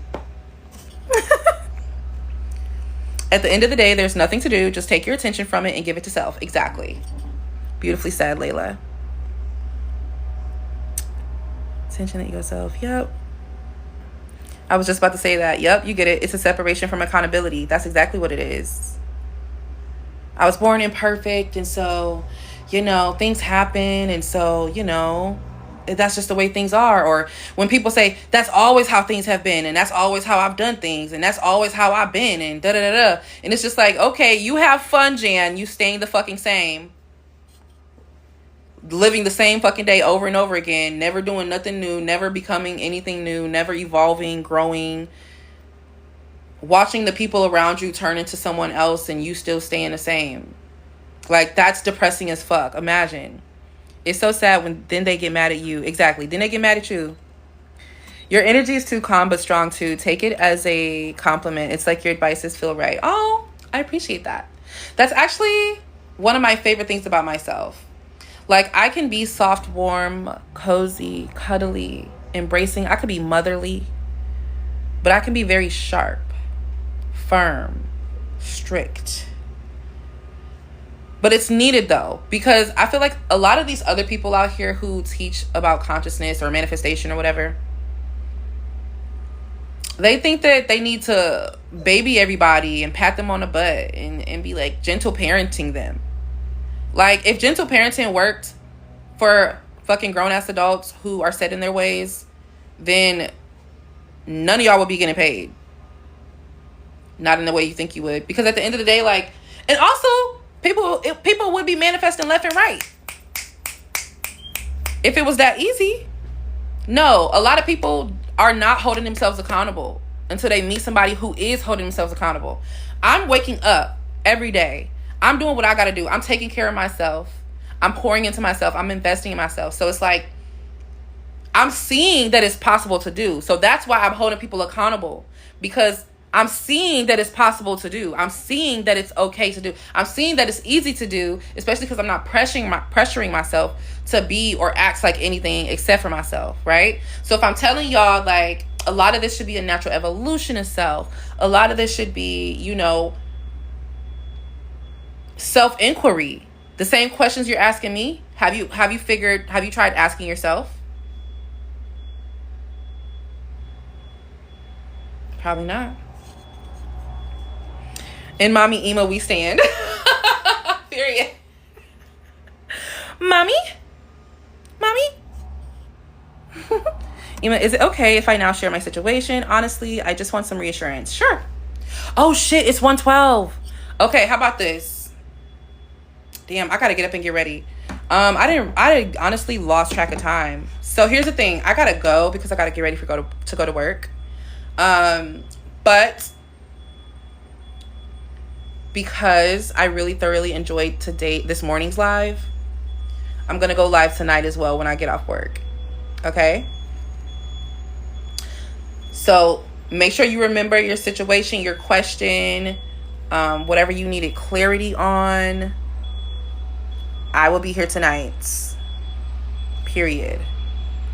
at the end of the day, there's nothing to do. Just take your attention from it and give it to self. Exactly. Beautifully said, Layla. Attention to yourself. Yep. I was just about to say that. Yep, you get it. It's a separation from accountability. That's exactly what it is. I was born imperfect, and so, things happen, and so, that's just the way things are. Or when people say, that's always how things have been, and that's always how I've done things, and that's always how I've been, and da-da-da-da. And it's just like, okay, you have fun, Jan. You staying the fucking same. Living the same fucking day over and over again. Never doing nothing new. Never becoming anything new. Never evolving, growing. Watching the people around you turn into someone else, and you still staying the same. Like, that's depressing as fuck. Imagine. It's so sad when then they get mad at you. Exactly. Then they get mad at you. Your energy is too calm but strong too. Take it as a compliment. It's like your advices feel right. Oh, I appreciate that. That's actually one of my favorite things about myself. Like, I can be soft, warm, cozy, cuddly, embracing. I could be motherly. But I can be very sharp, firm, strict. But it's needed, though, because I feel like a lot of these other people out here who teach about consciousness or manifestation or whatever, They think that they need to baby everybody and pat them on the butt and be like gentle parenting them. Like, if gentle parenting worked for fucking grown-ass adults who are set in their ways, then none of y'all would be getting paid. Not in the way you think you would. Because at the end of the day, like, and also, people would be manifesting left and right. If it was that easy. No, a lot of people are not holding themselves accountable until they meet somebody who is holding themselves accountable. I'm waking up every day. I'm doing what I got to do. I'm taking care of myself. I'm pouring into myself. I'm investing in myself. So it's like, I'm seeing that it's possible to do. So that's why I'm holding people accountable, because I'm seeing that it's possible to do. I'm seeing that it's okay to do. I'm seeing that it's easy to do, especially because I'm not pressuring myself to be or act like anything except for myself, right? So if I'm telling y'all, like, a lot of this should be a natural evolution of self. A lot of this should be, you know, self-inquiry. The same questions you're asking me, have you tried asking yourself? Probably not. In Mommy Emo we stand. Period. Mommy? Ema, is it okay if I now share my situation? Honestly, I just want some reassurance. Sure. Oh shit, it's 1:12. Okay, how about this? Damn, I gotta get up and get ready. I honestly lost track of time. So here's the thing. I gotta go because I gotta get ready to go to work. But because I really thoroughly enjoyed this morning's live, I'm gonna go live tonight as well when I get off work. Okay? So make sure you remember your situation, your question, whatever you needed clarity on. I will be here tonight. Period.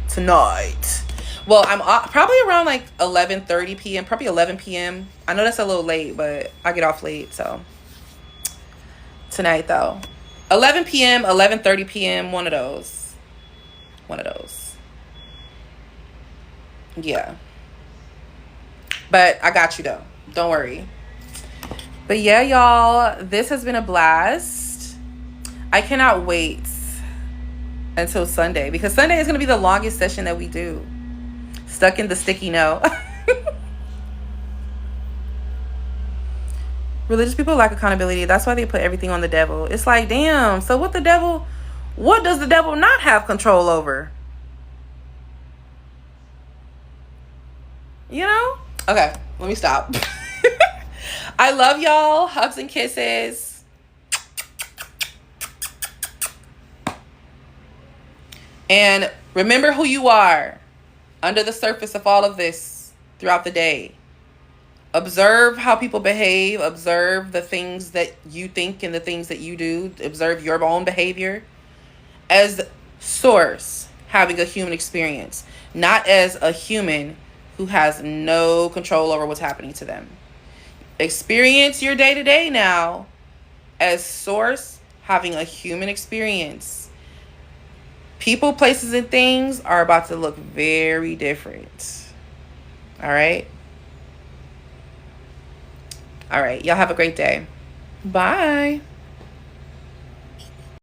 Tonight. Well, I'm probably around like 11:30 p.m. Probably 11 p.m. I know that's a little late, but I get off late, so. Tonight, though. 11 p.m., 11:30 p.m., one of those. Yeah. But I got you, though. Don't worry. But yeah, y'all, this has been a blast. I cannot wait until Sunday, because Sunday is going to be the longest session that we do. Stuck in the sticky note. Religious people lack accountability. That's why they put everything on the devil. It's like, damn, so what does the devil not have control over? You know? Okay, let me stop. I love y'all. Hugs and kisses. And remember who you are under the surface of all of this throughout the day. Observe how people behave. Observe the things that you think and the things that you do. Observe your own behavior as source having a human experience, not as a human who has no control over what's happening to them. Experience your day-to-day now as source having a human experience. People, places, and things are about to look very different. All right? All right. Y'all have a great day. Bye.